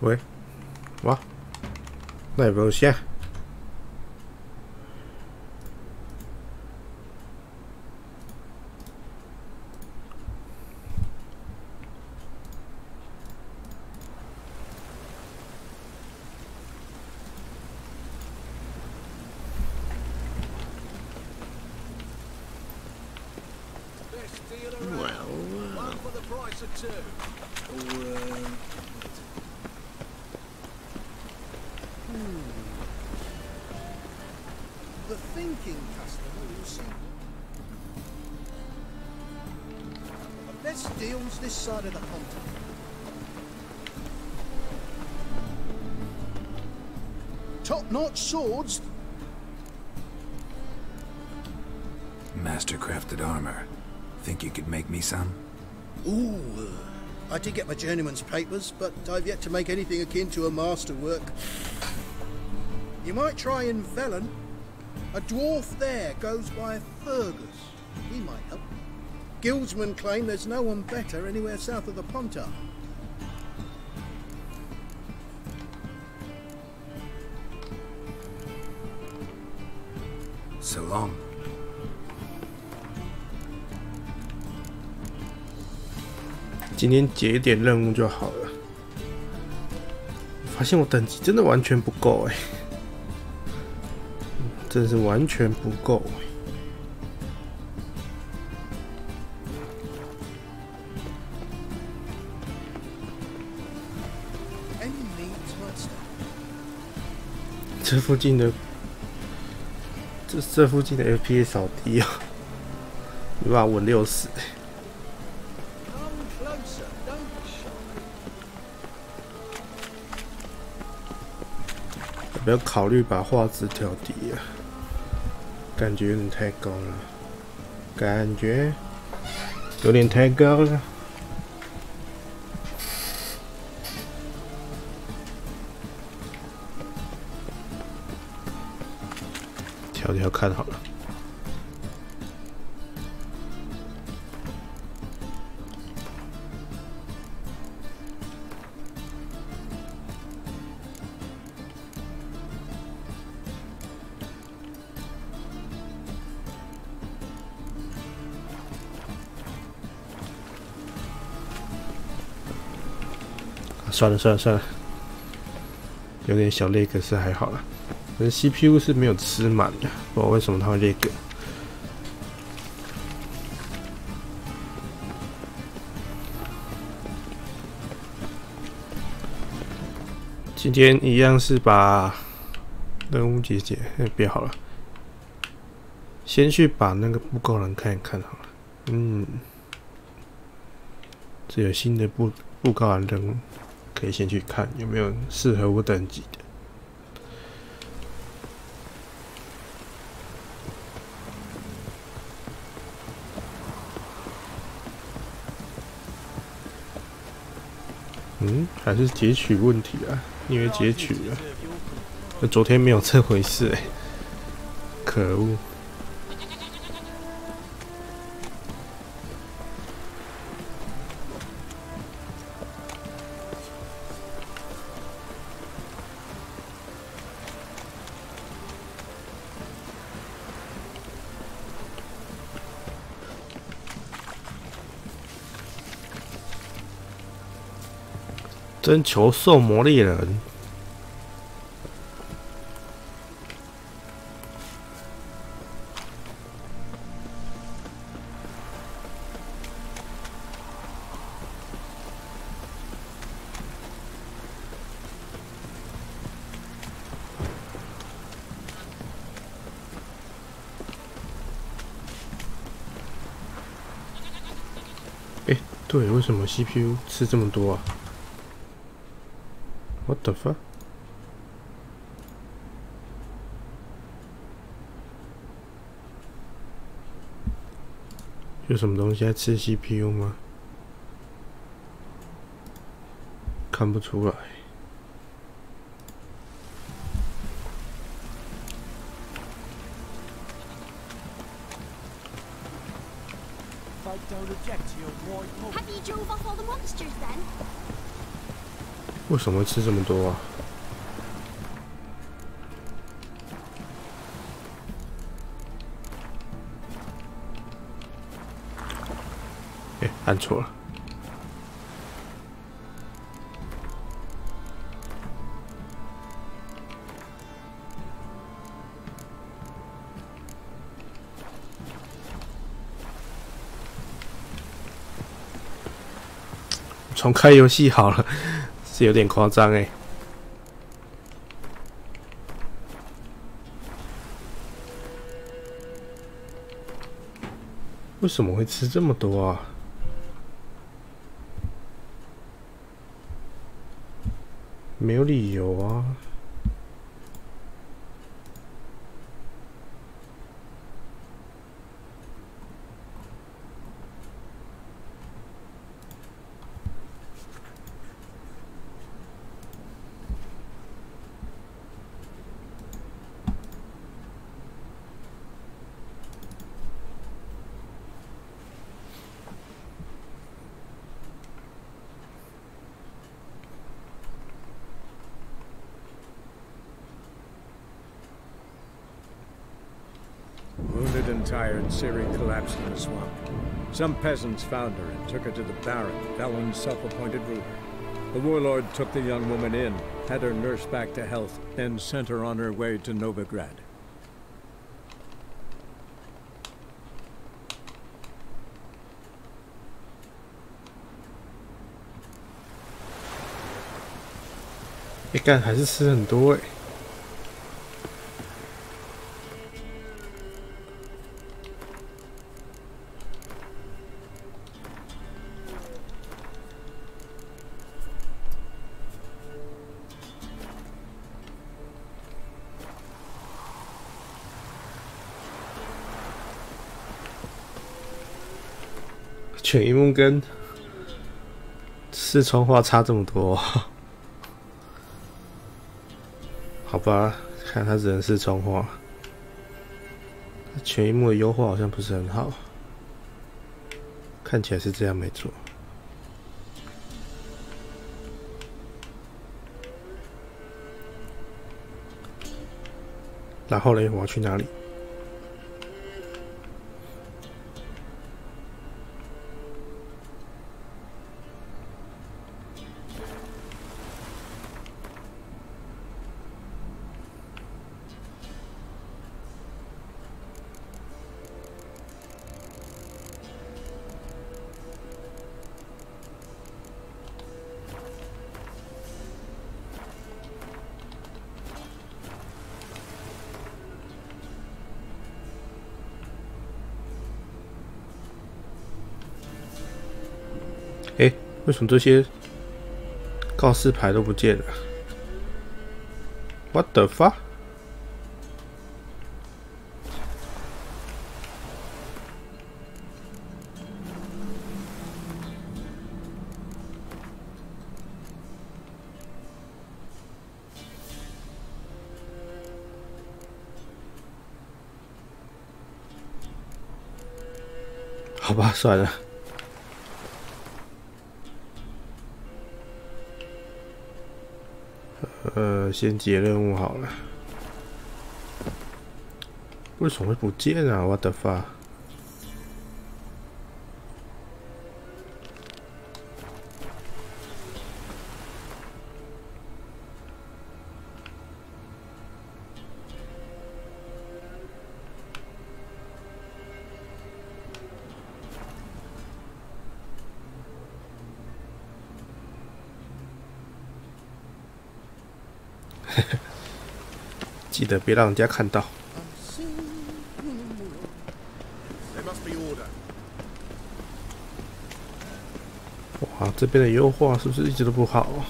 喂，哇，那也不用下。The thinking customer will see the best deals this side of the continent. Top-notch swords. Master-crafted armor. Think you could make me some? Ooh, I did get my journeyman's papers, but I've yet to make anything akin to a masterwork. You might try in Velen. A dwarf there goes by Fergus. He might help. Guildsmen claim there's no one better anywhere south of the Pontar. So long. 今天解一点任务就好了。发现我等级真的完全不够哎，真是完全不够哎。这附近的这附近的 FPS 好低啊，没办法稳60。要不要考虑把画质调低啊？感觉有点太高了，感觉有点太高了。调调看好了。算了，有点小累，可是还好啦。可是 CPU 是没有吃满的，不知道为什么它会累个。今天一样是把任务解解，别好了，先去把那个布告栏看一看好了。这有新的布告栏任务。可以先去看有没有适合我等级的。还是截取问题啊，因为截取了，昨天没有这回事哎，可恶！征求兽魔猎人，对，为什么 CPU 吃这么多啊？ What the fuck？ 有什么东西在吃 CPU 吗？看不出来。为什么会吃这么多啊？按错了。重开游戏好了，是有点夸张哎。为什么会吃这么多啊？没有理由啊。Wounded and tired, Ciri collapsed in a swamp. Some peasants found her and took her to the Baron, Velen's self-appointed ruler. The warlord took the young woman in, had her nursed back to health, and sent her on her way to Novigrad.干还是吃很多哎。犬一木跟四川话差这么多，好吧，看他只能四川话。犬一木的优化好像不是很好，看起来是这样没错。然后嘞，我要去哪里？为什么这些告示牌都不见了 ？What the fuck？ 好吧，算了。先解任务好了。为什么会不见啊 ？What the fuck？ 记得别让人家看到。哇，这边的优化是不是一直都不好啊？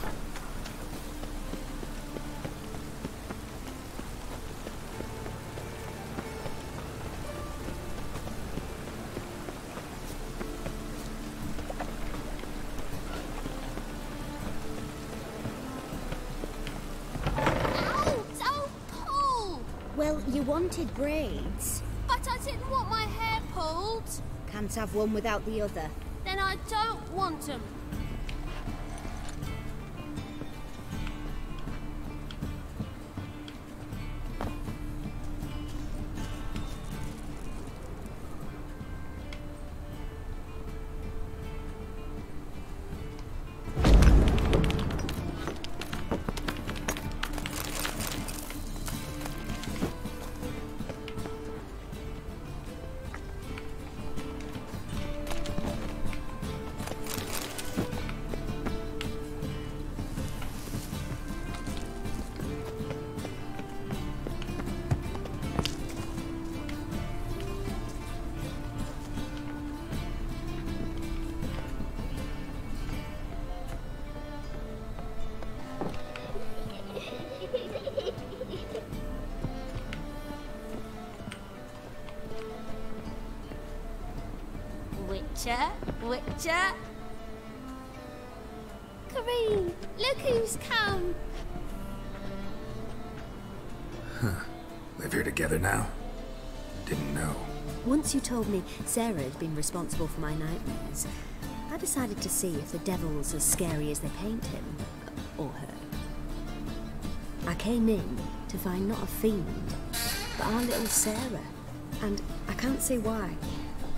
You wanted braids. But I didn't want my hair pulled. Can't have one without the other. Then I don't want them. Witcher. Kareem, look who's come. Huh. Live here together now? Didn't know. Once you told me Sarah had been responsible for my nightmares, I decided to see if the devil's as scary as they paint him. Or her. I came in to find not a fiend, but our little Sarah. And I can't see why.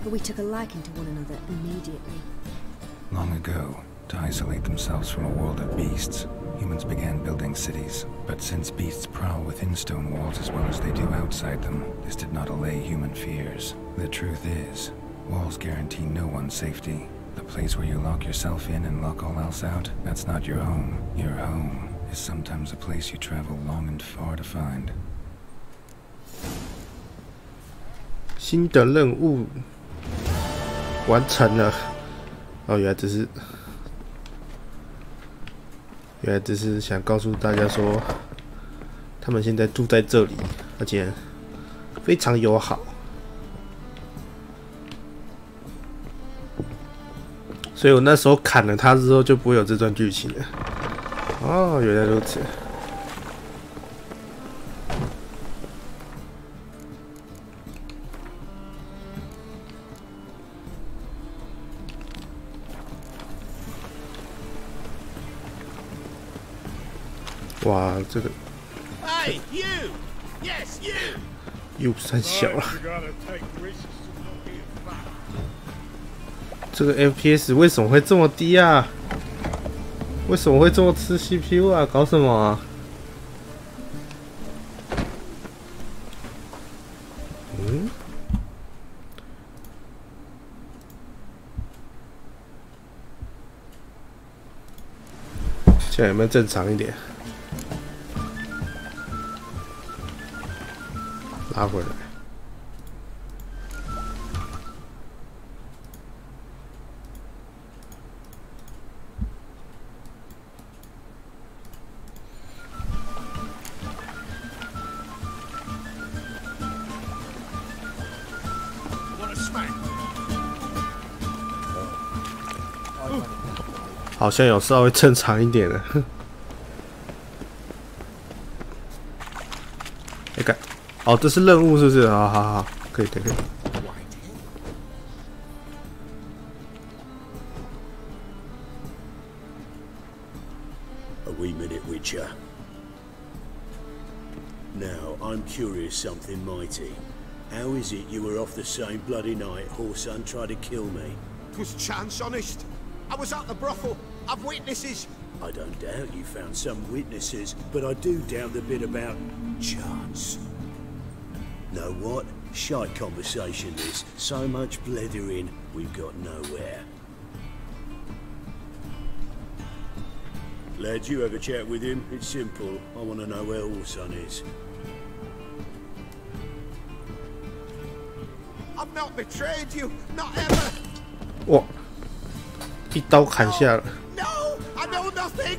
But we took a liking to one another immediately. Long ago, to isolate themselves from a world of beasts, humans began building cities. But since beasts prowl within stone walls as well as they do outside them, this did not allay human fears. The truth is, walls guarantee no one's safety. The place where you lock yourself in and lock all else out, that's not your home. Your home is sometimes a place you travel long and far to find. 新的任务完成了。哦，原来只是想告诉大家说，他们现在住在这里，而且非常友好。所以我那时候砍了他之后，就不会有这段剧情了。哦，原来如此。哇，这个 Hey, you! Yes, you! 又太小了。这个 FPS 为什么会这么低啊？为什么会这么吃 CPU 啊？搞什么啊？嗯？现在有没有正常一点？拉回来。好像有稍微正常一点了。哎，看。哦，这是任务是不是？好好好，可以可以可以。A wee minute, Witcher. Now, I'm curious something mighty. How is it you were off the same bloody night Whoreson tried to kill me? 'Twas chance, honest. I was at the brothel. I've witnesses. I don't doubt you found some witnesses, but I do doubt the bit about chance. Know what? Shite conversation this. So much blethering, we've got nowhere. Lad, you have a chat with him. It's simple. I want to know where Whoreson is. I've not betrayed you. Not ever. 哇！一刀砍下了。No, I know nothing.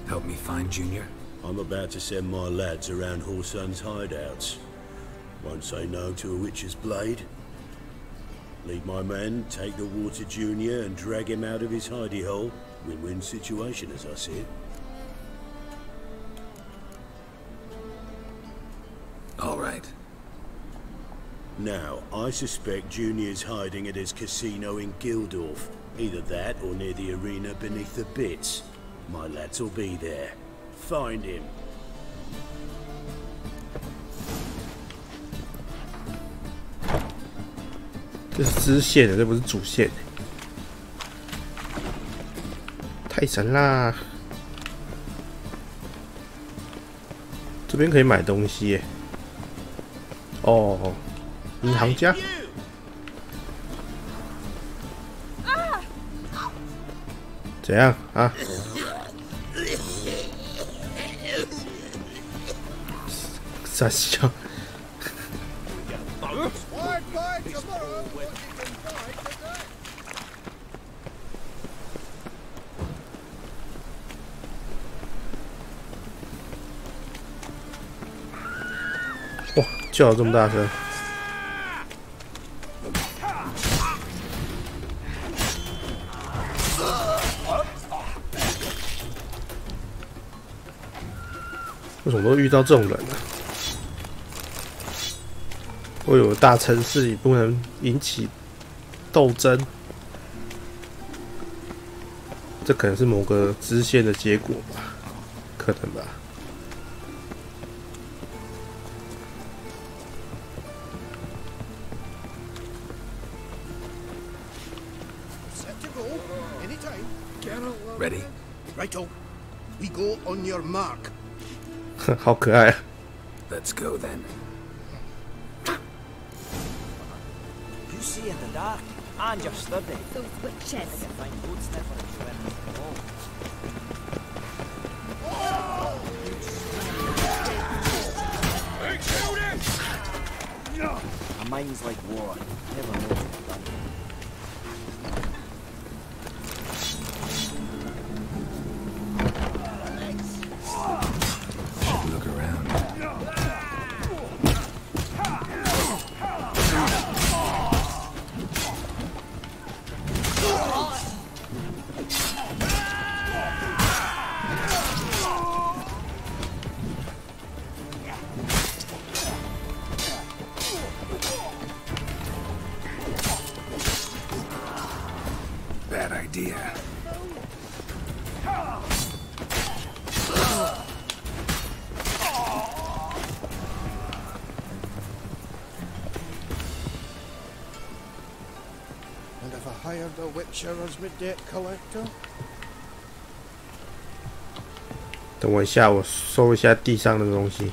Help me find Junior? I'm about to send my lads around Whoreson's hideouts. Won't say no to a witch's blade. Lead my men, take the Water Junior and drag him out of his hidey hole. Win-win situation, as I see it. All right. Now, I suspect Junior's hiding at his casino in Gildorf. Either that or near the arena beneath the bits. My lads will be there. Find him. 这是支线的，这不是主线。太神啦！这边可以买东西耶。哦，银行家。怎样啊？傻笑。哇，叫得这么大声！为什么都遇到这种人呢？我有大城市也不能引起斗争，这可能是某个支线的结果吧，可能吧。Ready? Righto. We go on your mark. 好可爱啊 Let's go then. You see in the dark, and you're sturdy. Those witches. Find good stuff on the wall. A mind's like war. Never knows what's done. Look around. Bad idea. And if I hired a witcher as my debt collector? 等我一下，我收一下地上的东西。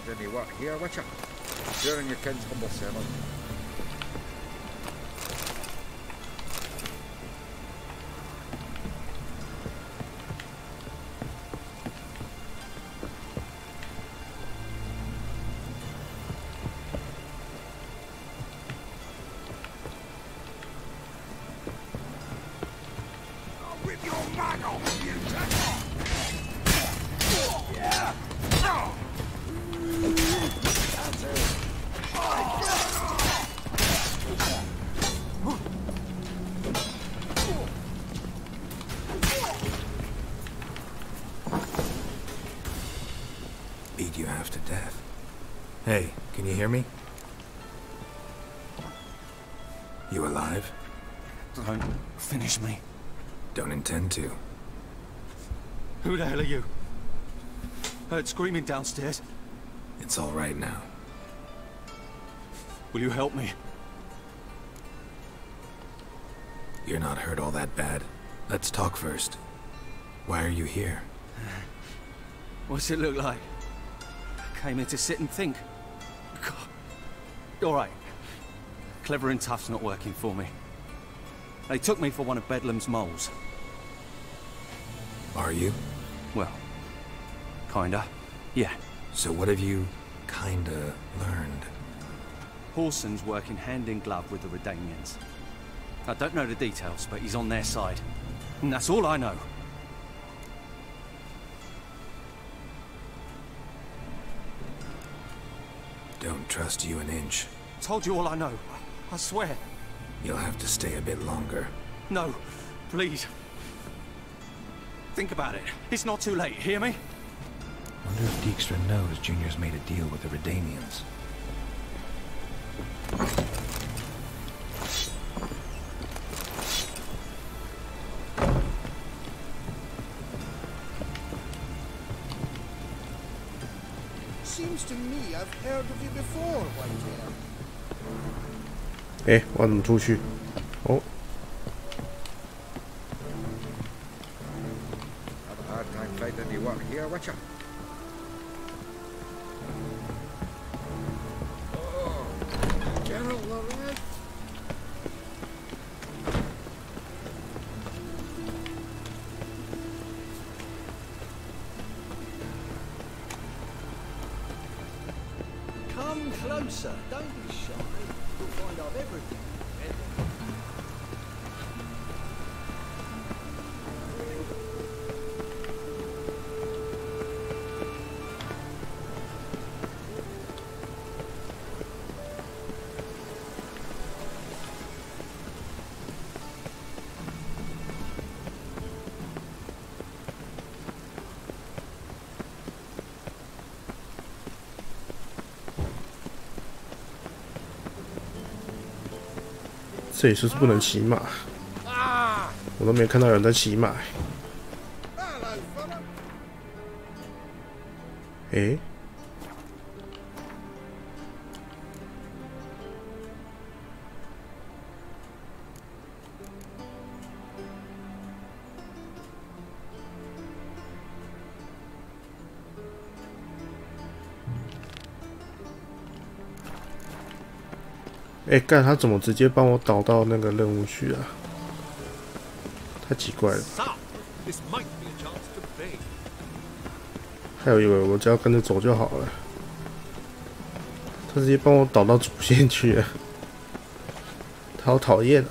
Any work here, Witcher? You're in your king's humble servant. I'll rip your back off, you yeah. Beat you half to death. Hey, can you hear me? You alive? Don't finish me. Don't intend to. Who the hell are you? Heard screaming downstairs. It's all right now. Will you help me? You're not hurt all that bad. Let's talk first. Why are you here? What's it look like? Came here to sit and think. God. All right. Clever and tough's not working for me. They took me for one of Bedlam's moles. Are you? Well, kinda. Yeah. So what have you kinda learned? Horson's working hand in glove with the Redanians. I don't know the details, but he's on their side. And that's all I know. Don't trust you an inch. Told you all I know. I swear. You'll have to stay a bit longer. No, please. Think about it. It's not too late, hear me? Wonder if Dijkstra knows Junior's made a deal with the Redanians. Seems to me I've heard of you before, Whitehair. 哎，我怎么出去？哦， Have a hard time finding your work here, witcha? Oh, General Lorette. Come closer, don't be shy. You'll find I've everything. 这里是不是不能骑马？我都没看到有人在骑马。诶，哎，干他怎么直接帮我导到那个任务去啊？太奇怪了。还有以为我只要跟着走就好了，他直接帮我导到主线去了，他好讨厌啊！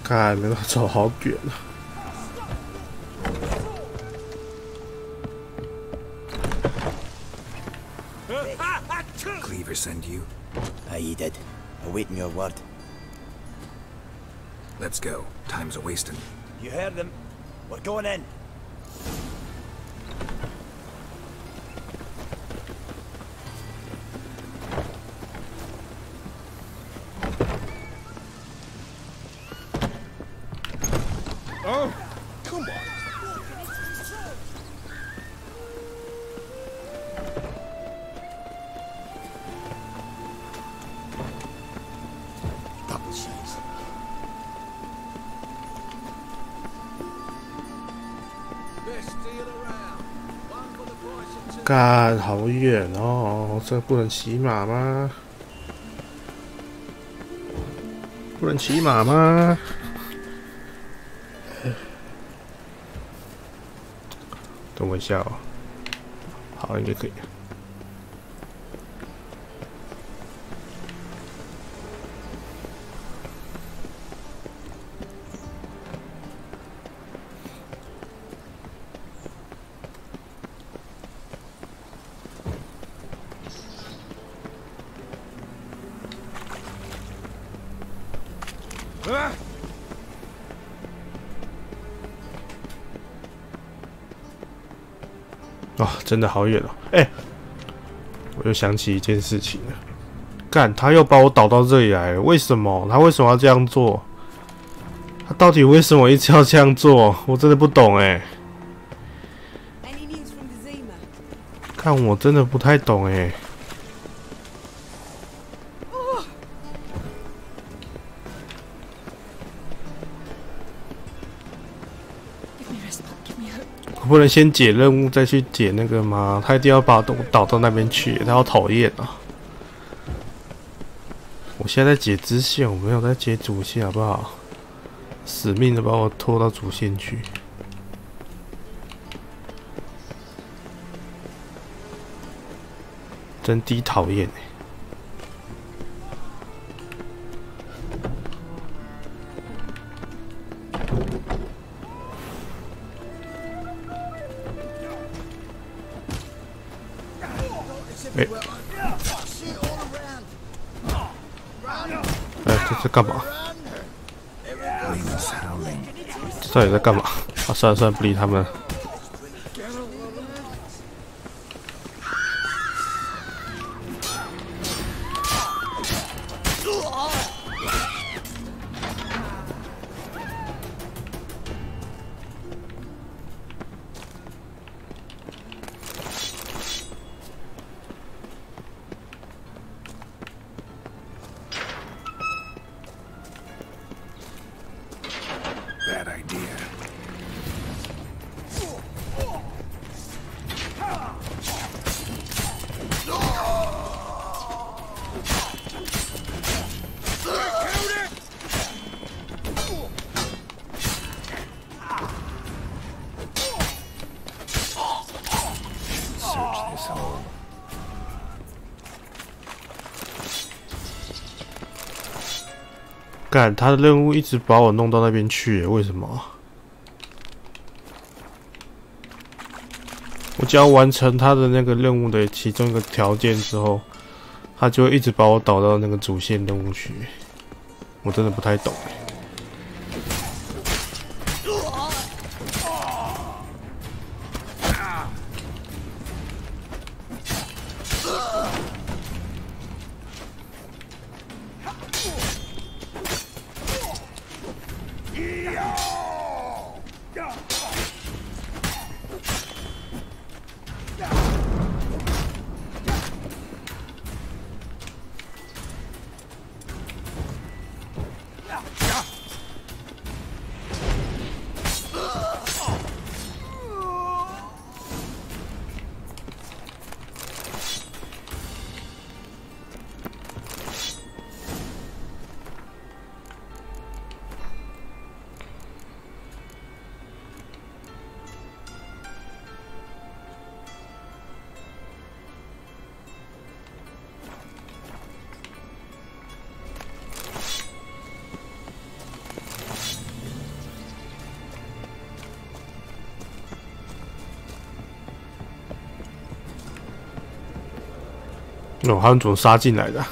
看，没办法走好远啊！ Cleaver send you? Aye, he did. Awaiting your word. Let's go. Time's a-wasting. You heard them. We're going in. Oh, come on. Best deal around. One for the price of two. 干，好远哦！这不能骑马吗？不能骑马吗？等我一下哦。好，应该可以。哦，真的好远哦！哎，我又想起一件事情了。干，他又把我导到这里来了，为什么？他为什么要这样做？他到底为什么一直要这样做？我真的不懂哎。看，我真的不太懂哎。 会不不能先解任务再去解那个吗？他一定要把我导到那边去，他好讨厌啊！我现在在解支线，我没有在解主线，好不好？死命的把我拖到主线去。真低讨厌这在干嘛？这到底在干嘛？啊，算了算了，不理他们了。Bad idea. Search this hole. 干，他的任务一直把我弄到那边去，为什么？我只要完成他的那个任务的其中一个条件之后，他就会一直把我导到那个主线任务去。我真的不太懂。哦，他们怎么杀进来的？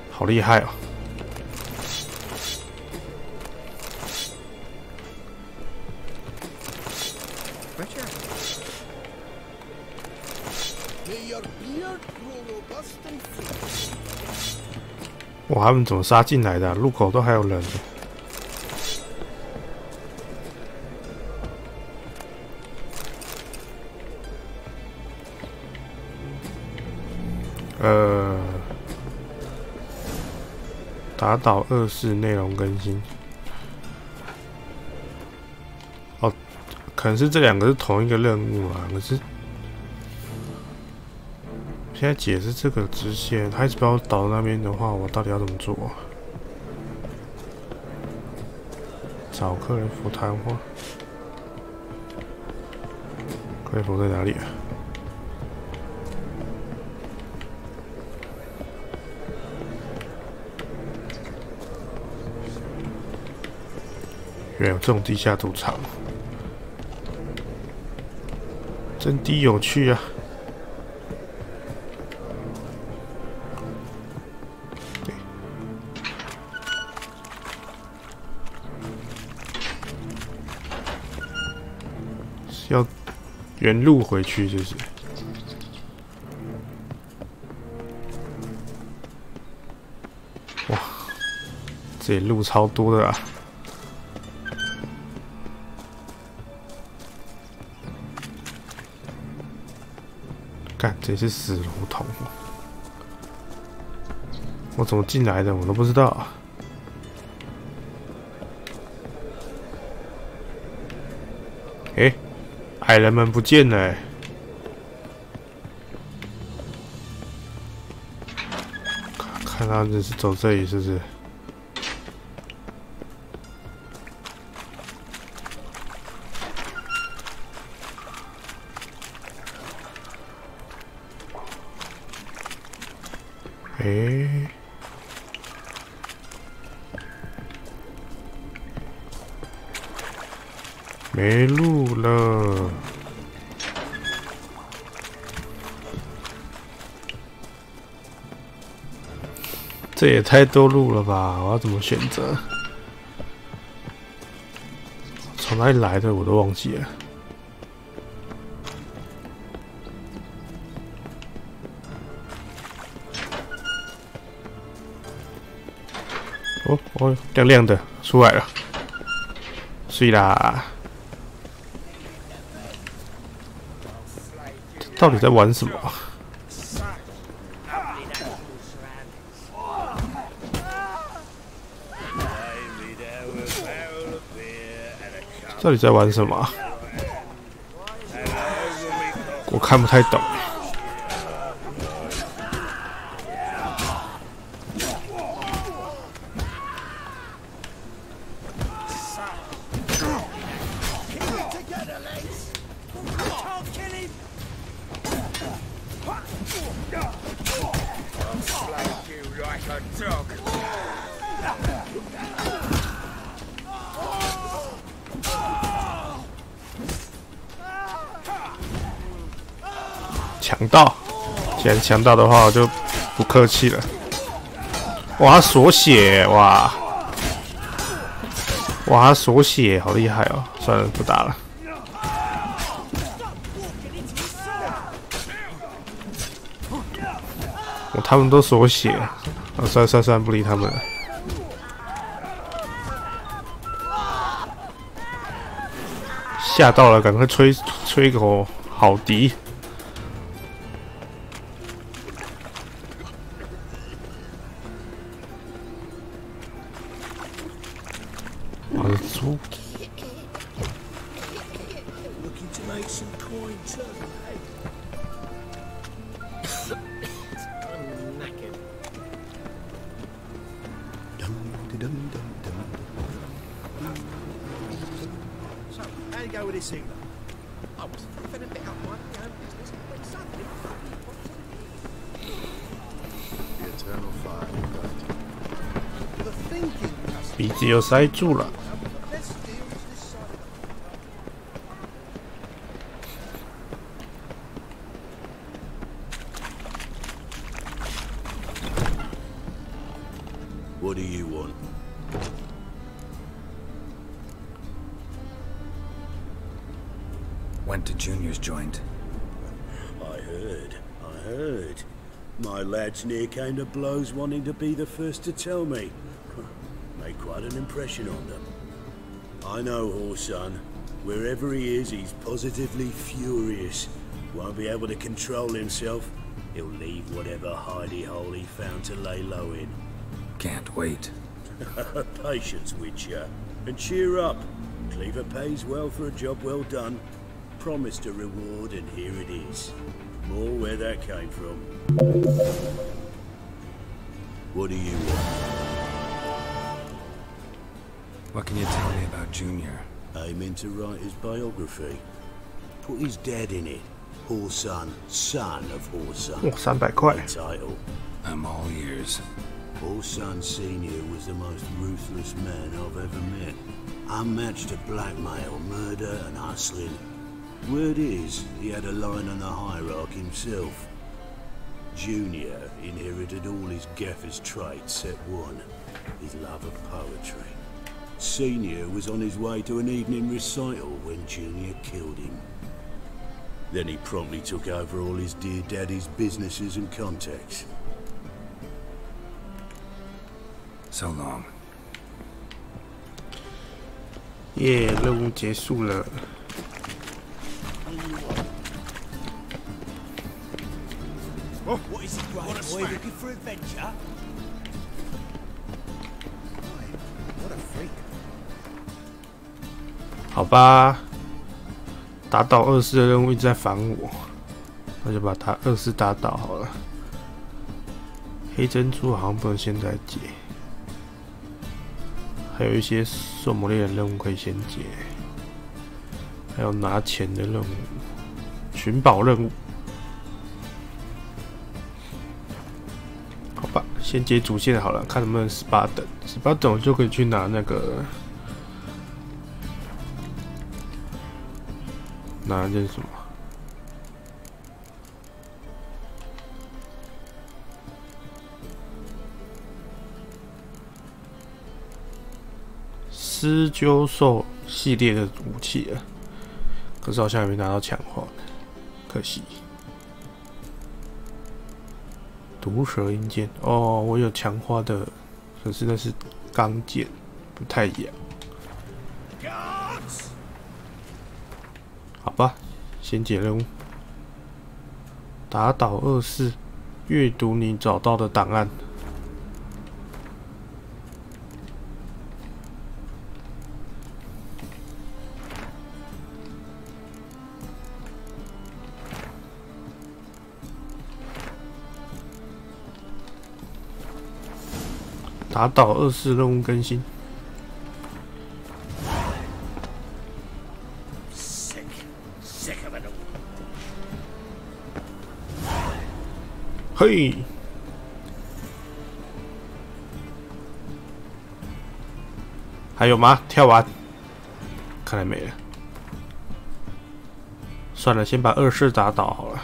好厉害哦！哇，他们怎么杀进来的啊？路口都还有人。打倒24内容更新。哦，可能是这两个是同一个任务啊。可是现在解释这个支线，他一直把我导到那边的话，我到底要怎么做啊？找克雷夫谈话。克雷夫在哪里啊？原来有这种地下赌场，真的有趣啊！对，是要原路回去，就是。哇，这里路超多的啊！干，这是死胡同，我怎么进来的？我都不知道啊。矮人们不见了、欸。看他们是走这里，是不是？诶，没路了。这也太多路了吧！我要怎么选择？从哪里来的我都忘记了。哦，亮亮的出来了，睡啦！这到底在玩什么？到底在玩什么？我看不太懂。强盗，既然强盗的话，我就不客气了。哇，他锁血，哇，他锁血，好厉害哦！算了，不打了。他们都锁血，算了，不理他们了。吓到了，赶快吹口好敌。我的猪。鼻子又塞住了。What do you want? Went to Junior's joint. I heard. My lads near came to blows wanting to be the first to tell me. Made quite an impression on them. I know Horson. Wherever he is, he's positively furious. Won't be able to control himself. He'll leave whatever hidey hole he found to lay low in. Can't wait. Patience, Witcher. And cheer up. Cleaver pays well for a job well done. Promised a reward, and here it is. More where that came from. What do you want? What can you tell me about Junior? Aiming to write his biography. Put his dad in it. Horson, son of Horson. 300块。 Title. I'm all ears. Horson Sr. was the most ruthless man I've ever met. Unmatched at blackmail, murder and hustling. Word is, he had a line on the hierarchy himself. Junior inherited all his gaffer's traits except one, his love of poetry. Senior was on his way to an evening recital when Junior killed him. Then he promptly took over all his dear daddy's businesses and contacts. So long. 耶，任务结束了。What is it, right boy? Looking for adventure? What a freak. 好吧，打倒24的任务一直在烦我，那就把24打倒好了。黑珍珠好像不能现在解，还有一些狩魔猎人任务可以先解，还有拿钱的任务、寻宝任务。好吧，先解主线好了，看能不能18等，18等我就可以去拿那个。拿这是什么？狮鹫兽系列的武器了，可是好像还没拿到强化，可惜。毒蛇鹰剑哦，我有强化的，可是那是钢剑，不太一样。好吧，先解任务，打倒24，阅读你找到的档案。打倒24任务更新。嘿，还有吗？跳完，看来没了。算了，先把24打倒好了。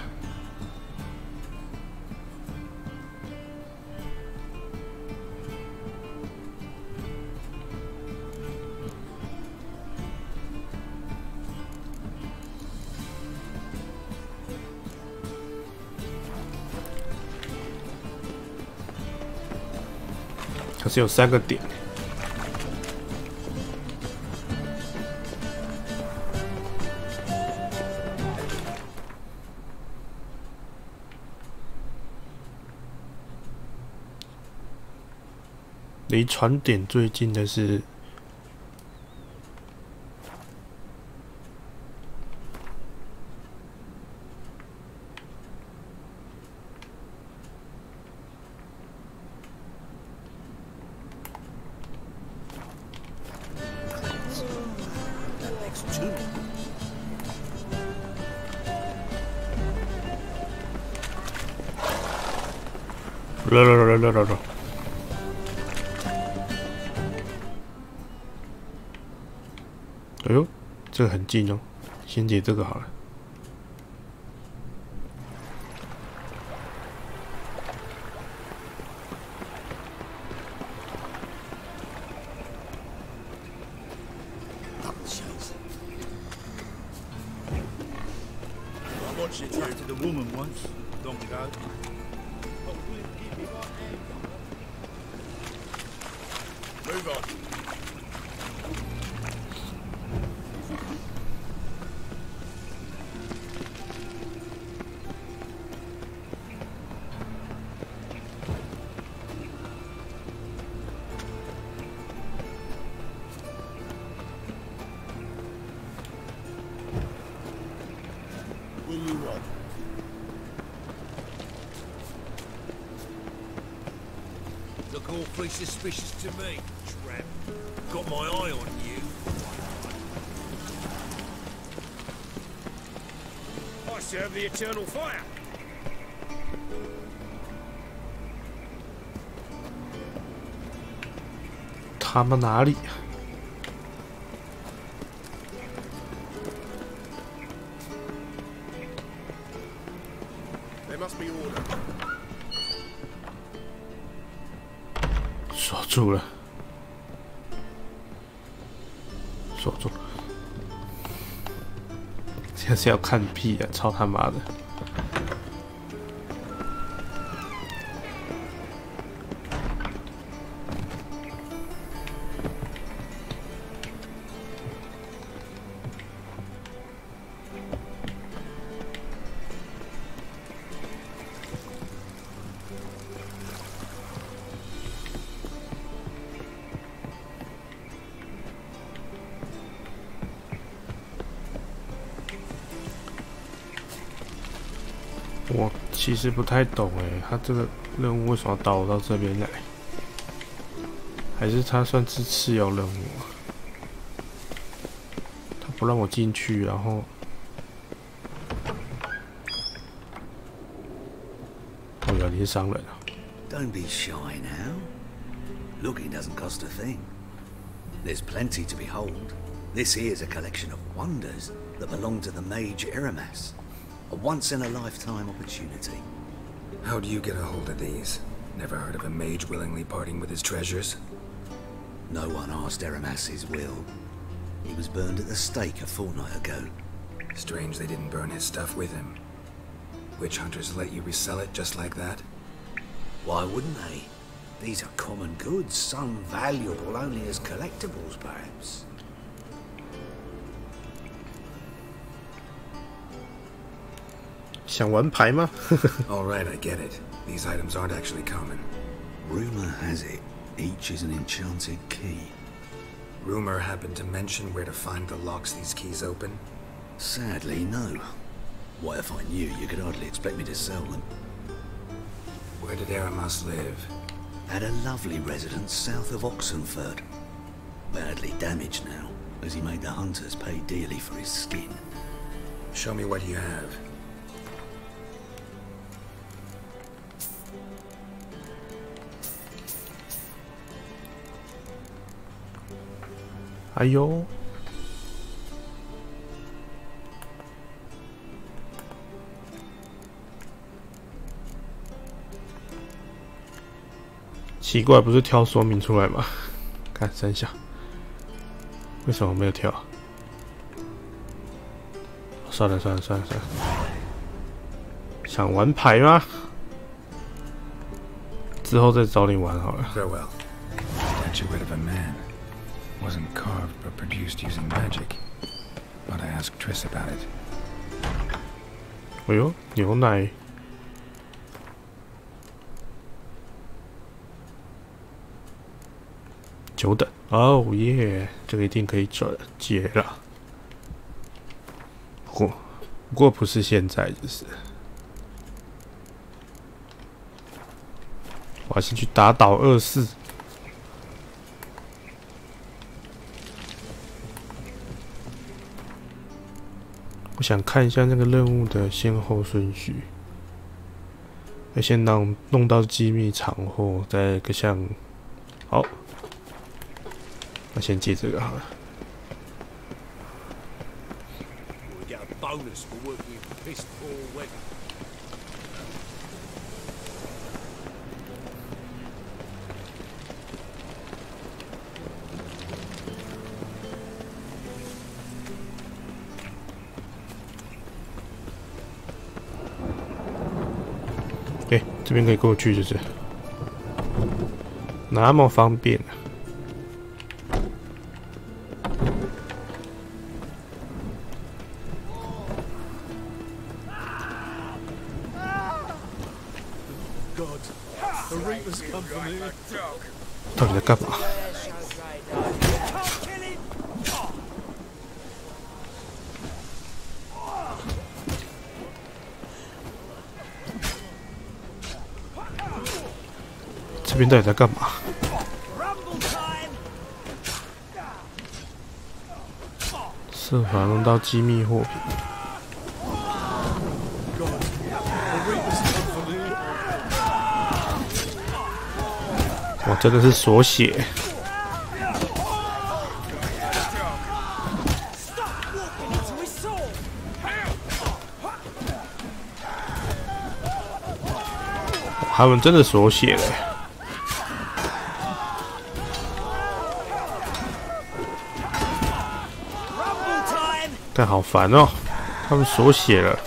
可是有3个点。离船点最近的是哎呦，这个很近哦，先解这个好了。Look awfully suspicious to me, tramp. Got my eye on you. I serve the eternal fire. 他们哪里？ 锁住了，锁住！现在是要看屁啊！操他妈的！我其实不太懂哎，他这个任务为什么要导我到这边来？还是他算是次要任务啊？他不让我进去，然后哦，原来你是商人啊 Don't be shy now. Looking doesn't cost a thing. There's plenty to behold. This here's a collection of wonders that belong to the mage Eramas. A once-in-a-lifetime opportunity. How do you get a hold of these? Never heard of a mage willingly parting with his treasures? No one asked Eramas his will. He was burned at the stake a fortnight ago. Strange they didn't burn his stuff with him. Witch hunters let you resell it just like that? Why wouldn't they? These are common goods, some valuable only as collectibles, perhaps. 想玩牌吗？ All right, I get it. These items aren't actually common. Rumor has it, each is an enchanted key. Rumor happened to mention where to find the locks these keys open? Sadly, no. What if I knew? You could hardly expect me to sell them. Where did Eramas live? At a lovely residence south of Oxenford. Badly damaged now, as he made the hunters pay dearly for his skin. Show me what you have. 哎呦！奇怪，不是挑说明出来吗？看三下，为什么没有跳？算了，想玩牌吗？之后再找你玩好了。Farewell. Statuette of a man. Wasn't carved but produced using magic. But I asked Triss about it. 哎呦，牛奶！久等哦耶，这个一定可以转解了。不过不是现在，就是。我要先去打倒24。我想看一下那个任务的先后顺序。要先弄到机密藏货，再个像好。那先接这个好了。We get a bonus for working with piss poor weather. 这边可以过去，就是那么方便啊！到底在干嘛？这边到底在干嘛？设法弄到机密货品。哇，真的是锁血！他们真的锁血了。但好烦哦，他们锁血了。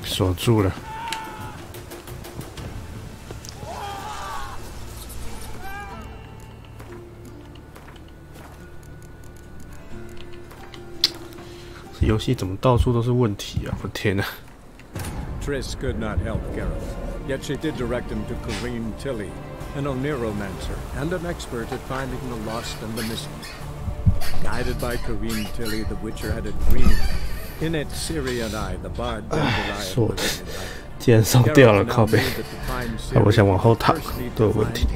锁住了。游戏怎么到处都是问题啊！我天哪！ Triss could not help Geralt, yet she did direct him to Kareem Tilly, an Oneiromancer and an expert at finding the lost and the missing. Guided by Kareem Tilly, the Witcher had a dream. In it, Ciri and I, the bard, dandelion, were reunited. 竟然烧掉了，靠背！我想往后躺，都有问题。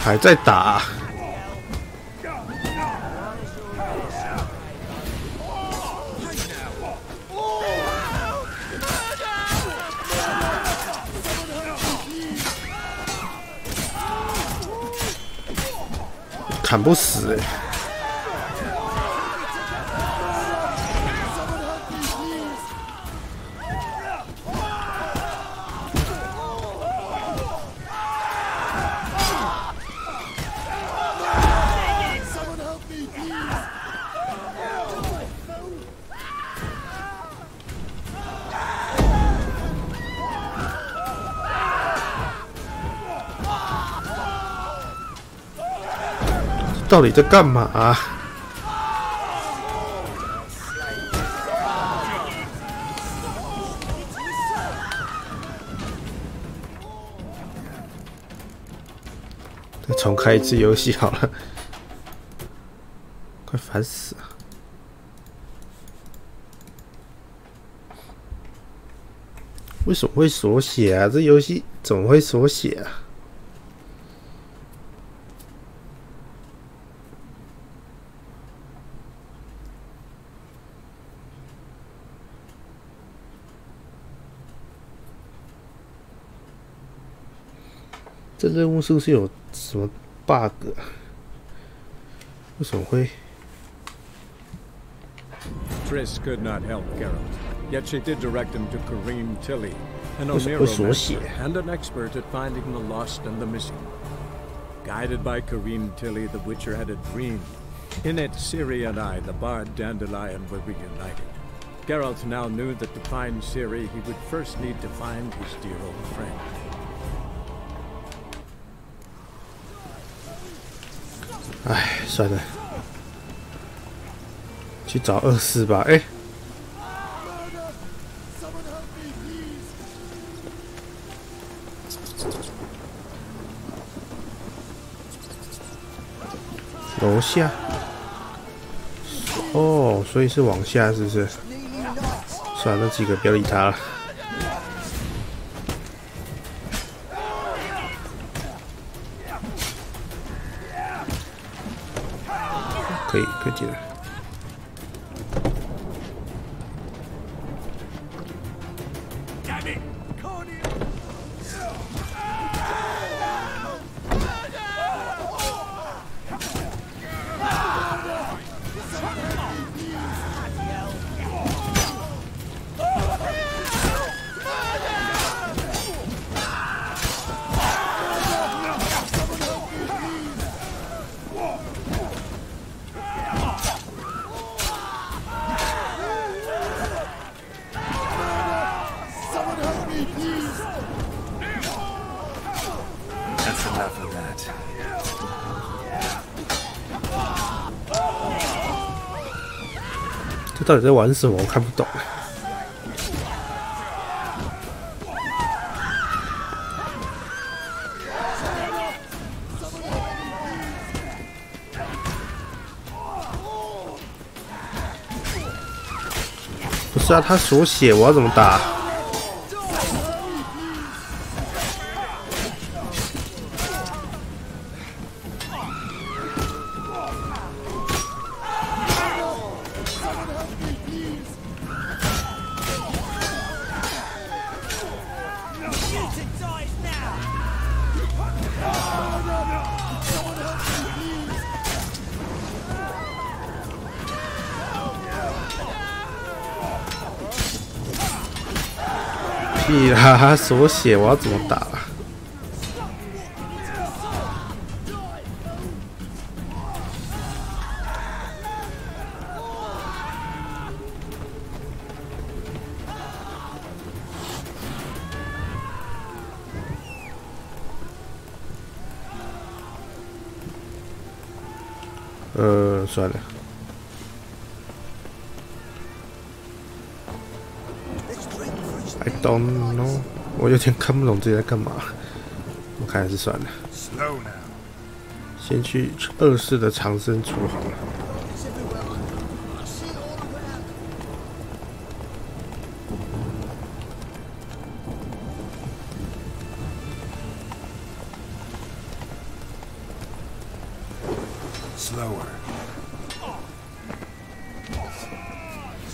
还在打，砍不死欸。 到底在干嘛啊？再重开一次游戏好了，快烦死了！为什么会锁血啊？这游戏怎么会锁血啊？ 这任务是不是有什么 bug 啊？为什么会 Triss could not help Geralt, yet she did direct him to Kareem Tilly, an Oneiromancer and an expert at finding the lost and the missing. Guided by Kareem Tilly, the Witcher had a dream. In it, Ciri and I, the bard Dandelion, were reunited. Geralt now knew that to find Ciri, he would first need to find his dear old friend. 唉，算了，去找24吧。哎，楼下。哦，所以是往下，是不是？算了，那几个不要理他了。 可以进来。这到底在玩什么？我看不懂。不是啊，他锁血，我要怎么打？ 屁啦！锁血，我要怎么打？算了。I don't know， 我有点看不懂自己在干嘛。我看还是算了。先去2室的藏身处好了。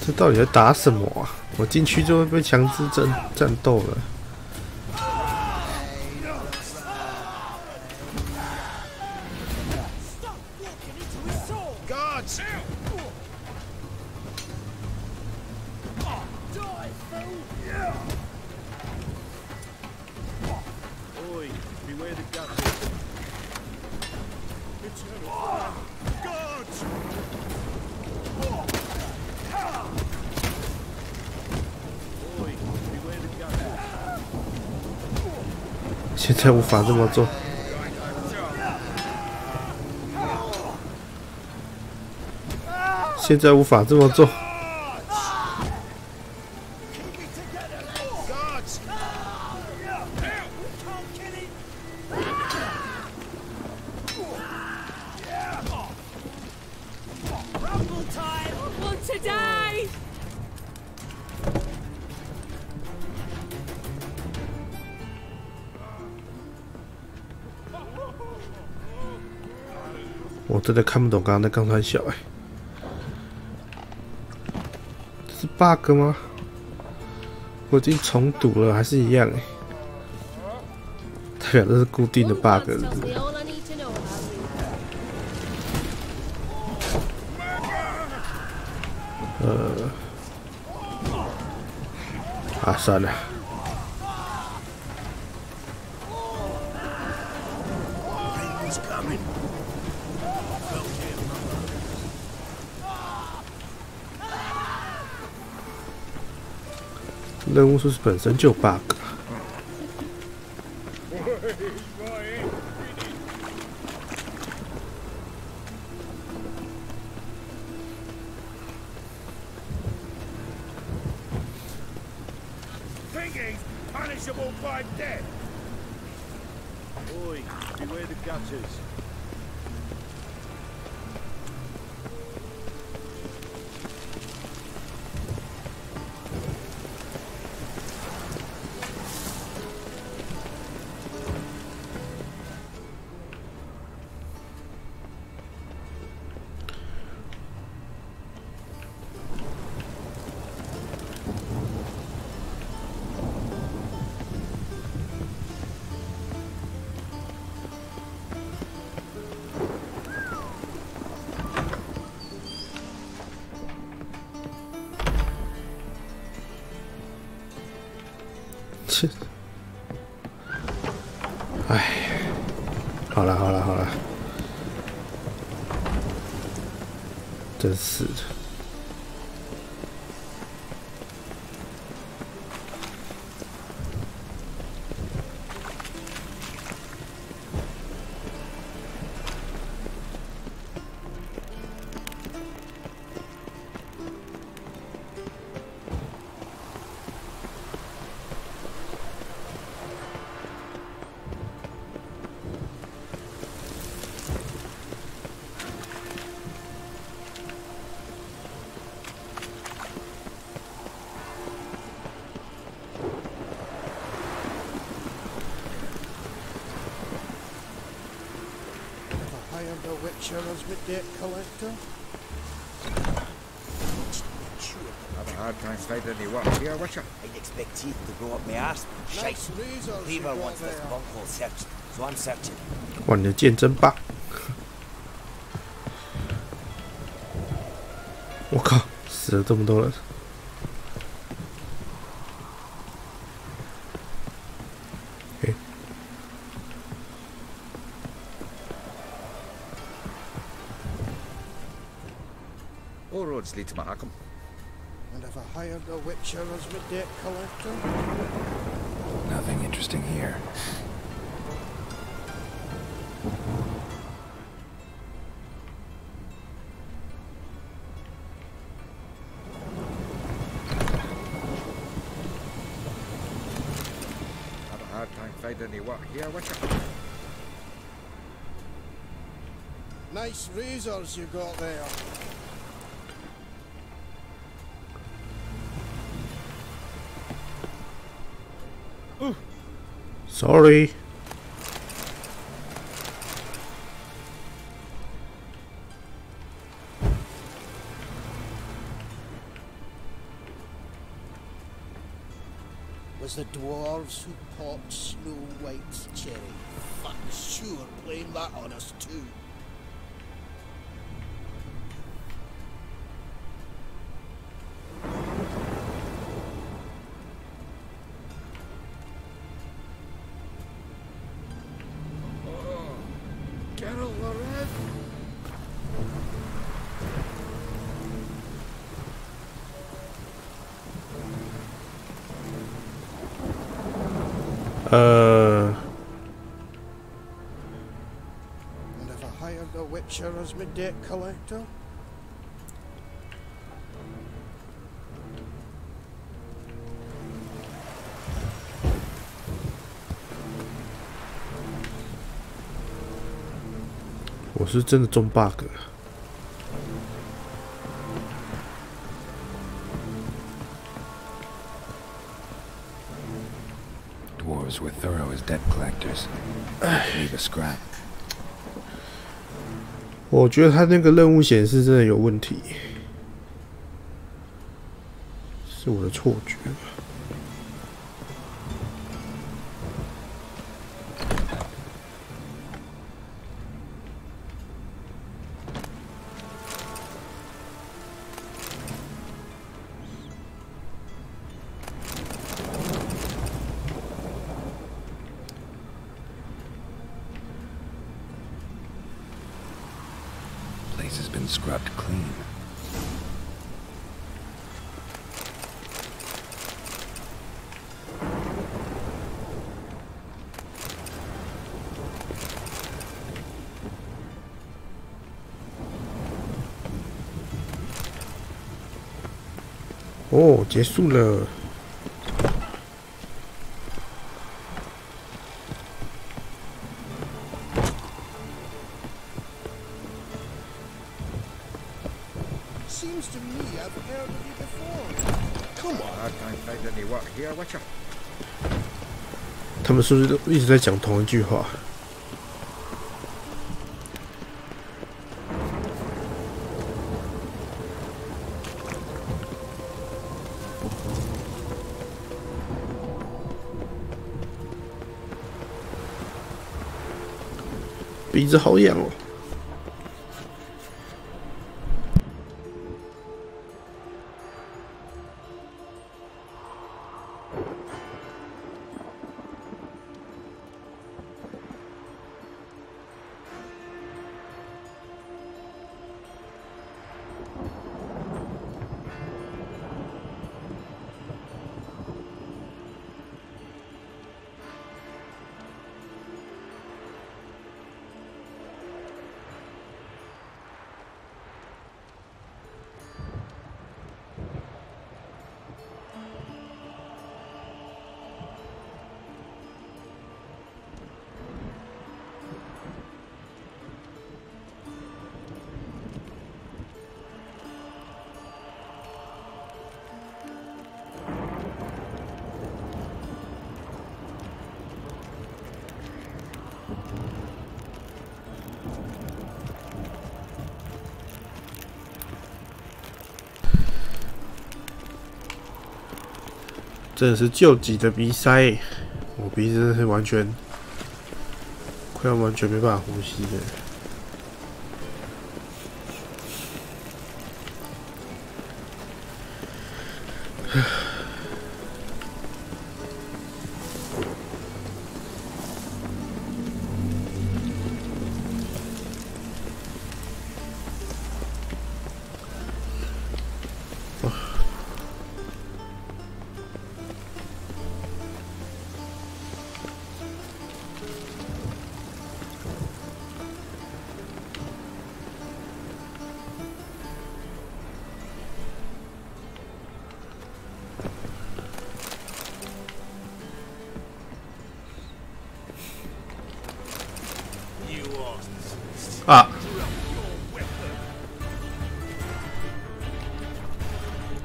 这到底在打什么啊？我进去就会被强制战斗了。现在无法这么做。现在无法这么做。我真的看不懂刚刚那钢团小这是 bug 吗？我已经重读了，还是一样代表这是固定的 bug 是不是？算了。任务是本身就有 bug。punishable by death. Oi, beware the gutters.哎，好了，真是的。Debt collector. Have a hard time finding any work here, Witcher. I'd expect teeth to grow up my arse. Shite. Cleaver wants this bunghole searched, so I'm searching. 换你的剑真棒！我靠，死了这么多人！哎。 All roads lead to Mahakam. And have I hired a witcher as my debt collector? Nothing interesting here. find any work here, would you? Nice razors you got there. Sorry. Was the dwarves who popped Snow White's cherry. Fuck, sure, blame that on us too. And if I hired a witcher as my debt collector?我是真的中 bug 了。Dwarves were thorough as debt collectors. Leave a scrap. 我觉得他那个任务显示真的有问题，是我的错觉。Place has been scrubbed clean. Oh, 结束了。Seems to me I've heard of you before. Come on. I can't find any work here, would you? 他们是不是都一直在讲同一句话？鼻子好痒哦。真的是救急的鼻塞，我鼻子真的是完全快要完全没办法呼吸了。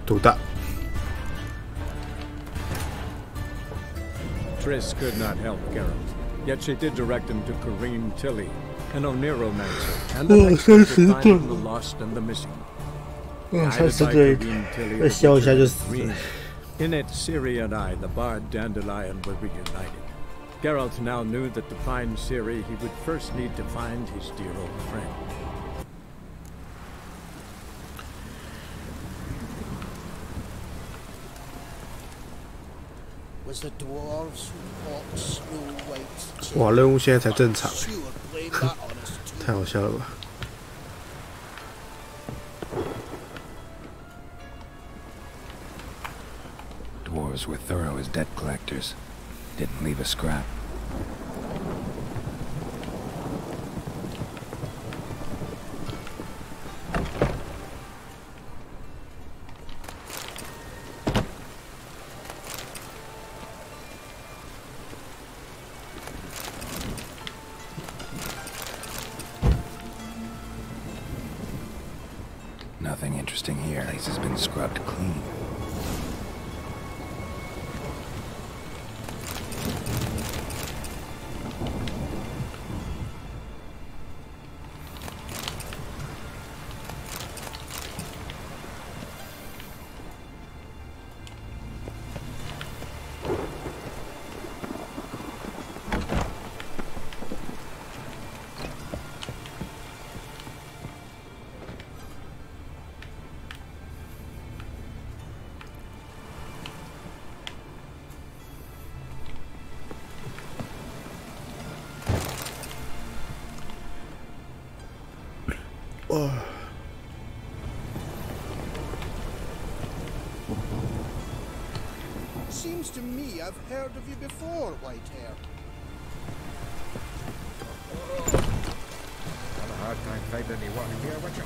毒大。 Triss could not help Geralt, yet she did direct him to Kareem Tilly, an Oneromancer, and the next to find the lost and the missing. Guided by Kareem Tilly, in it, Ciri and I, the bard Dandelion, were reunited. Geralt now knew that to find Ciri, he would first need to find his dear old friend. Was the dwarves who fought Snow White's 哇，任务现在才正常， sure blame that on us too. 太好笑了吧？ Dwarves were thorough as debt collectors. Didn't leave a scrap. Nothing interesting here. The place has been scrubbed clean. Seems to me I've heard of you before, Whitehair. Have a hard time finding anyone here, would you?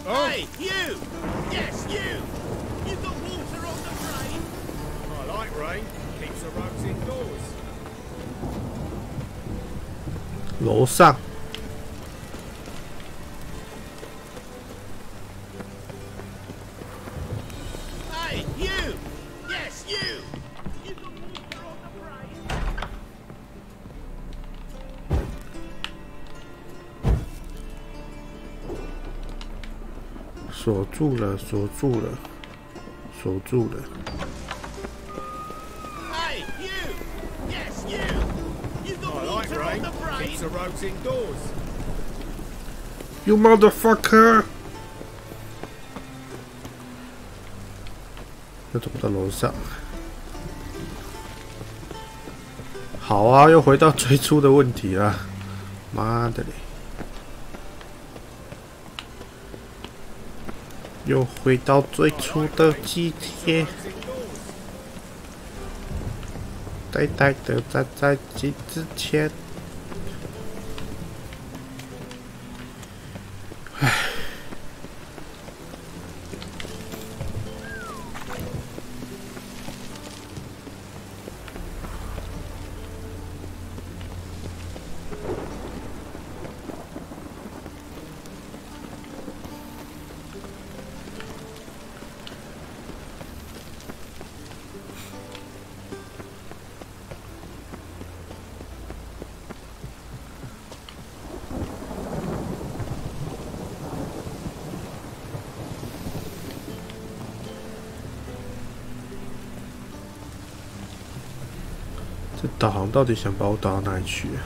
Hey, you! Yes, you! You got water on the brain? I like rain. Keeps the roads indoors. 楼上。 Hey, you! Yes, you! You got water on the brain? 锁住了，锁住了，锁住了。 Hey, you! Yes, you! You got water on the brain? Keeps the roads indoors. You motherfucker！ 又走不到楼上。好啊，又回到最初的问题了。妈的嘞！又回到最初的季节。呆呆的站在镜子前。 这导航到底想把我导到哪里去啊？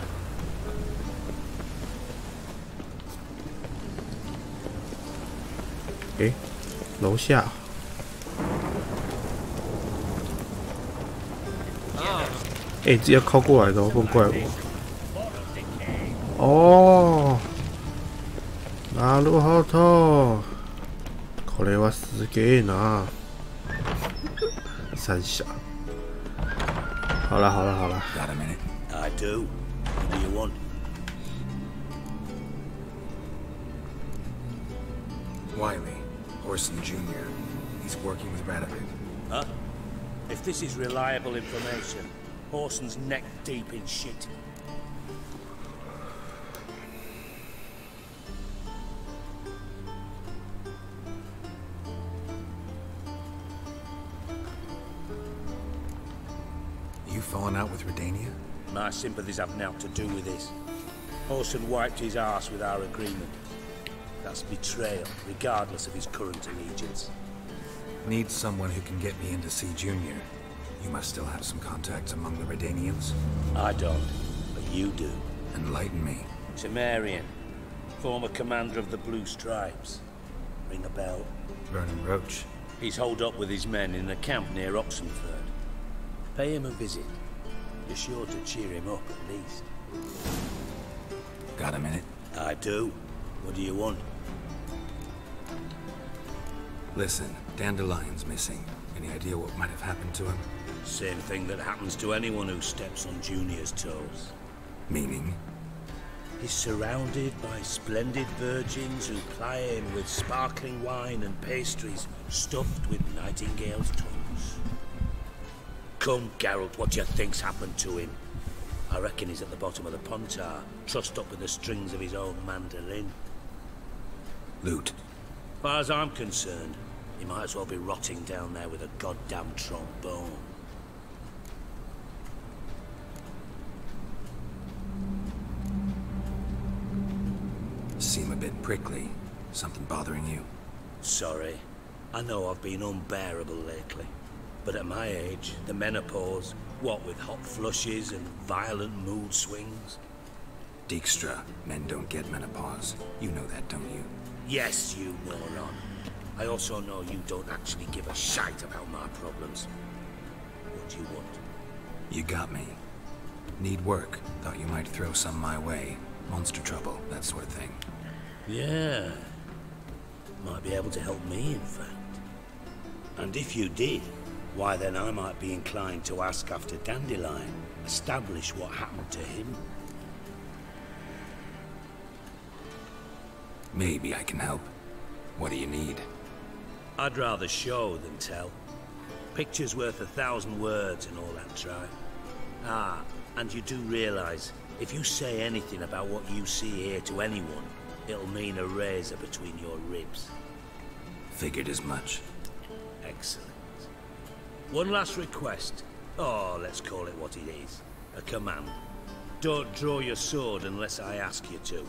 诶，楼下。诶，自己要靠过来的哦，不能怪我。哦，なるほど。これはすげえな。三小。好了好了好了。Got a minute? I do. What do you want? Wiley, Orson Jr. He's working with Radovid. Huh? If this is reliable information, Orson's neck deep in shit. You fallen out with Redania? My sympathies have naught to do with this. Orson wiped his arse with our agreement. That's betrayal, regardless of his current allegiance. Need someone who can get me in to see Junior. You must still have some contacts among the Redanians. I don't, but you do. Enlighten me. Temerian, former commander of the Blue Stripes. Ring a bell? Vernon Roach. He's holed up with his men in a camp near Oxenford. Pay him a visit. You're sure to cheer him up, at least. Got a minute? I do. What do you want? Listen, Dandelion's missing. Any idea what might have happened to him? Same thing that happens to anyone who steps on Junior's toes. Meaning? He's surrounded by splendid virgins who ply him with sparkling wine and pastries stuffed with nightingales' tongues. Come, Geralt, what do you think's happened to him? I reckon he's at the bottom of the Pontar, trussed up with the strings of his own mandolin. Loot. As far as I'm concerned, he might as well be rotting down there with a goddamn trombone. Seem a bit prickly. Something bothering you? Sorry. I know I've been unbearable lately. But at my age, the menopause, what with hot flushes and violent mood swings. Dijkstra, men don't get menopause. You know that, don't you? Yes, you moron. I also know you don't actually give a shite about my problems. What do you want? You got me. Need work. Thought you might throw some my way. Monster trouble, that sort of thing. Yeah. Might be able to help me, in fact. And if you did, why then I might be inclined to ask after Dandelion, establish what happened to him. Maybe I can help. What do you need? I'd rather show than tell. Picture's worth 1,000 words and all that tribe. Ah, and you do realize, if you say anything about what you see here to anyone, it'll mean a razor between your ribs. Figured as much. Excellent. One last request. Oh, let's call it what it is. A command. Don't draw your sword unless I ask you to.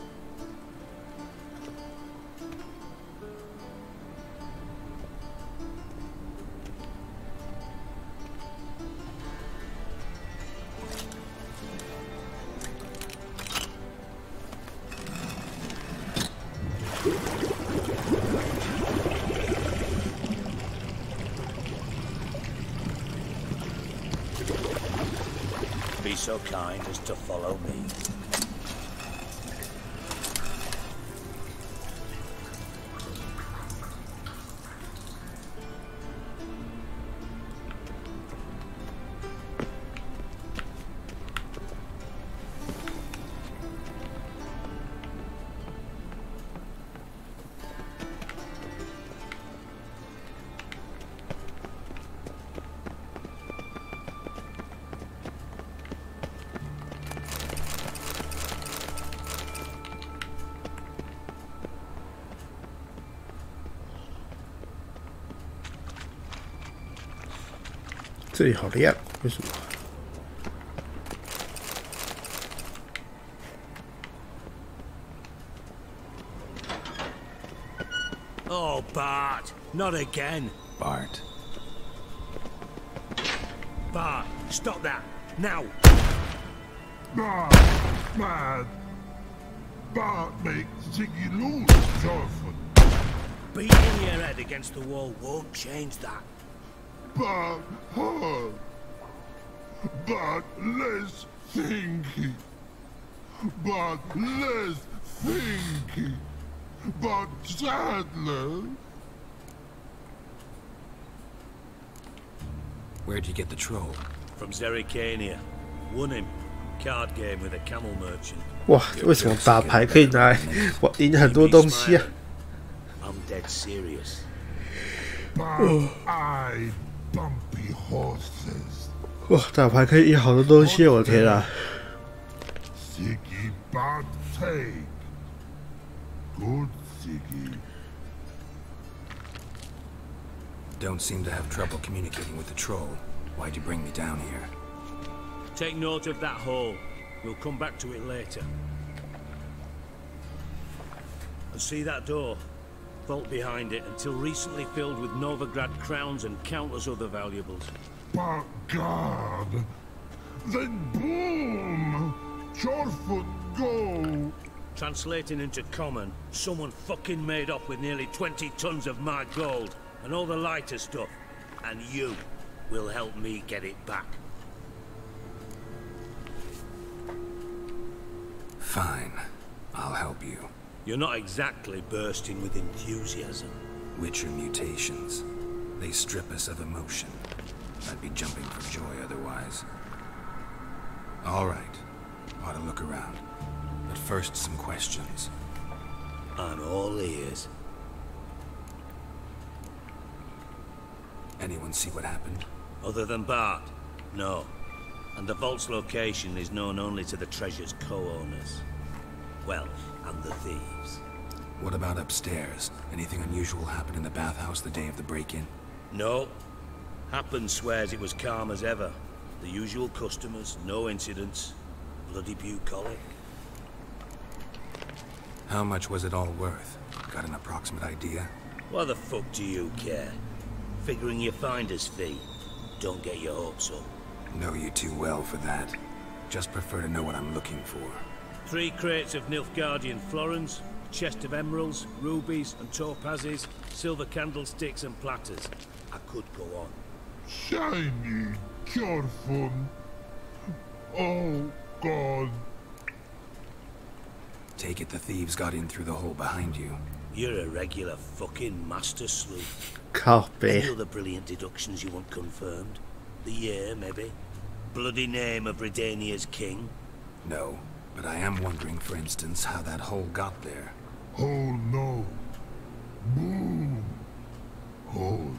Be so kind as to follow me.这里好亮，为什么？ Oh, Bart! Not again! Bart. Bart, stop that! Now! Bart, man! Bart makes Ziggy lose so often. Beating your head against the wall won't change that. Bart hard. Bart less thinky. Bart less thinky. but sadly. Where'd you get the troll? From Zerrikania. Won him. Card game with a camel merchant. 哇，为什么打牌可以拿来我赢很多东西啊 I'm dead serious. Bug-eyed bumpy horses. 哇，打牌可以赢好多东西，我的天啊 Siggy bad take. Good Siggy. Don't seem to have trouble communicating with the troll. Why'd you bring me down here? Take note of that hole. We'll come back to it later. And see that door? Vault behind it, until recently filled with Novigrad crowns and countless other valuables. By God! Then boom! Chorfoot go! Translating into common, someone fucking made off with nearly 20 tons of my gold, and all the lighter stuff. And you will help me get it back. Fine. I'll help you. You're not exactly bursting with enthusiasm. Witcher mutations. They strip us of emotion. I'd be jumping for joy otherwise. All right. Ought to look around. But first, some questions. I'm all ears. Anyone see what happened? Other than Bart? No. And the vault's location is known only to the treasure's co-owners. Well, and the thieves. What about upstairs? Anything unusual happen in the bathhouse the day of the break-in? No. Happen swears it was calm as ever. The usual customers, no incidents. Bloody bucolic. How much was it all worth? Got an approximate idea? Why the fuck do you care? Figuring your finder's fee. Don't get your hopes up. Know you too well for that. Just prefer to know what I'm looking for. 3 crates of Nilfgaardian florins, a chest of emeralds, rubies and topazes, silver candlesticks and platters. I could go on. Shiny Chorfun. Oh, God. Take it the thieves got in through the hole behind you. You're a regular fucking master sleuth. Copy. Any other brilliant deductions you want confirmed? The year, maybe? Bloody name of Redania's king? No, but I am wondering, for instance, how that hole got there. Hole no. Boom. Hole.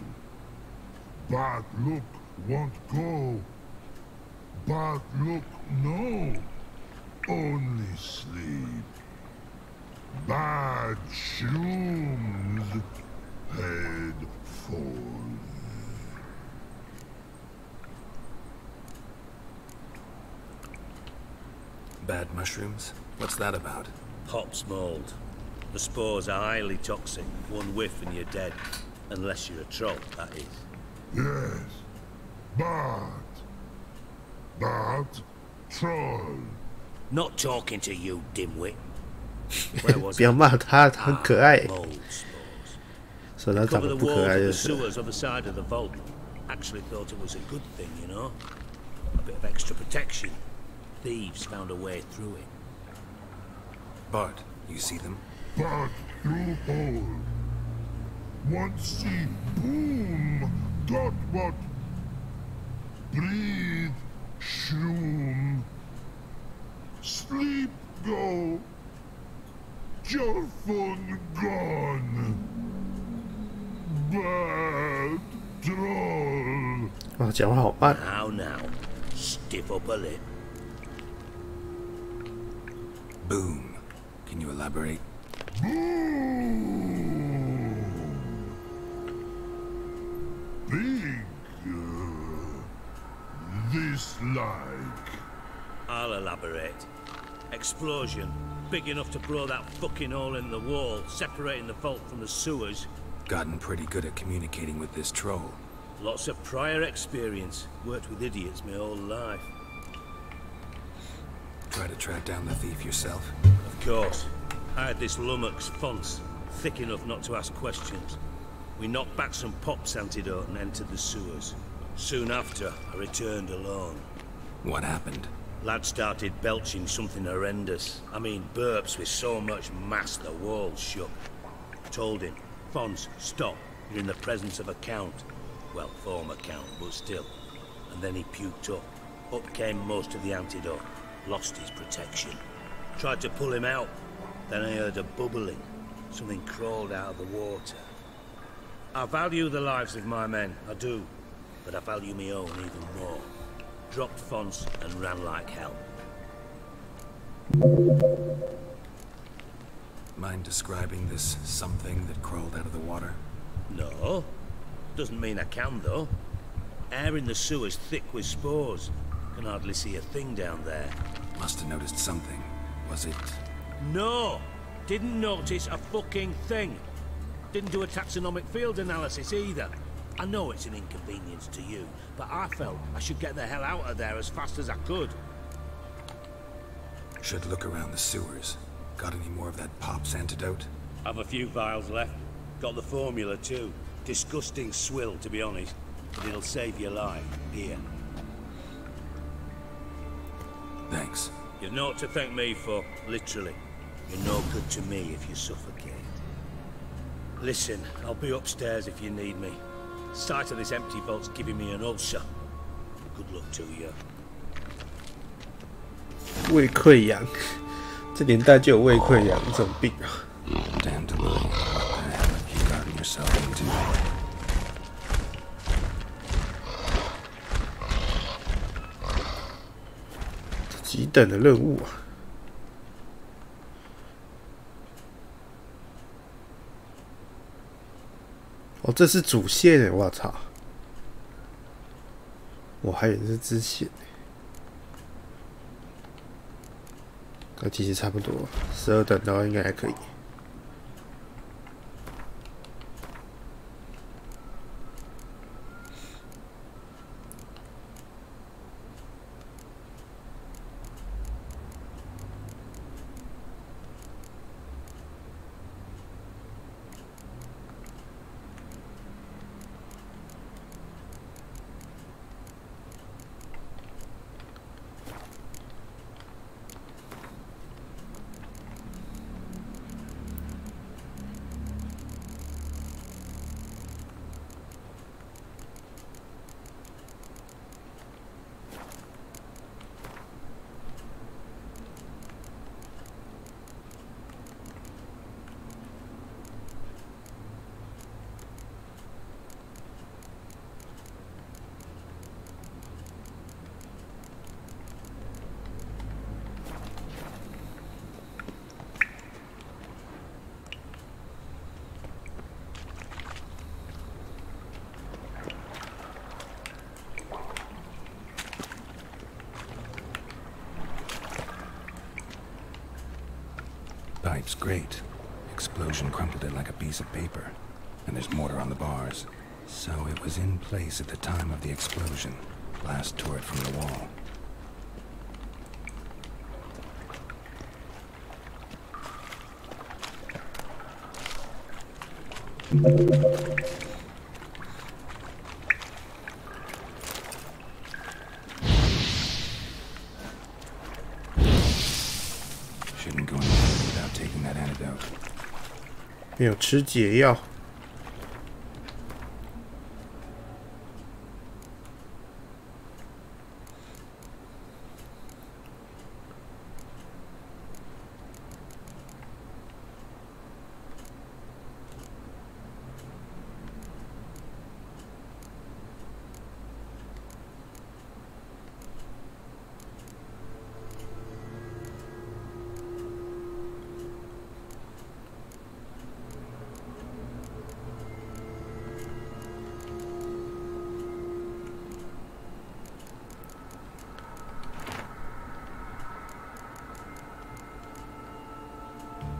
Bad look won't go. Bad look no. Only sleep. Bad shrooms. Head fall. Bad mushrooms? What's that about? Pop's mold. The spores are highly toxic. One whiff and you're dead. Unless you're a troll, that is. Yes. Bad. Bad troll. Not talking to you, dimwit. Where was 不要骂他，他很可爱。 mold spores. 说他长 Cover 得 the 不可 walls 爱 of 就 the 是了。 sewers other side of the vault. Actually thought it was a good thing, you know? A bit of extra protection. Thieves found a way through it. Bart, you see them? Bad through hole. Once see boom. Dot what? Breathe. Shroom. Sleep go. Your phone gone. Bad troll. 哇，讲话好慢。 Now, stiff up a lip. Boom. Can you elaborate? Boom. Big. This like. I'll elaborate. Explosion. Big enough to blow that fucking hole in the wall, separating the vault from the sewers. Gotten pretty good at communicating with this troll. Lots of prior experience. Worked with idiots my whole life. Try to track down the thief yourself? Of course. I had this lummox Fonce, thick enough not to ask questions. We knocked back some Pop's antidote and entered the sewers. Soon after, I returned alone. What happened? Lad started belching something horrendous. I mean, burps with so much mass the walls shook. told him, Fons, stop. You're in the presence of a count. Well, former count, but still. And then he puked up. Up came most of the antidote. Lost his protection. Tried to pull him out. Then I heard a bubbling. Something crawled out of the water. I value the lives of my men, I do. But I value my own even more. Dropped Fons and ran like hell. Mind describing this something that crawled out of the water? No. Doesn't mean I can, though. Air in the sewer's thick with spores. Can hardly see a thing down there. Must have noticed something. Was it... No! Didn't notice a fucking thing. Didn't do a taxonomic field analysis either. I know it's an inconvenience to you, but I felt I should get the hell out of there as fast as I could. Should look around the sewers. Got any more of that Pop's antidote? I've a few vials left. Got the formula too. Disgusting swill, to be honest. But it'll save your life. Here. Thanks. You've naught to thank me for, literally. You're no good to me if you suffocate. Listen, I'll be upstairs if you need me. Sight of this empty vault's giving me an ulcer. Good luck to you. 胃溃疡，这年代就有胃溃疡这种病啊。Damn delay. What the hell have you gotten yourself into? 几等的任务啊！哦，这是主线诶！我操！我还以为是支线。那其实差不多，12等的话应该还可以。Pipe's great. Explosion crumpled it like a piece of paper. And there's mortar on the bars. So it was in place at the time of the explosion. Blast tore it from the wall. Shouldn't go anywhere without taking that antidote. 没有吃解药。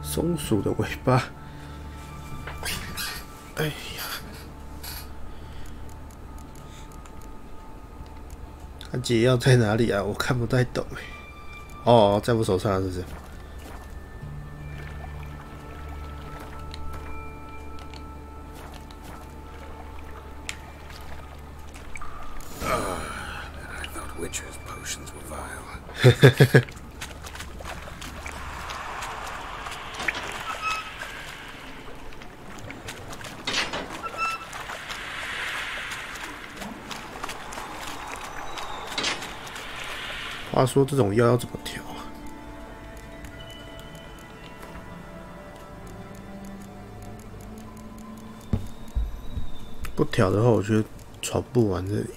松鼠的尾巴，哎呀！它解药在哪里啊？我看不太懂哎。哦，在我手上是不是？I thought witches' potions were vile. 话说这种药要怎么调啊？不调的话，我觉得闯不完这里。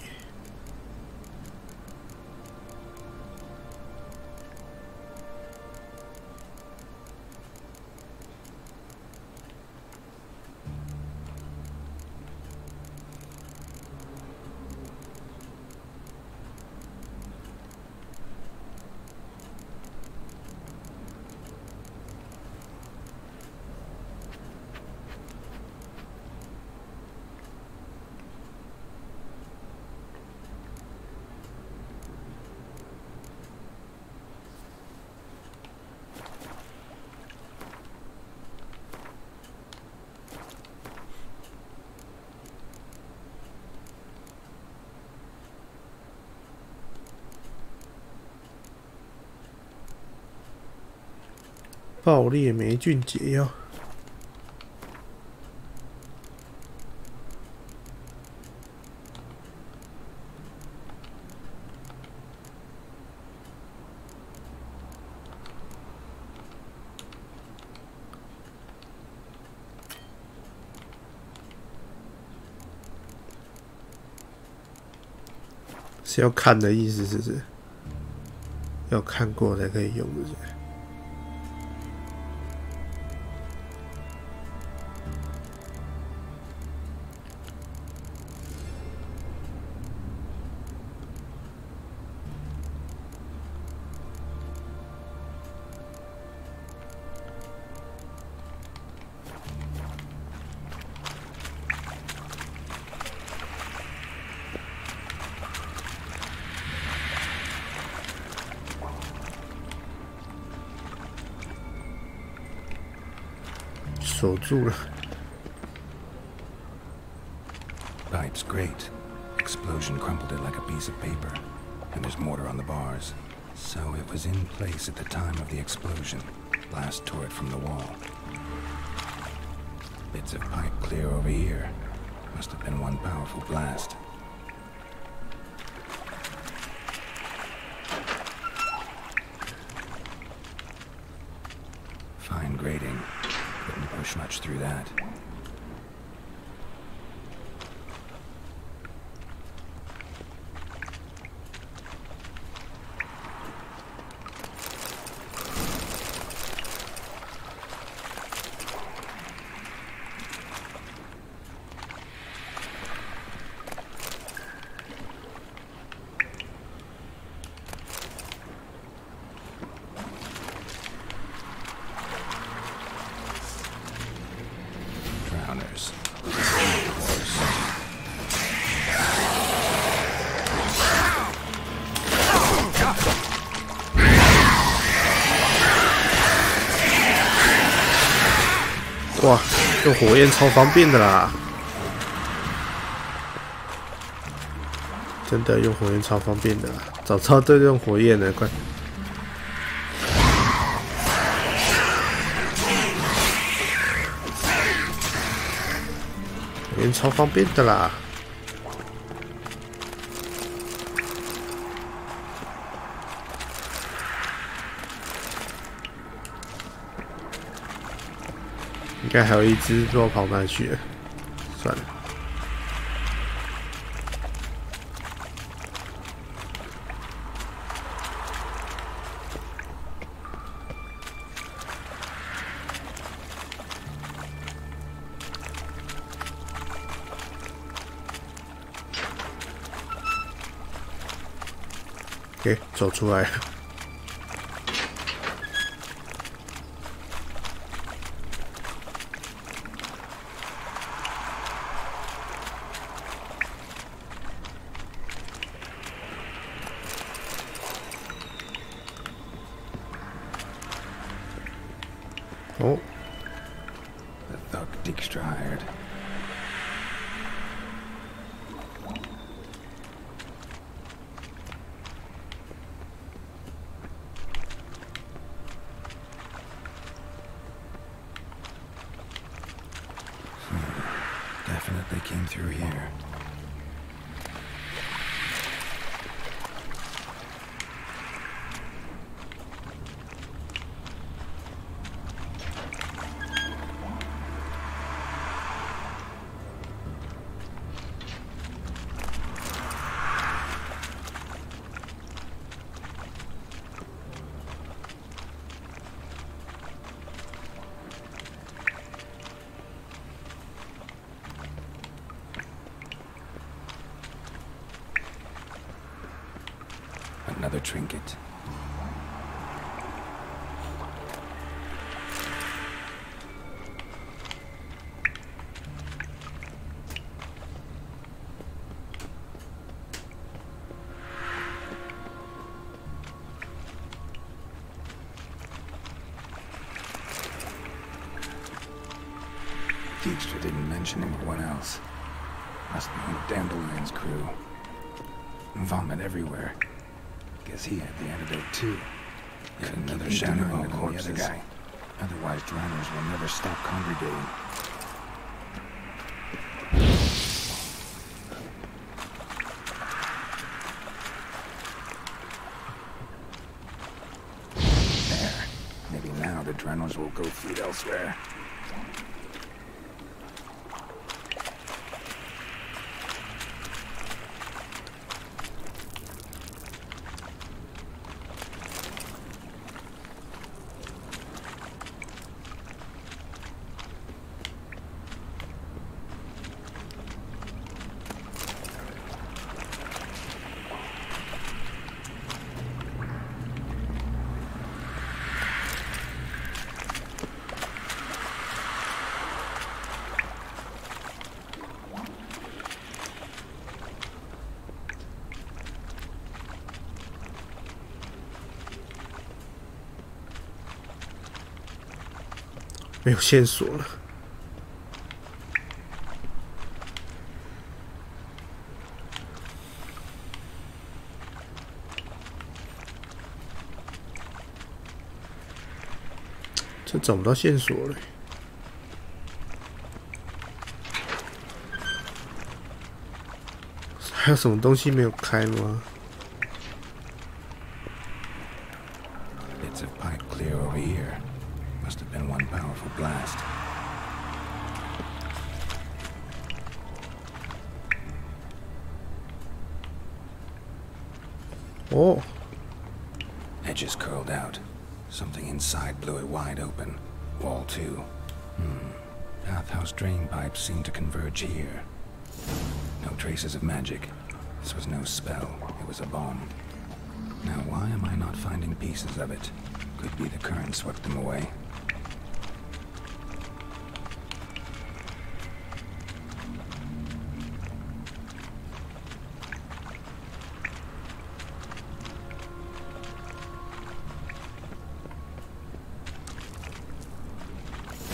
爆裂霉菌解药，是要看的意思，是不是？要看过才可以用，是不是？锁住了。 Pipe's great. Explosion crumpled it like a piece of paper. And there's mortar on the bars. So it was in place at the time of the explosion. Blast tore it from the wall. Bits of pipe clear over here. Must have been one powerful blast. Fine grating. Couldn't push much through that. Drowners. 哇，用火焰超方便的啦！真的用火焰超方便的啦！早知道就用火焰了，快！火焰超方便的啦！应该还有一只，不知道跑哪里去了。算了。OK， 走出来了。Oh. The thug extrahired. Definitely came through here. another trinket. Dijkstra didn't mention anyone else. Must be on Dandelion's crew. Vomit everywhere. Guess he had the antidote too. Yet another shattering of the other guy. Otherwise, drowners will never stop congregating. There. Maybe now the drowners will go feed elsewhere.没有线索了。这找不到线索了。还有什么东西没有开吗？ Bits of pipe clear over here. Must have been one powerful blast. Oh. Edges curled out. Something inside blew it wide open. Wall too. Bathhouse drain pipes seem to converge here. No traces of magic. This was no spell. It was a bomb. Now why am I not finding pieces of it? Could be the current swept them away.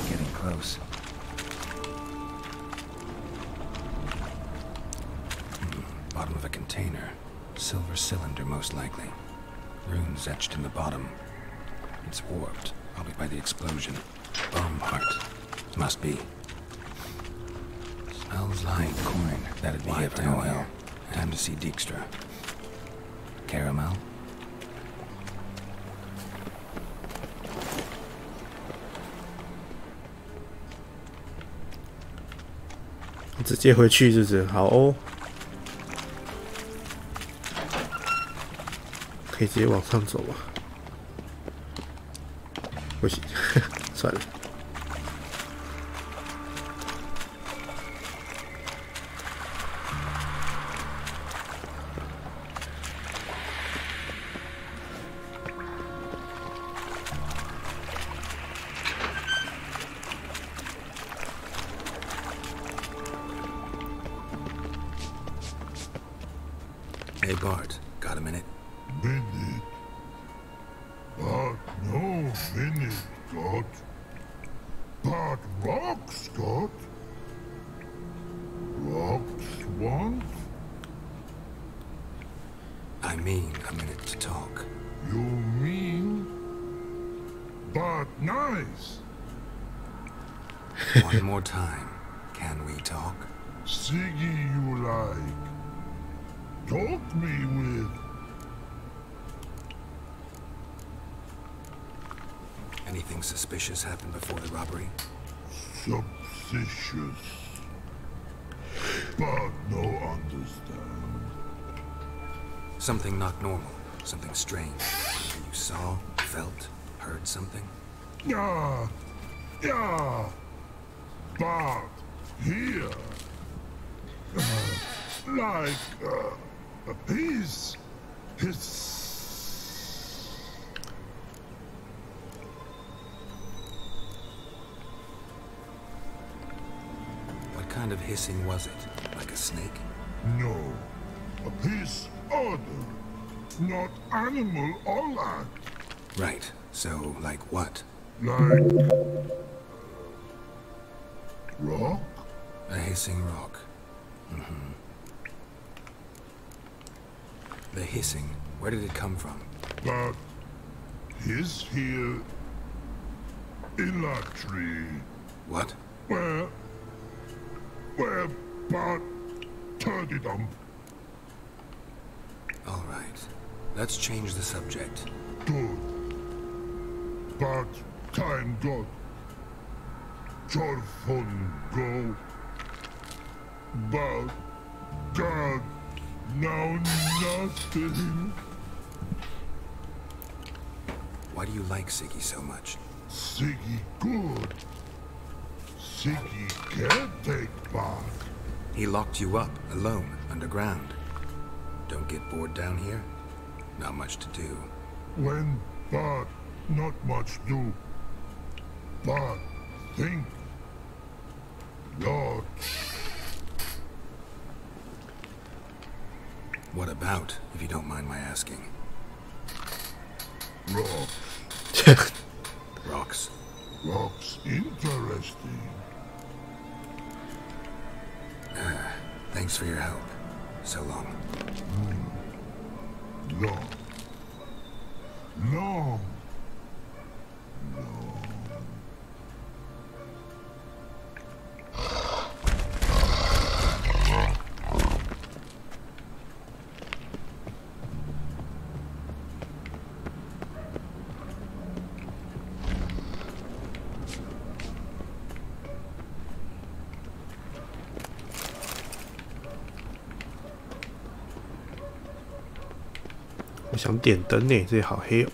Getting close. Bottom of a container. Silver cylinder, most likely. Runes etched in the bottom. It's warped, probably by the explosion. Bomb part. Must be. Smells like coin. That'd be it down here. Time to see Dijkstra. Caramel?我直接回去是不是？好哦。 可以直接往上走啊！不行，算了。Hey Bart, got a minute? Minute. But no minute, Scott. But rock, Scott. Rocks want? I mean a minute to talk. You mean? But nice. One more time. Can we talk? Siggy you like. Talk me with. Anything suspicious happened before the robbery? Suspicious. But no understand. Something not normal. Something strange. Something you saw, felt, heard something? Yeah. But here. Like, he's kind of hissing was it? Like a snake? No. A piece other. Not animal or like. Right. So, like what? Like... rock? A hissing rock. Mm-hmm. The hissing, where did it come from? But... hiss here... in that tree. What? Where... but... turtydom. All right. Let's change the subject. Good. But time got... fun go. But... God... now nothing. Why do you like Siggy so much? Siggy good. Siggy can't take part. He locked you up, alone, underground. Don't get bored down here? Not much to do. When, but not much do. But think. Lot. What about, if you don't mind my asking? Rocks. Rocks. Rocks interesting. Thanks for your help. So long. Long. Long.我想点灯呢，这里好黑哦。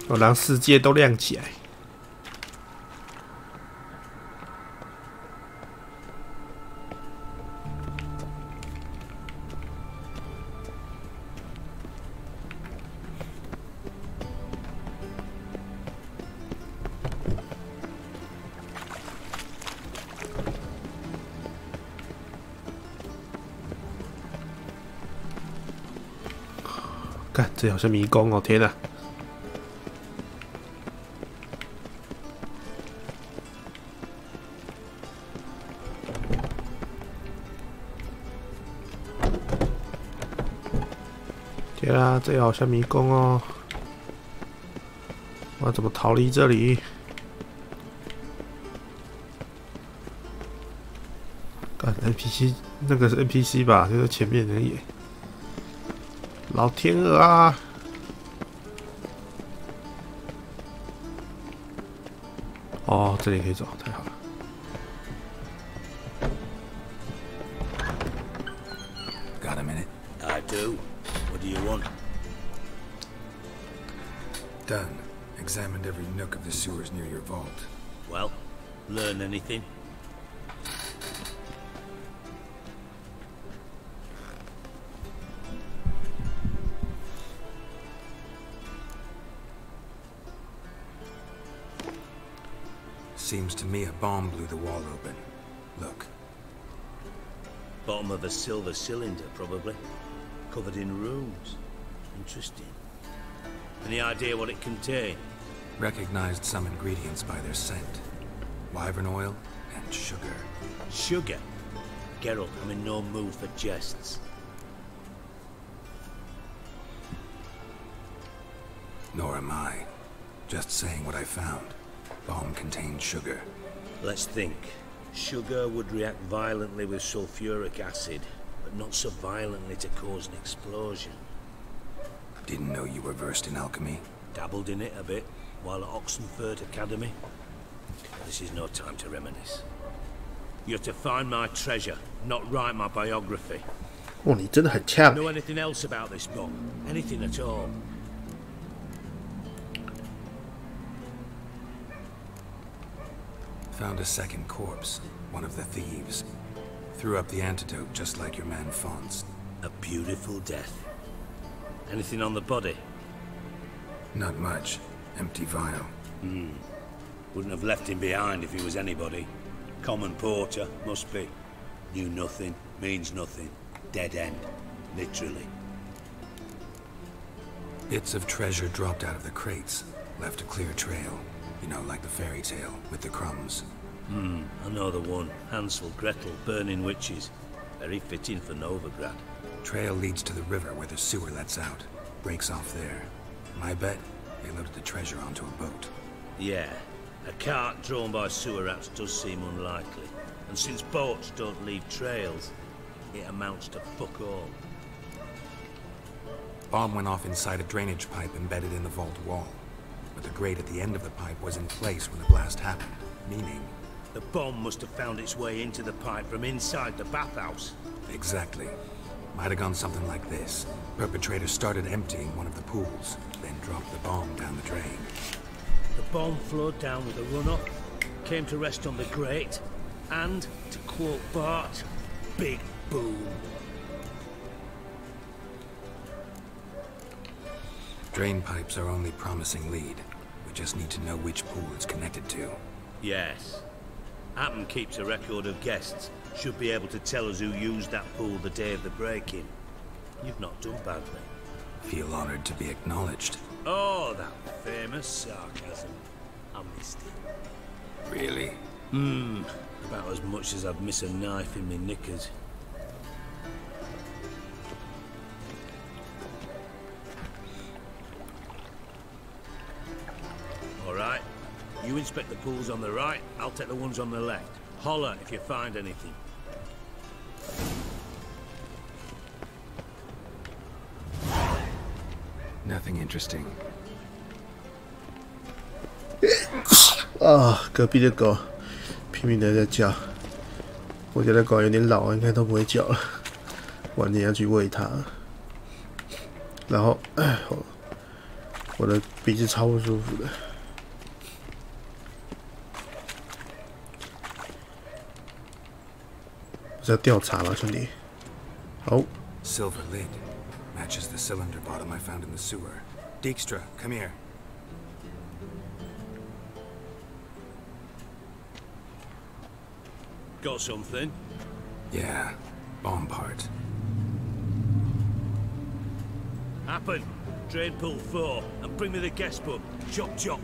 我让世界都亮起来。看，这好像迷宫哦！天哪！天啊，这好像迷宫哦！我要怎么逃离这里？干 NPC 那个是 NPC 吧？就在前面而已。老天鹅啊！哦，这里可以走，太好了。Got a minute? I do. What do you want? Done. Examined every nook of the sewers near your vault. Well, learn anything? Seems to me a bomb blew the wall open. Look. Bottom of a silver cylinder, probably. Covered in runes. Interesting. Any idea what it contained? Recognized some ingredients by their scent. Wyvern oil and sugar. Sugar? Geralt, I'm in no mood for jests. Nor am I. Just saying what I found. Bomb contained sugar. Let's think. Sugar would react violently with sulfuric acid, but not so violently to cause an explosion. Didn't know you were versed in alchemy. Dabbled in it a bit, while at Oxenford Academy. This is no time to reminisce. You're to find my treasure, not write my biography. 哦，你真的很呛。 Know anything else about this book? Anything at all? Found a second corpse, one of the thieves. Threw up the antidote just like your man Fonz. A beautiful death. Anything on the body? Not much. Empty vial. Wouldn't have left him behind if he was anybody. Common porter, must be. Knew nothing, means nothing. Dead end. Literally. Bits of treasure dropped out of the crates. Left a clear trail. You know, like the fairy tale, with the crumbs. I know the one. Hansel, Gretel, burning witches. Very fitting for Novigrad. Trail leads to the river where the sewer lets out. Breaks off there. My bet, they loaded the treasure onto a boat. Yeah. A cart drawn by sewer rats does seem unlikely. And since boats don't leave trails, it amounts to fuck all. Bomb went off inside a drainage pipe embedded in the vault wall. But the grate at the end of the pipe was in place when the blast happened, meaning... The bomb must have found its way into the pipe from inside the bathhouse. Exactly. Might have gone something like this. Perpetrator started emptying one of the pools, then dropped the bomb down the drain. The bomb flowed down with a runoff, came to rest on the grate, and, to quote Bart, big boom. Drain pipes are only promising lead. We just need to know which pool it's connected to. Yes. Appen keeps a record of guests. Should be able to tell us who used that pool the day of the break-in. You've not done badly. Feel honored to be acknowledged. Oh, that famous sarcasm. I missed it. Really? About as much as I'd miss a knife in my knickers. Alright. You inspect the pools on the right, I'll take the ones on the left. Holler if you find anything. Nothing interesting. 啊，隔壁的狗拼命的在叫。我家的狗有点老，应该都不会叫了。晚点要去喂它。然后，我的鼻子超不舒服的。是要调查了，兄弟。好。Silver lid. Matches the cylinder bottom I found in the sewer. Dijkstra, come here. Got something? Yeah, bomb part. Happen. Drain pool 4, and bring me the guest book. Chop chop.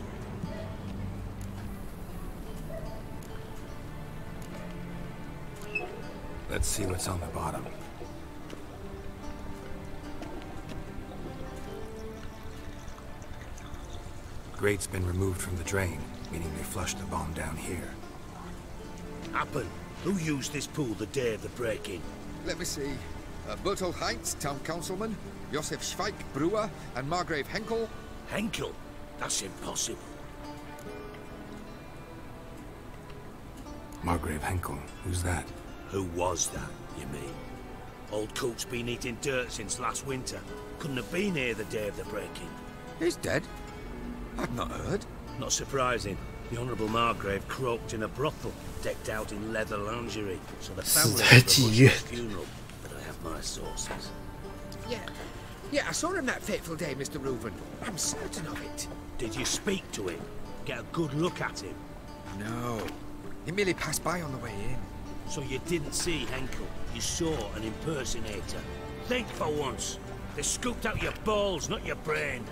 Let's see what's on the bottom. Grate's been removed from the drain, meaning they flushed the bomb down here. Happen. Who used this pool the day of the break-in? Let me see. Bertolt Heinz, town councilman, Josef Schweik, brewer, and Margrave Henkel. Henkel? That's impossible. Margrave Henkel? Who's that? Who was that, you mean? Old coot's been eating dirt since last winter. Couldn't have been here the day of the break-in. He's dead? I've not heard. Not surprising. The Honourable Margrave croaked in a brothel, decked out in leather lingerie, so the family had a funeral, but I have my sources. Yeah, I saw him that fateful day, Mr. Reuven. I'm certain of it. Did you speak to him? Get a good look at him? No. He merely passed by on the way in. So you didn't see Henkel? You saw an impersonator? Think for once. They scooped out your balls, not your brain.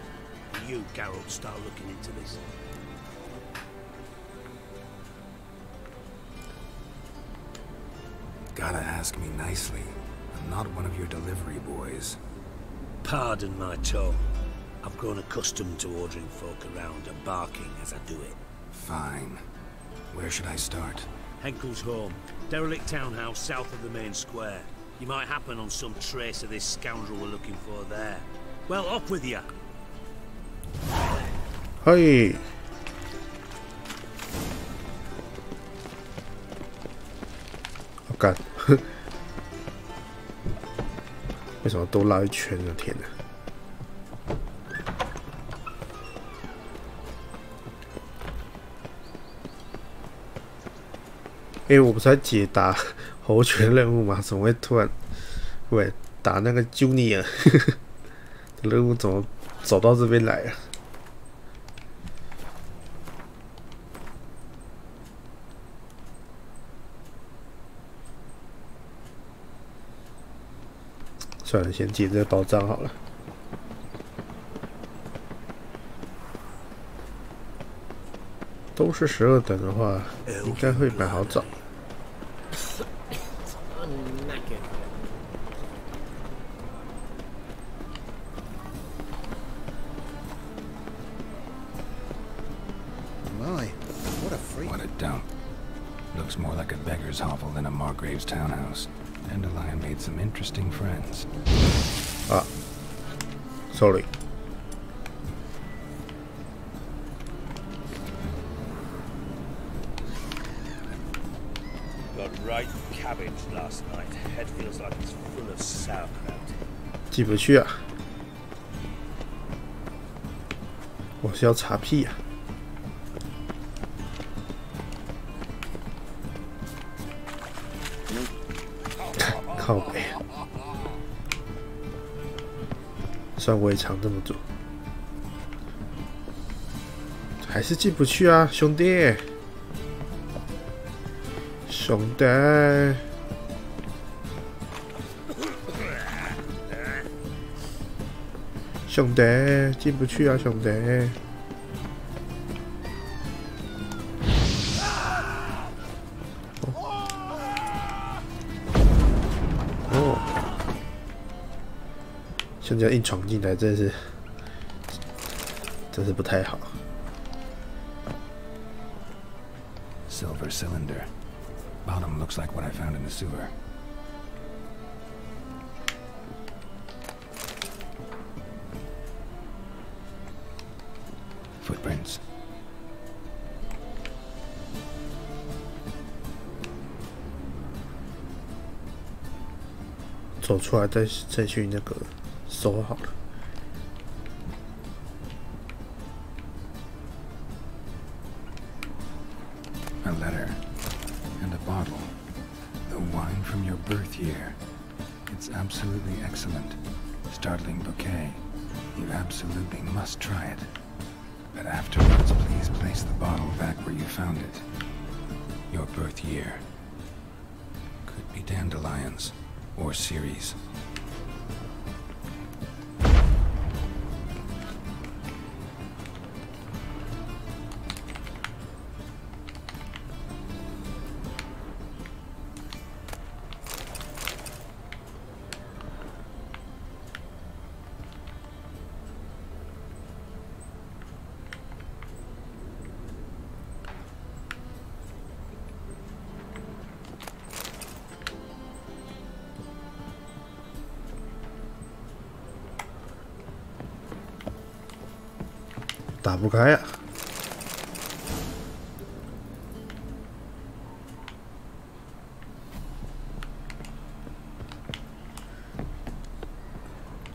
You, Geralt, start looking into this. Gotta ask me nicely. I'm not one of your delivery boys. Pardon my tone. I've grown accustomed to ordering folk around and barking as I do it. Fine. Where should I start? Henkel's home. Derelict townhouse south of the main square. You might happen on some trace of this scoundrel we're looking for there. Well, off with you. Hey. 干，为什么都绕一圈呢？天哪！我不是在解答猴拳任务吗？怎么会突然喂打那个 Junior 的任务？怎么走到这边来啊？算了，先解这个宝藏好了。都是12等的话，应该会蛮好找。What a dump. Looks more like a beggar's hovel than a Margrave's townhouse. Dandelion made some interesting friends. Sorry. Got right cabbage last night. Head feels like it's full of sauerkraut. 进不去啊！我是要查屁啊！靠北，算我也藏这么久，还是进不去啊，兄弟！兄弟！兄弟，进不去啊，兄弟！像这样硬闯进来，真是不太好。Silver cylinder. Bottom looks like what I found in the sewer. Footprints. 走出来再去那个搜好了。A letter and a bottle. The wine from your birth year. It's absolutely excellent. Startling bouquet. You absolutely must try it. But afterwards, please place the bottle back where you found it. Your birth year. Could be dandelions or Ceres.打不开啊！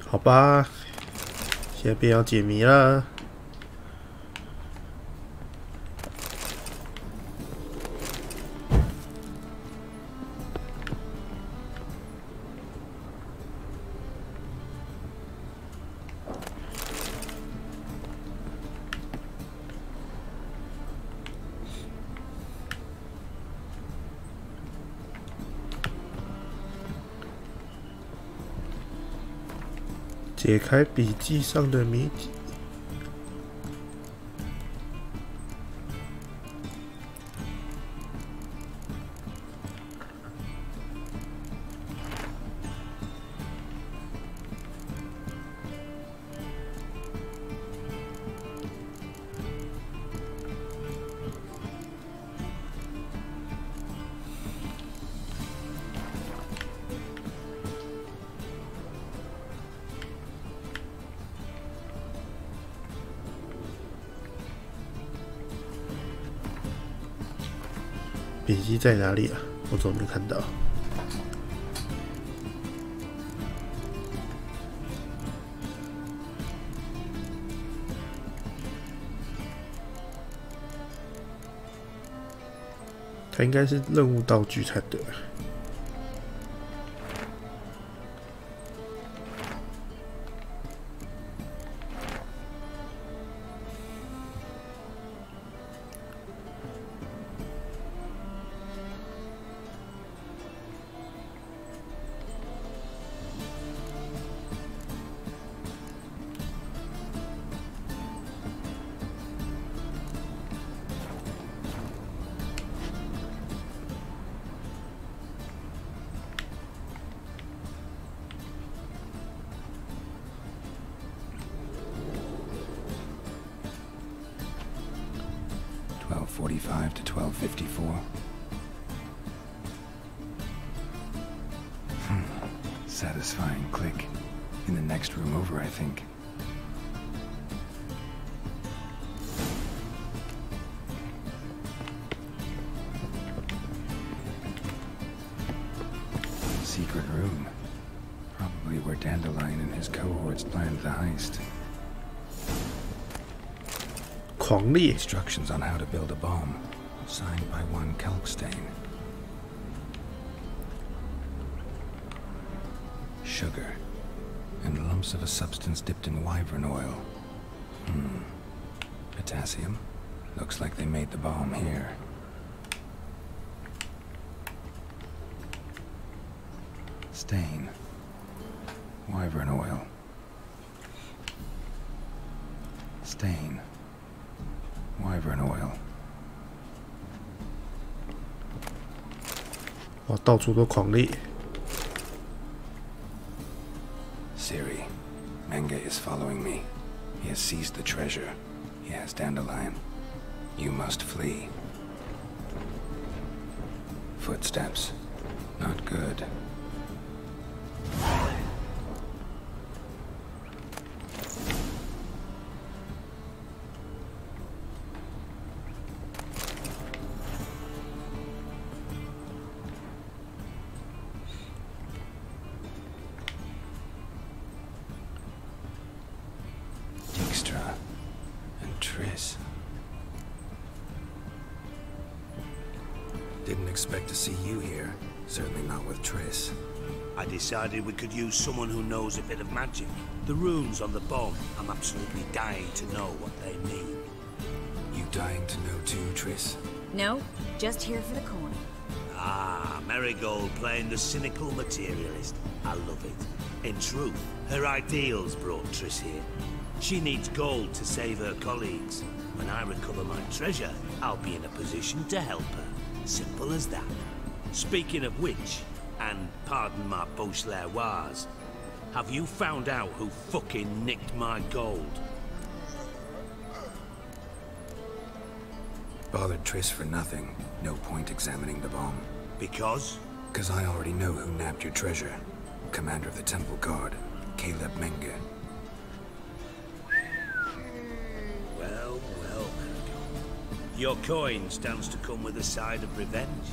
好吧，现在便要解谜了。解开笔记上的谜题。笔记在哪里啊？我怎么没看到？它应该是任务道具才对。12:45 to 12:54. Satisfying click. In the next room over, I think. Secret room. Probably where Dandelion and his cohorts planned the heist. 狂烈 Instructions on how to build a bomb, signed by one Kalkstain. Sugar, and lumps of a substance dipped in wyvern oil. Potassium. Looks like they made the bomb here. Stain. Wyvern oil. Stain. Wyvern oil. 哇，到处都狂烈。Siri, Menge is following me. He has seized the treasure. He has Dandelion. You must flee. Footsteps. Not good. Didn't expect to see you here. Certainly not with Triss. I decided we could use someone who knows a bit of magic. The runes on the bomb, I'm absolutely dying to know what they mean. You dying to know too, Triss? No, just here for the coin. Ah, Marigold playing the cynical materialist. I love it. In truth, her ideals brought Triss here. She needs gold to save her colleagues. When I recover my treasure, I'll be in a position to help her. Simple as that. Speaking of which, and pardon my Beauclervois, have you found out who fucking nicked my gold? Bothered Triss for nothing. No point examining the bomb. Because? Because I already know who nabbed your treasure. Commander of the Temple Guard, Caleb Menge. Well, well, your coin stands to come with a side of revenge.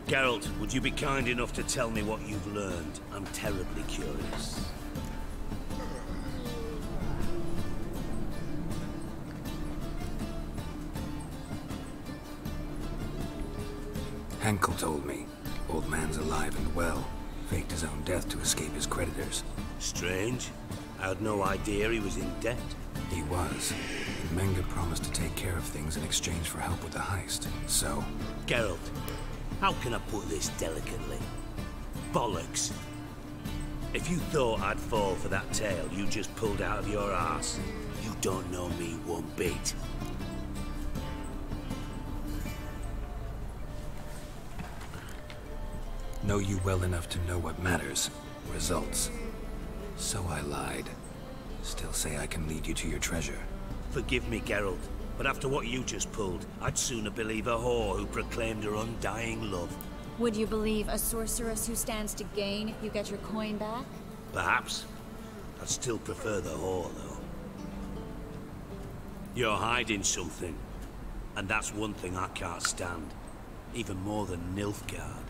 Geralt, would you be kind enough to tell me what you've learned? I'm terribly curious. Henkel told me. Old man's alive and well. Faked his own death to escape his creditors. Strange. I had no idea he was in debt. He was. And Menge promised to take care of things in exchange for help with the heist. So... Geralt, how can I put this delicately? Bollocks. If you thought I'd fall for that tale you just pulled out of your arse, you don't know me one bit. Know you well enough to know what matters. Results. So I lied. Still say I can lead you to your treasure. Forgive me, Geralt, but after what you just pulled, I'd sooner believe a whore who proclaimed her undying love. Would you believe a sorceress who stands to gain if you get your coin back? Perhaps. I'd still prefer the whore, though. You're hiding something, and that's one thing I can't stand. Even more than Nilfgaard.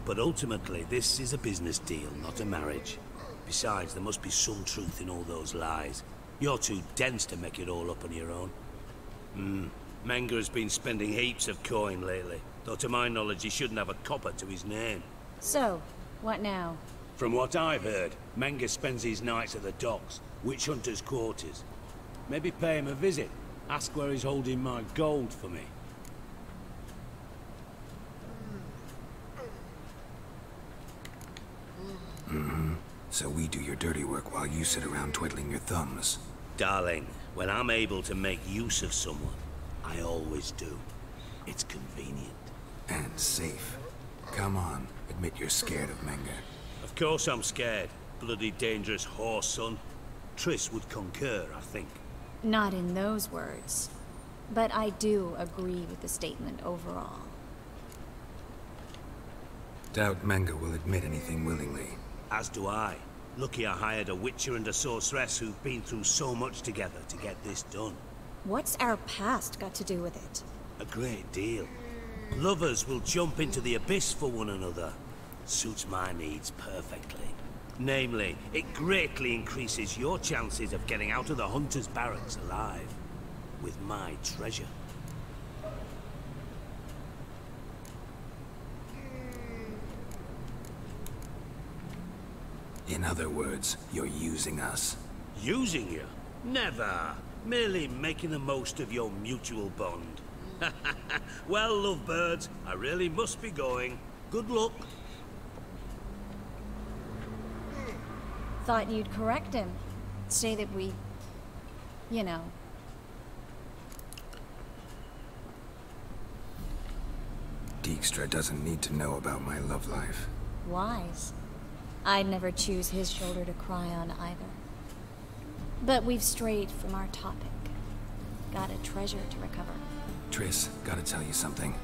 But ultimately, this is a business deal, not a marriage. Besides, there must be some truth in all those lies. You're too dense to make it all up on your own. Menger's been spending heaps of coin lately, though to my knowledge he shouldn't have a copper to his name. So, what now? From what I've heard, Menger spends his nights at the docks, witch hunters' quarters. Maybe pay him a visit. Ask where he's holding my gold for me. Mm-hmm. So we do your dirty work while you sit around twiddling your thumbs. Darling, when I'm able to make use of someone, I always do. It's convenient. And safe. Come on, admit you're scared of Menger. Of course I'm scared. Bloody dangerous horse, son. Triss would concur, I think. Not in those words. But I do agree with the statement overall. Doubt Menger will admit anything willingly. As do I. Lucky I hired a witcher and a sorceress who've been through so much together to get this done. What's our past got to do with it? A great deal. Lovers will jump into the abyss for one another. Suits my needs perfectly. Namely, it greatly increases your chances of getting out of the hunter's barracks alive. With my treasure. In other words, you're using us. Using you? Never. Merely making the most of your mutual bond. Well, lovebirds, I really must be going. Good luck. Thought you'd correct him. Say that we... you know... Dijkstra doesn't need to know about my love life. Wise. I'd never choose his shoulder to cry on either. But we've strayed from our topic. Got a treasure to recover. Triss, gotta tell you something.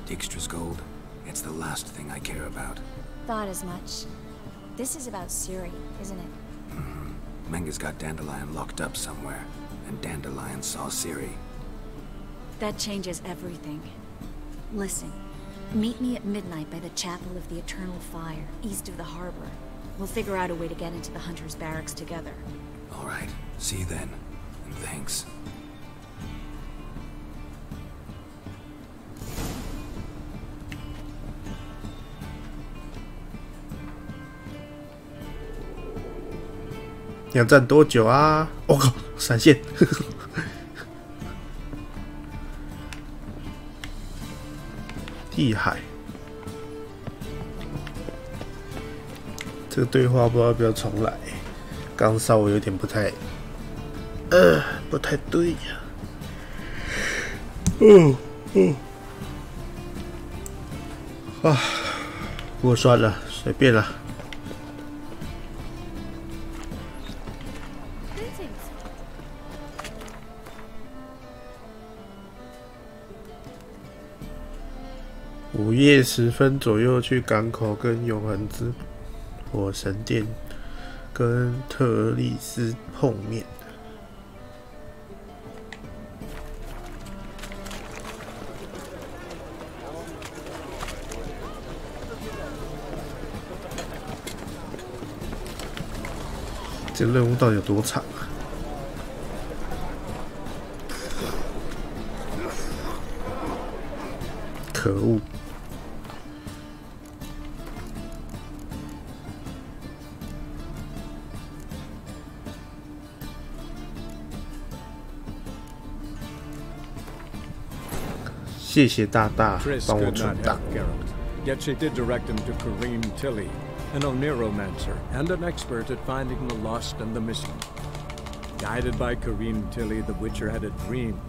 Dijkstra's gold, it's the last thing I care about. Thought as much. This is about Ciri, isn't it? Mm-hmm. Menger's got Dandelion locked up somewhere, and Dandelion saw Ciri. That changes everything. Listen, meet me at midnight by the Chapel of the Eternal Fire, east of the harbor. We'll figure out a way to get into the Hunter's Barracks together. All right, see you then, and thanks.你要站多久啊？我靠，闪现！地海，这个对话不知道要不要重来，刚稍微有点不太对呀。啊，不过算了，随便了。午夜10分左右去港口跟永恒之火神殿跟特丽斯碰面。这任务到底有多长啊？可恶！谢谢大大帮我存档。 Yet she did direct him to Kareem Tilly, an Oneiromancer and an expert at finding the lost and the missing. Guided by Kareem Tilly, the Witcher had a dream.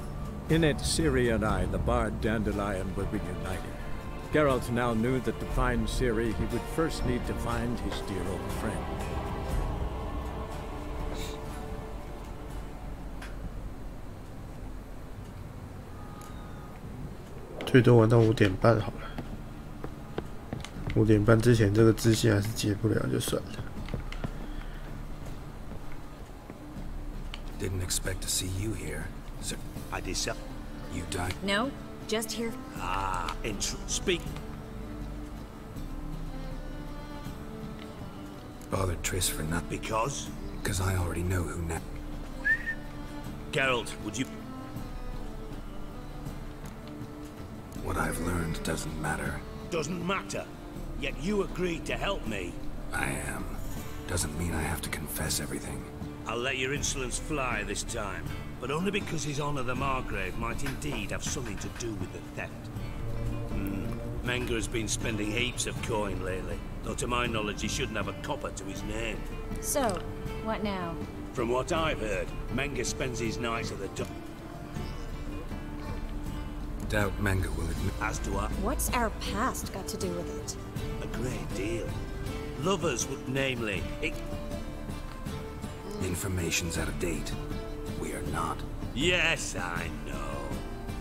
In it, Ciri and I, the bard Dandelion, were reunited. Geralt now knew that to find Ciri, he would first need to find his dear old friend. 最多玩到5点半好了。5点半之前，这个支线还是解不了，就算了。 Didn't expect to see you here. So I did so. You died? No, just here. Ah, speak. Bothered Triss for nothing. Because? Because I already know who now. Geralt, would you... What I've learned doesn't matter. Doesn't matter. Yet you agreed to help me. I am. Doesn't mean I have to confess everything. I'll let your insolence fly this time, but only because His Honor the Margrave might indeed have something to do with the theft. Menga has been spending heaps of coin lately, though to my knowledge he shouldn't have a copper to his name. So, what now? From what I've heard, Menga spends his nights at the top. Doubt Menga will admit. As do I. What's our past got to do with it? A great deal. Lovers would, namely, Information's out of date. We are not. Yes, I know.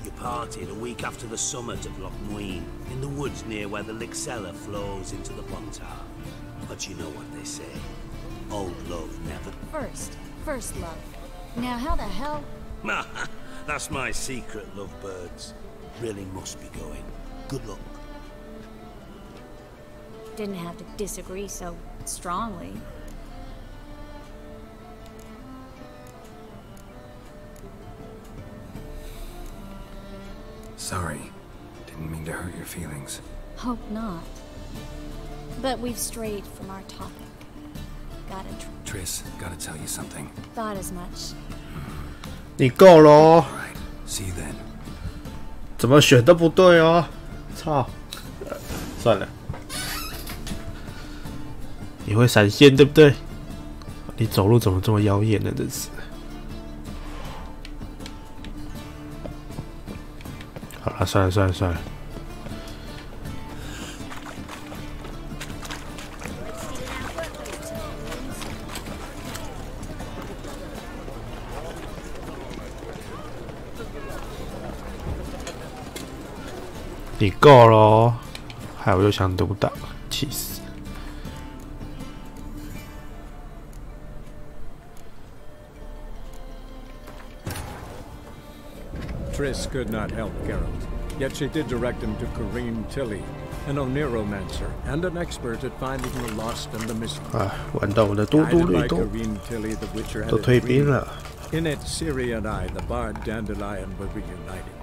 You parted a week after the summit of Loch Muin, in the woods near where the Lixella flows into the Bontar. But you know what they say. Old love never... First love. Now how the hell... That's my secret, lovebirds. Really must be going. Good luck. Didn't have to disagree so strongly. Sorry. Didn't mean to hurt your feelings. Hope not. But we've strayed from our topic. Triss, gotta tell you something. Thought as much. 你够了哦。See you then. 怎么选都不对哦。操。算了。你会闪现对不对？你走路怎么这么妖艳呢？真是。好了，算了。你够了哦，害我又想独挡，气死！ Triss could not help Geralt, yet she did direct him to Kareem Tilly, an Oneromancer and an expert at finding the lost and the missing. 玩到我的嘟嘟律动， Kareem Tilly, the Witcher 都退兵了。 In it, Ciri and I, the bard Dandelion, were reunited.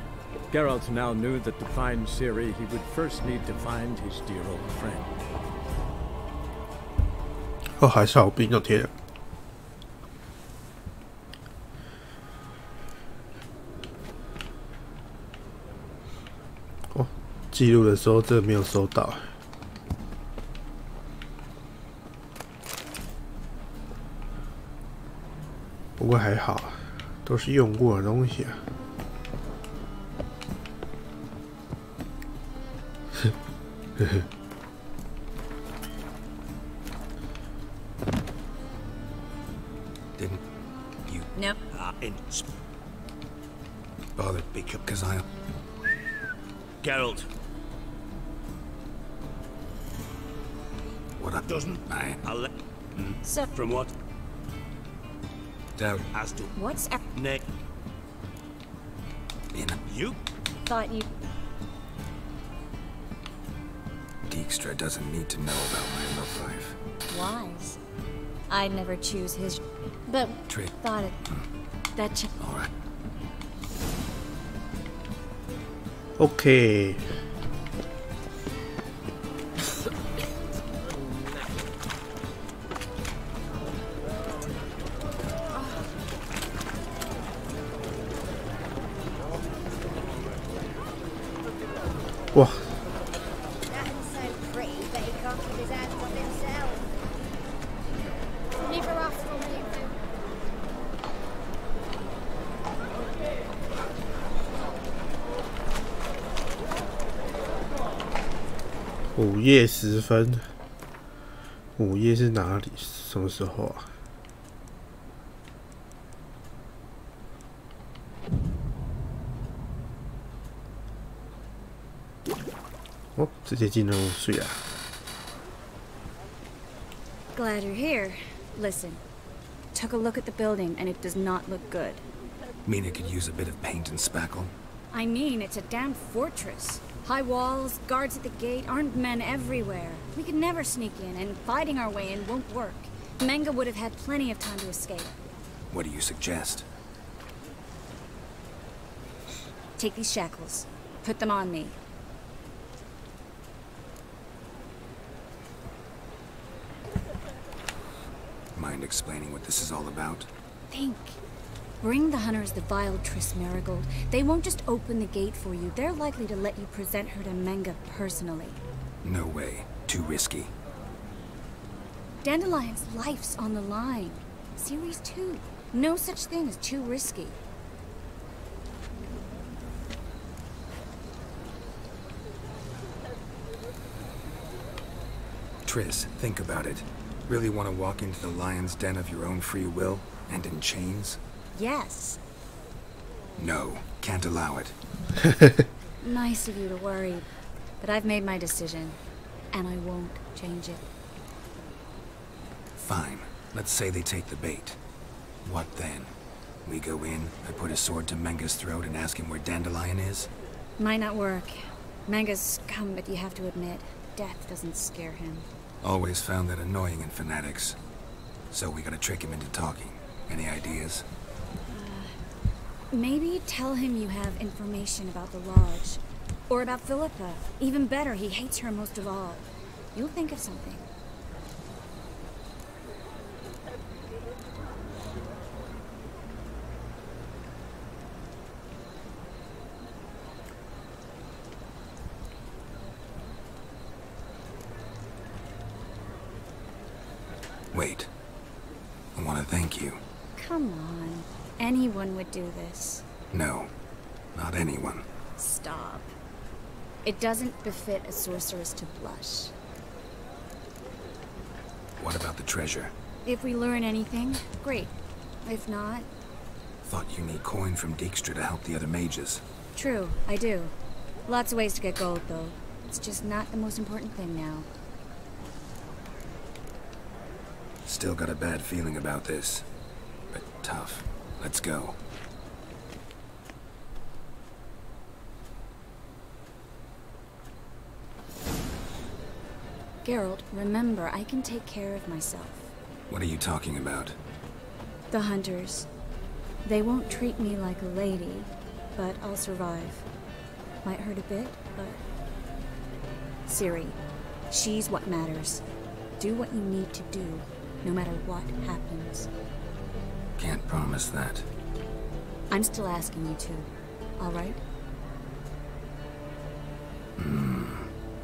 Geralt now knew that to find Ciri, he would first need to find his dear old friend. 哦，还是好兵哦，天！ 记录的时候，这个没有收到。不过还好，都是用过的东西啊。呵呵。Didn't you? No. Bothered because I. Geralt. What I doesn't. I'll let. So from what? Doubt. As to what's Nick? You thought you. Dijkstra doesn't need to know about my love life. Wise. I'd never choose his. But thought it. That. All right. OK。哇！ 午夜时分，午夜是哪里？什么时候啊？哦，直接进入午睡啊 Glad you're here. Listen, took a look at the building and it does not look good. Mean it could use a bit of paint and spackle? I mean, it's a damn fortress. High walls, guards at the gate, armed men everywhere. We could never sneak in, and fighting our way in won't work. Menga would have had plenty of time to escape. What do you suggest? Take these shackles. Put them on me. mind explaining what this is all about? Think. Bring the hunters the vile Triss Marigold. They won't just open the gate for you. They're likely to let you present her to Menge personally. No way. Too risky. Dandelion's life's on the line. Series 2. No such thing as too risky. Triss, think about it. Really want to walk into the lion's den of your own free will, and in chains? Yes. No, can't allow it. Nice of you to worry, but I've made my decision, and I won't change it. Fine. Let's say they take the bait. What then? We go in, I put a sword to Menge's throat and ask him where Dandelion is? Might not work. Menge's scum, but you have to admit, death doesn't scare him. Always found that annoying in fanatics. So we gotta trick him into talking. Any ideas? Maybe tell him you have information about the Lodge. Or about Philippa. Even better, he hates her most of all. You'll think of something. Wait. I want to thank you. Come on. Anyone would do this. No. Not anyone. Stop. It doesn't befit a sorceress to blush. What about the treasure? If we learn anything, great. If not... Thought you need coin from Dijkstra to help the other mages. True, I do. Lots of ways to get gold, though. It's just not the most important thing now. Still got a bad feeling about this. But tough. Let's go. Geralt, remember, I can take care of myself. What are you talking about? The hunters. They won't treat me like a lady, but I'll survive. Might hurt a bit, but... Ciri, she's what matters. Do what you need to do, no matter what happens. Can't promise that. I'm still asking you to, all right?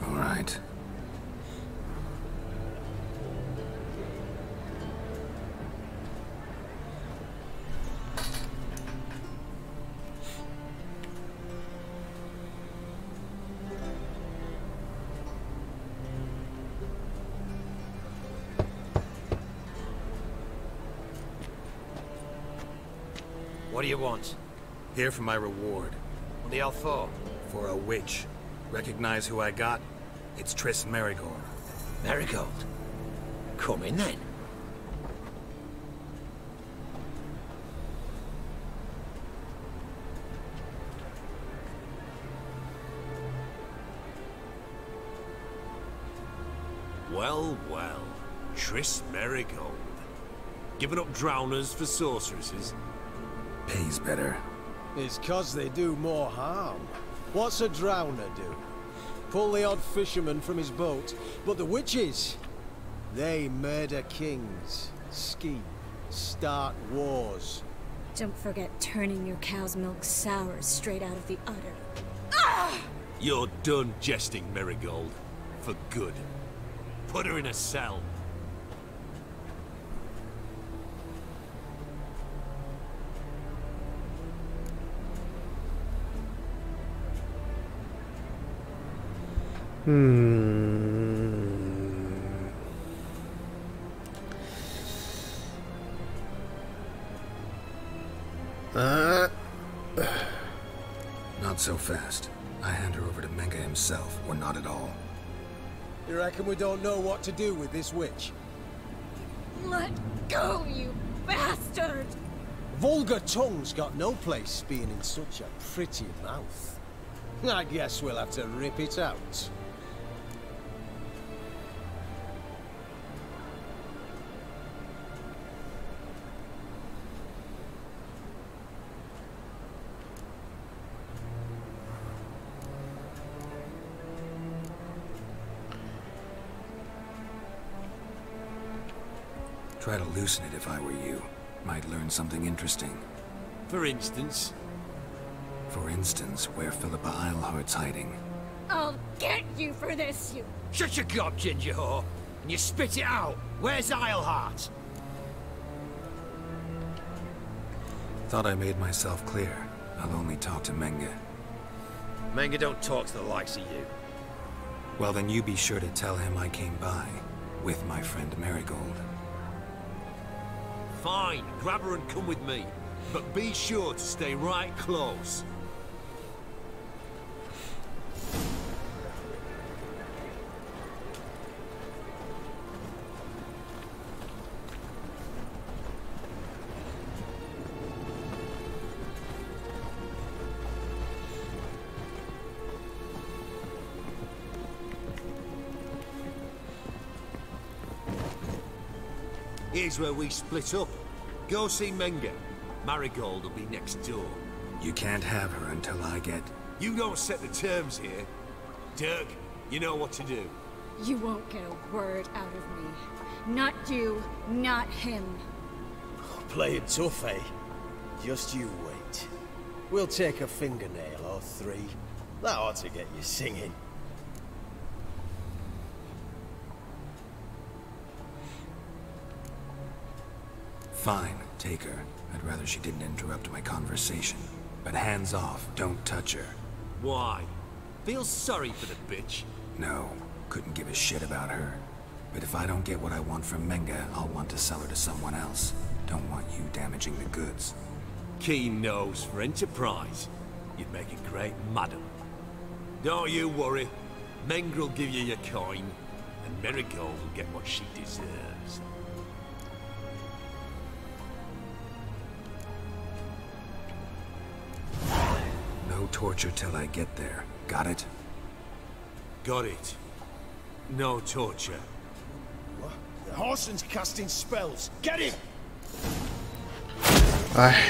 All right. What do you want? Here for my reward. What the hell for? For a witch. Recognize who I got? It's Triss Marigold. Marigold? Come in then. Well, well. Triss Marigold. Giving up drowners for sorceresses? Pays better. It's 'cause they do more harm. What's a drowner do? Pull the odd fisherman from his boat. But the witches, they murder kings, scheme, start wars. Don't forget turning your cow's milk sour straight out of the udder. You're done jesting, Marigold. For good. Put her in a cell. Not so fast. I hand her over to Menge himself, or not at all. You reckon we don't know what to do with this witch? Let go, you bastard! Vulgar tongue's got no place being in such a pretty mouth. I guess we'll have to rip it out. Try to loosen it if I were you. Might learn something interesting. For instance? For instance, where Philippa Eilhart's hiding. I'll get you for this, you... Shut your gob, ginger whore, and you spit it out. Where's Eilhart? Thought I made myself clear. I'll only talk to Menge. Menge don't talk to the likes of you. Well, then you be sure to tell him I came by, with my friend Marigold. Fine, grab her and come with me. But be sure to stay right close. Here's where we split up. Go see Menge. Marigold will be next door. You can't have her until I get... You don't set the terms here. Dirk, you know what to do. You won't get a word out of me. Not you, not him. Play it tough, eh? Just you wait. We'll take a fingernail or three. That ought to get you singing. Fine, take her. I'd rather she didn't interrupt my conversation. But hands off, don't touch her. Why? Feel sorry for the bitch? No, couldn't give a shit about her. But if I don't get what I want from Menge, I'll want to sell her to someone else. Don't want you damaging the goods. Keen nose for enterprise. You'd make a great madam. Don't you worry. Menge will give you your coin, and Marigold will get what she deserves. No torture till I get there. Got it? Got it. No torture. What? The Horson's casting spells. Get him! Ai.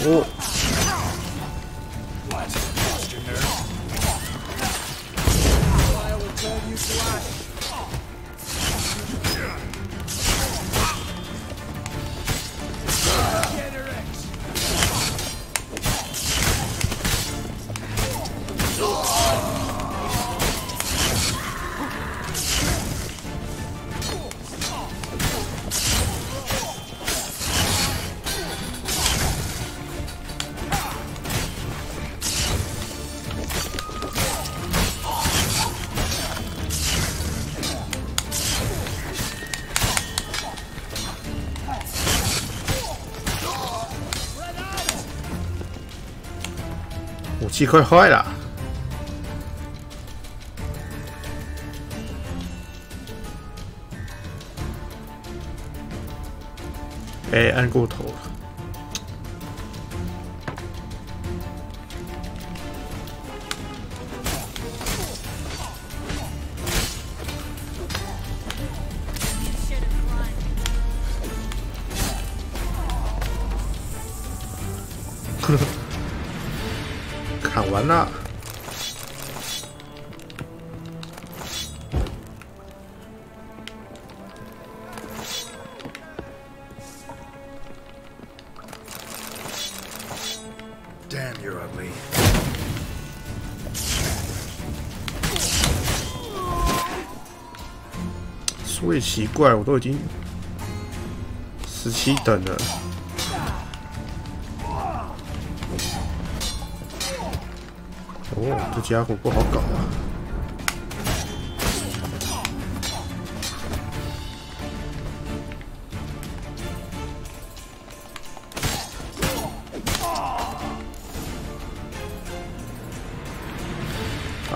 Oh. I will turn you to ash.武器快坏了！哎，按过头了。砍完了。Damn, you're ugly. 所以奇怪，我都已经17等了。哦，这家伙不好搞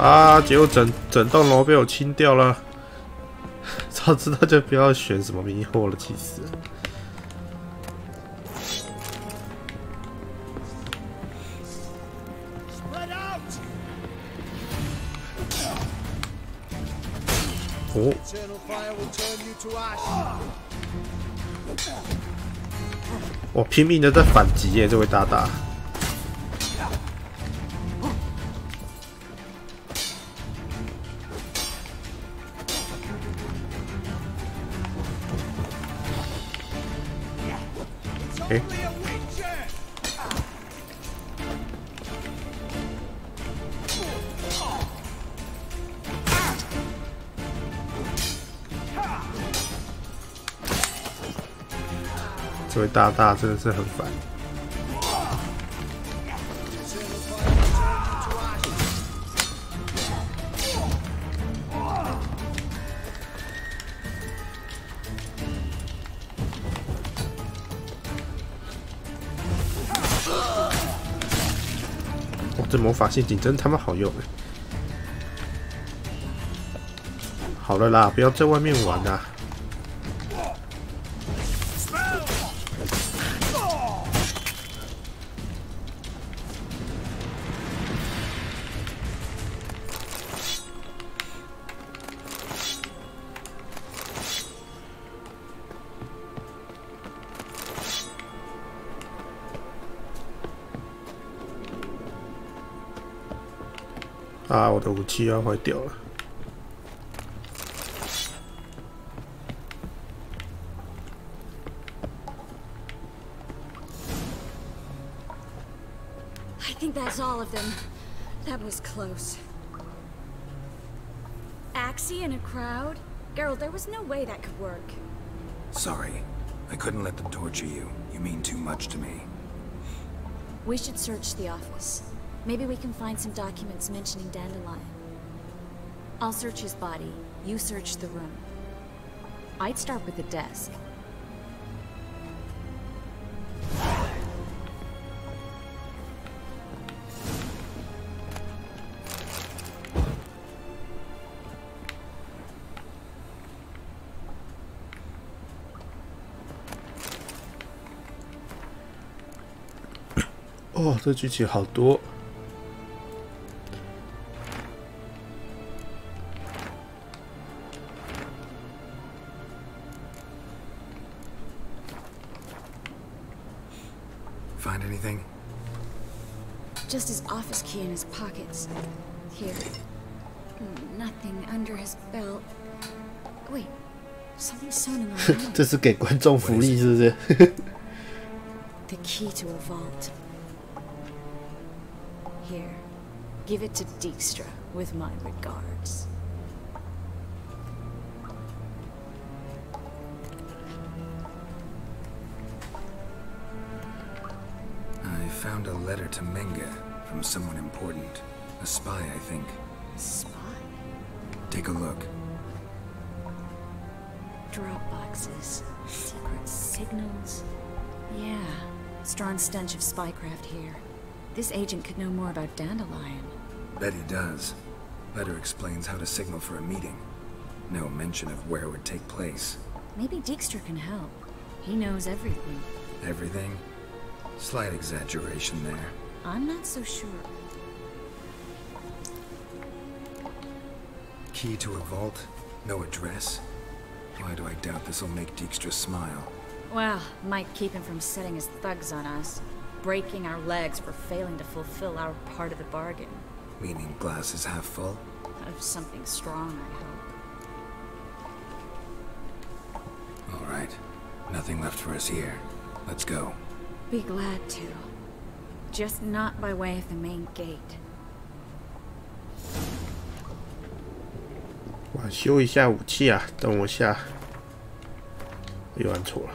啊！啊！结果整栋楼被我清掉了。早知道就不要选什么迷惑了，气死了。哦，我拼命的在反击耶，这位大大。哎、这位大大真的是很烦。哇，这魔法陷阱真他妈好用哎！好了啦，不要在外面玩啦。啊！我的武器要坏掉了。I think that's all of them. That was close. Axie in a crowd? Geralt, there was no way that could work. Sorry. I couldn't let them torture you. You mean too much to me. We should search the office. Maybe we can find some documents mentioning Dandelion. I'll search his body. You search the room. I'd start with the desk.哦，这剧情好多。Find anything? Just his office key in his pockets. Here. Nothing under his belt. Wait, something's sounding around. 这是给观众福利是不是？ The key to a vault. Here, give it to Dijkstra with my regards. I found a letter to Menga from someone important. A spy, I think. Spy? Take a look. Drop boxes, secret signals. Yeah, strong stench of spycraft here. This agent could know more about Dandelion. Bet he does. Letter explains how to signal for a meeting. No mention of where it would take place. Maybe Dijkstra can help. He knows everything. Everything? Slight exaggeration there. I'm not so sure. Key to a vault? No address? Why do I doubt this'll make Dijkstra smile? Well, might keep him from setting his thugs on us. Breaking our legs for failing to fulfill our part of the bargain. Meaning glass is half full? Of something strong, I hope. All right. Nothing left for us here. Let's go. Be glad to. Just not by way of the main gate. 我修一下武器啊，等我一下。又按错了。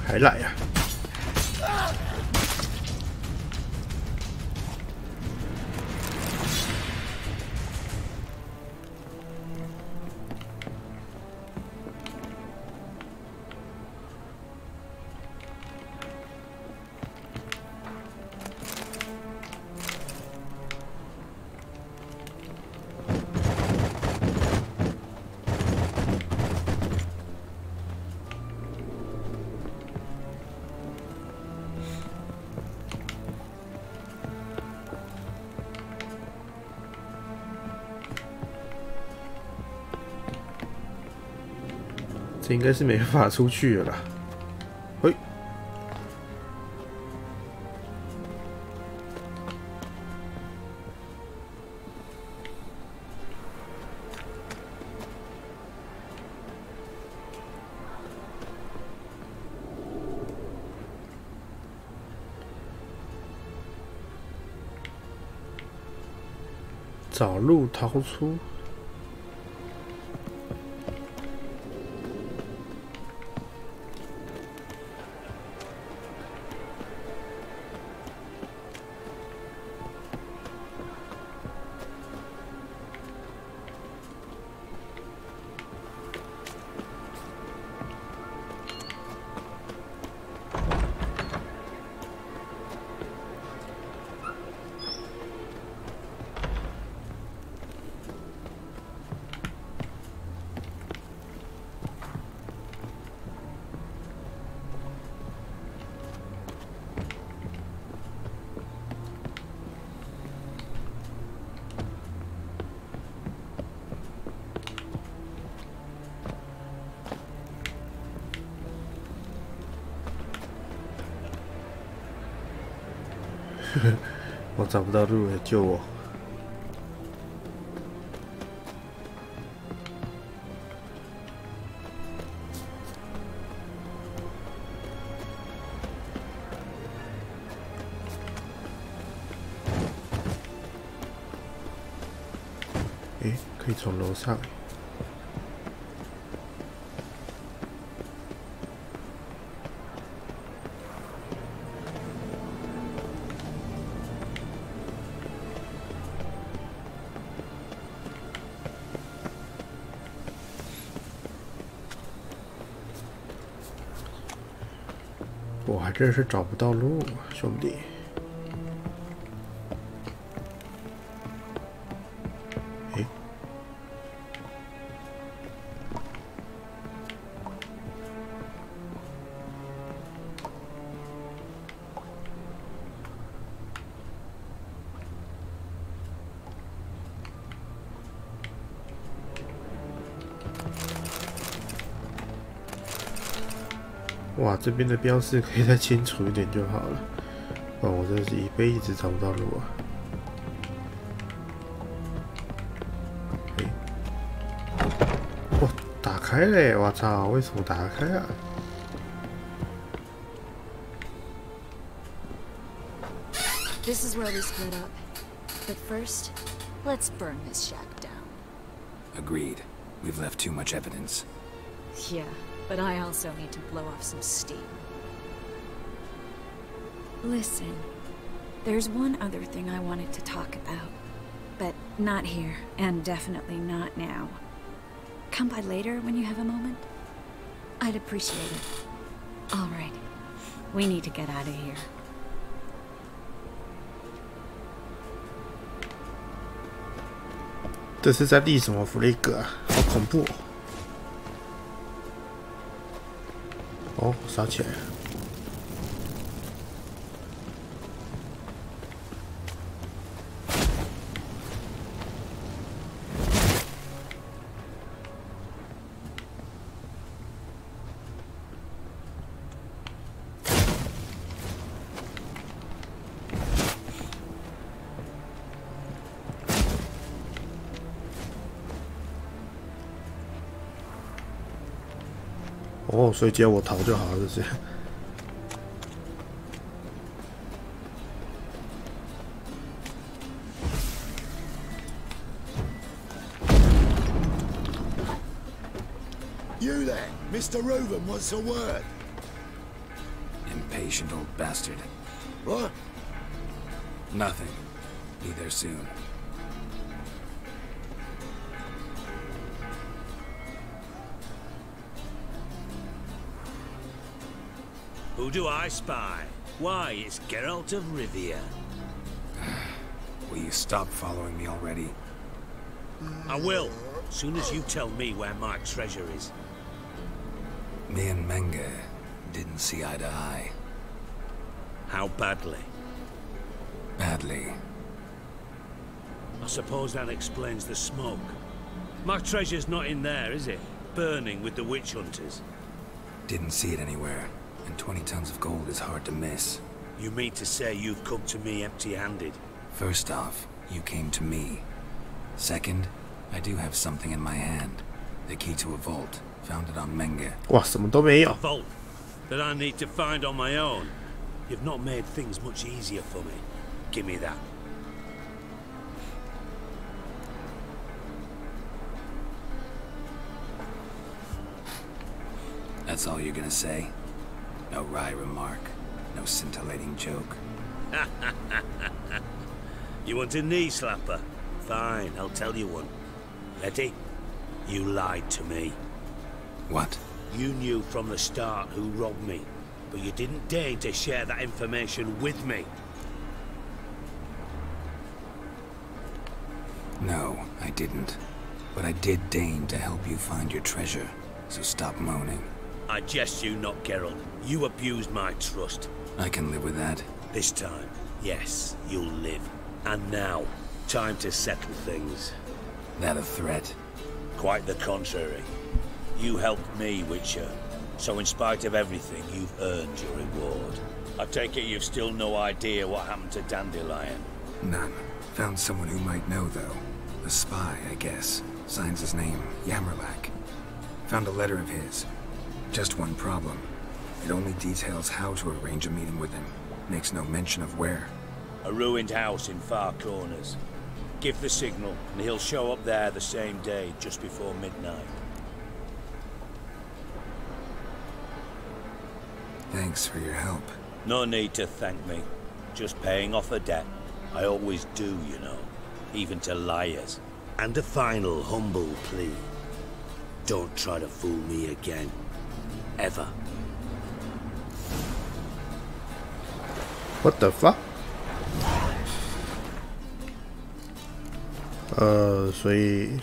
还来呀、这应该是没办法出去了啦。嘿，找路逃出。我找不到路了，救我！诶，可以从楼上。 我还真是找不到路啊，兄弟！哎，哇，这边的标示可以再清楚一点就好了。哦，我真是一辈子找不到路啊！哎，哇，打开了！我操，为什么打开啊？ This is where we split up. But first, let's burn this shack down. Agreed. We've left too much evidence. Yeah, but I also need to blow off some steam. Listen, there's one other thing I wanted to talk about. But not here, and definitely not now. Come by later when you have a moment? I'd appreciate it. All right. We need to get out of here. 这是在立什么弗雷格啊？好恐怖哦！哦，烧起来了。哦，所以只要我逃就好了，这是。You there, Mr. Reuben wants a word. Impatient old bastard. What? Nothing. Be there soon. Who do I spy? Why, it's Geralt of Rivia. Will you stop following me already? I will, as soon as you tell me where my treasure is. Me and Menge didn't see eye to eye. How badly? Badly. I suppose that explains the smoke. My treasure's not in there, is it? Burning with the witch hunters. Didn't see it anywhere. And 20 tons of gold is hard to miss. You mean to say you've come to me empty-handed? First off, you came to me. Second, I do have something in my hand. The key to a vault, found it on Menge. 哇，什么都没有。 A vault that I need to find on my own. You've not made things much easier for me. Give me that. That's all you're gonna say? No wry remark, no scintillating joke. You want a knee slapper? Fine, I'll tell you one. Ready? You lied to me. What? You knew from the start who robbed me, but you didn't deign to share that information with me. No, I didn't. But I did deign to help you find your treasure, so stop moaning. I jest you not, Geralt. You abused my trust. I can live with that. This time, yes, you'll live. And now, time to settle things. That a threat? Quite the contrary. You helped me, Witcher. So in spite of everything, you've earned your reward. I take it you've still no idea what happened to Dandelion? None. Found someone who might know, though. A spy, I guess. Signs his name, Yammerlack. Found a letter of his. Just one problem. It only details how to arrange a meeting with him. Makes no mention of where. A ruined house in Far Corners. Give the signal, and he'll show up there the same day, just before midnight. Thanks for your help. No need to thank me. Just paying off a debt. I always do, you know. Even to liars. And a final humble plea. Don't try to fool me again. Ever. What the fuck? 所以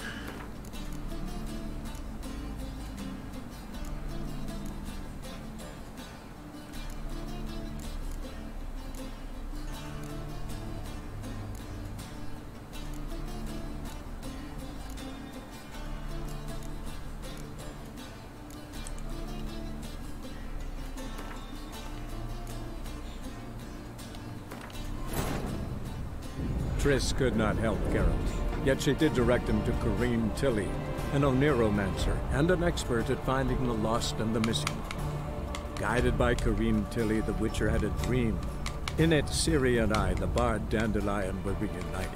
Triss could not help Geralt, yet she did direct him to Kareem Tilly, an Oniromancer and an expert at finding the lost and the missing. Guided by Kareem Tilly, the Witcher had a dream. In it, Ciri and I, the bard Dandelion, were reunited.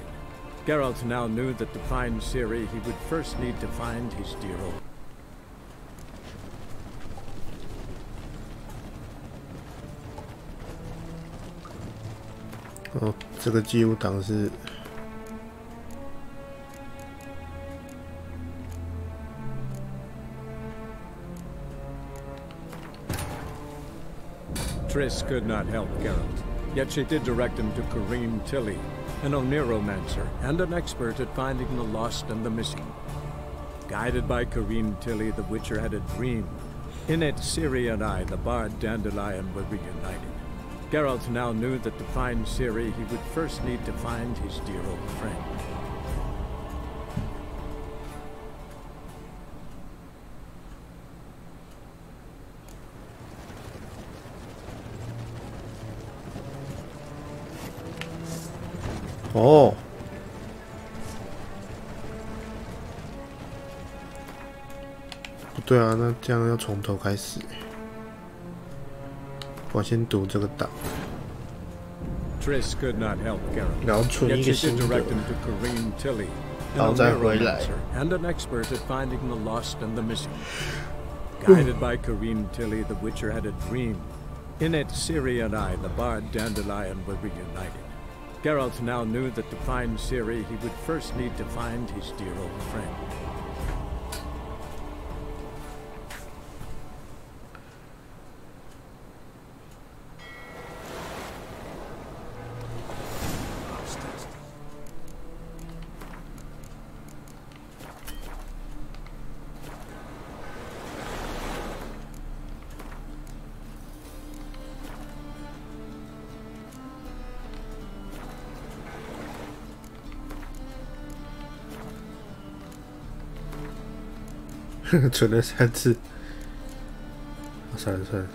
Geralt now knew that to find Ciri, he would first need to find his dear old... 哦，这个记录档是Triss could not help Geralt, yet she did direct him to Kareem Tilly, an Oniromancer and an expert at finding the lost and the missing. Guided by Kareem Tilly, the Witcher had a dream. In it, Ciri and I, the bard Dandelion, were reunited. Geralt now knew that to find Ciri, he would first need to find his dear old friend. Oh. 不对啊，那这样要从头开始。我先读这个档。Triss could not help Geralt, 然后存一个新的，然后再回来。and an expert at finding the lost and the missing. Guided by Kareem Tilly, the Witcher had a dream. In it, Ciri and I, the bard Dandelion, were reunited. Geralt now knew that to find Ciri, he would first need to find his dear old friend.存了3次，算了算了。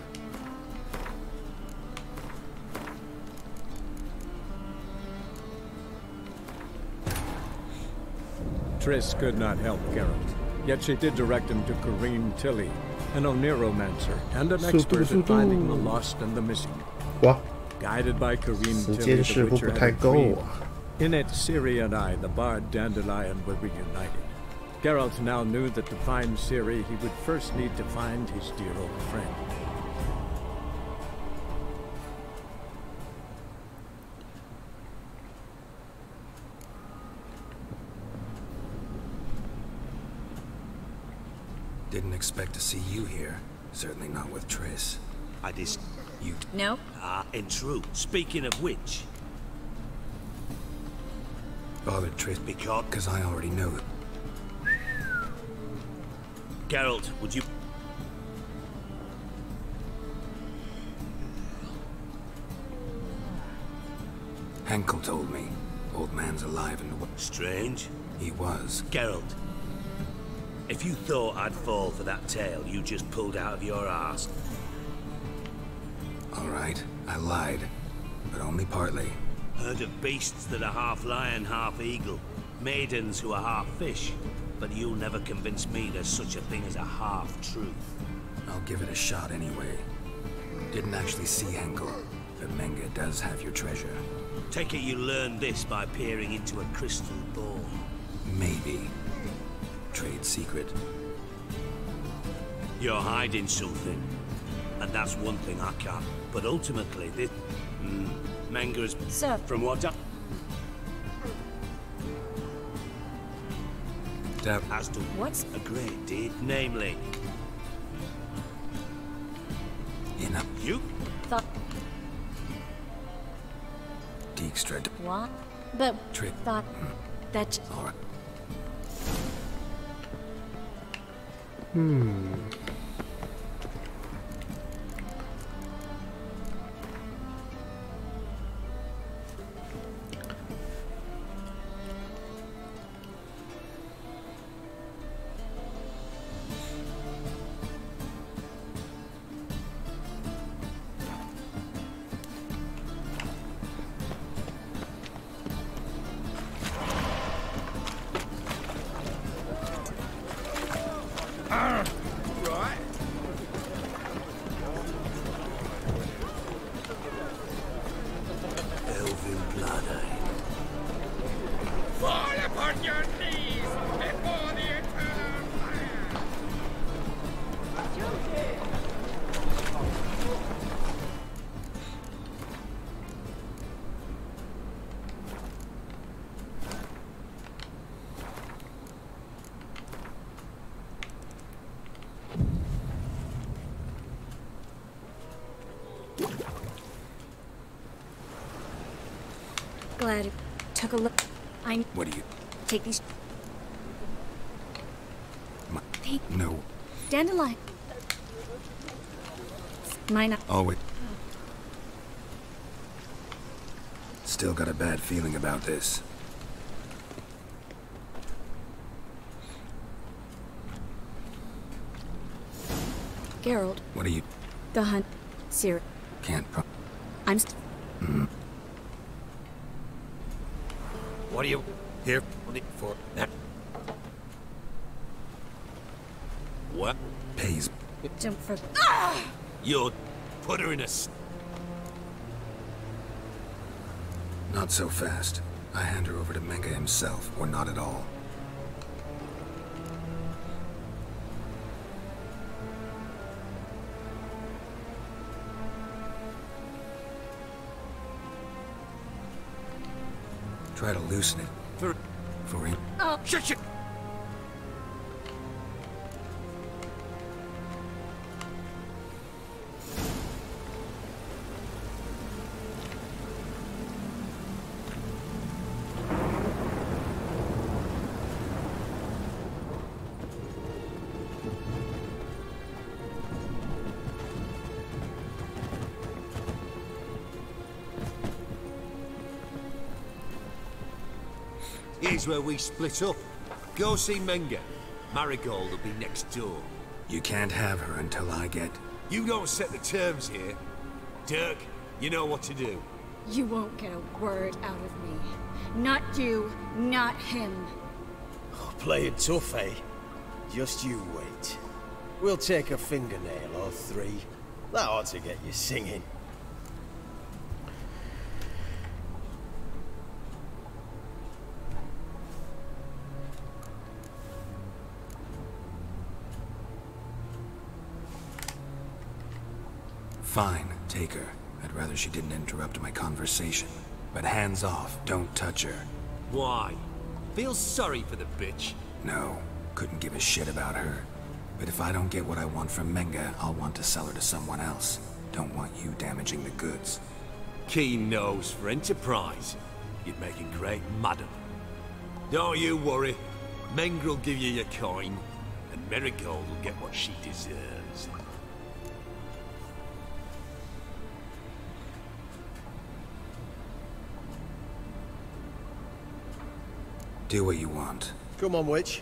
Triss could not help Geralt, yet she did direct him to Kareem Tilly, an Oniromancer and an expert at finding the lost and the missing. Guided by Kareem Tilly, the Witcher had a dream. In it, Ciri and I, the bard Dandelion, were reunited. Geralt now knew that to find Ciri, he would first need to find his dear old friend. Didn't expect to see you here. Certainly not with Triss. I just... you... No? and true. Speaking of which... Bothered Triss because I already know it. Geralt, would you... Henkel told me. Old man's alive and... Strange. He was. Geralt, if you thought I'd fall for that tale you just pulled out of your arse... Alright, I lied. But only partly. Heard of beasts that are half lion, half eagle. Maidens who are half fish. But you'll never convince me there's such a thing as a half-truth. I'll give it a shot anyway. Didn't actually see Henkel, but Menge does have your treasure. Take it you learned this by peering into a crystal ball. Maybe. Trade secret. You're hiding something. And that's one thing I can't. But ultimately, this... Menge's... Sir. From what I... As to what's a great deed, namely... You? Thought... Dijkstra... What? But... Trick... Thought... That... Alright. Glad it took a look. What do you... Take these... No. Dandelion. Mine... Always. Still got a bad feeling about this. Geralt. What are you... The hunt. Ciri. Can't pro... I'm... What are you here for? What? Pays. Jump for... You'll put her in a... Not so fast. I hand her over to Menge himself, or not at all. Try to loosen it. For him. Oh. Shit! Here's where we split up. Go see Menge. Marigold will be next door. You can't have her until I get... You don't set the terms here. Dirk, you know what to do. You won't get a word out of me. Not you, not him. Oh, playing tough, eh? Just you wait. We'll take a fingernail or three. That ought to get you singing. Fine, take her. I'd rather she didn't interrupt my conversation. But hands off, don't touch her. Why? Feel sorry for the bitch? No, couldn't give a shit about her. But if I don't get what I want from Menga, I'll want to sell her to someone else. Don't want you damaging the goods. Keen nose for enterprise. You'd make a great madam. Don't you worry. Mengrel give you your coin, and Marigold will get what she deserves. Do what you want. Come on, witch.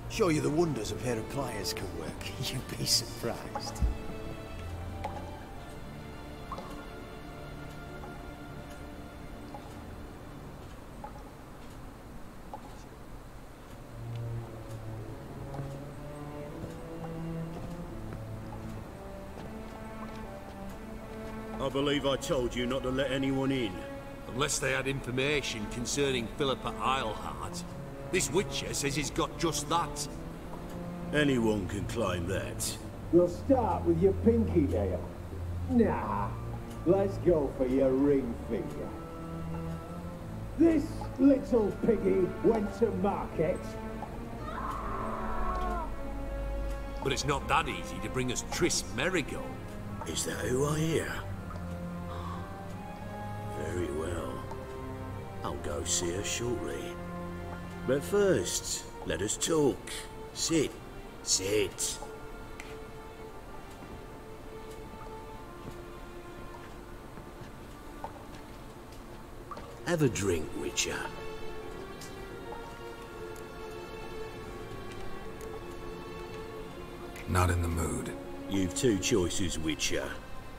Show you the wonders a pair of pliers can work. You'd be surprised. I believe I told you not to let anyone in. Unless they had information concerning Philippa Eilhart. This Witcher says he's got just that. Anyone can claim that. We'll start with your pinky nail. Nah, let's go for your ring finger. This little piggy went to market. But it's not that easy to bring us Triss Merigold. Is that who I hear? Very well. I'll go see her shortly. But first, let us talk. Sit. Sit. Have a drink, Witcher. Not in the mood. You've two choices, Witcher.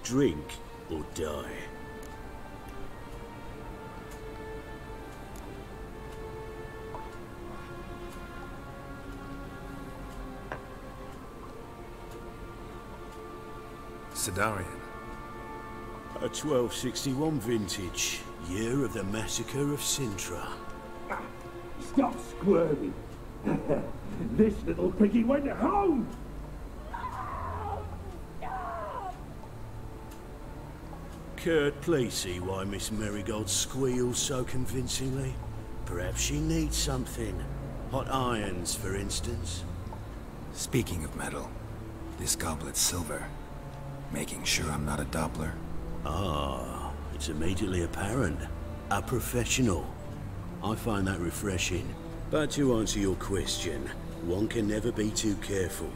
Drink or die. Sidarian. A 1261 vintage, year of the massacre of Sintra. Stop squirming. This little piggy went home. Kurt, please see why Miss Marigold squeals so convincingly. Perhaps she needs something. Hot irons, for instance. Speaking of metal, this goblet's silver. Making sure I'm not a Doppler. Ah, it's immediately apparent. A professional. I find that refreshing. But to answer your question, one can never be too careful.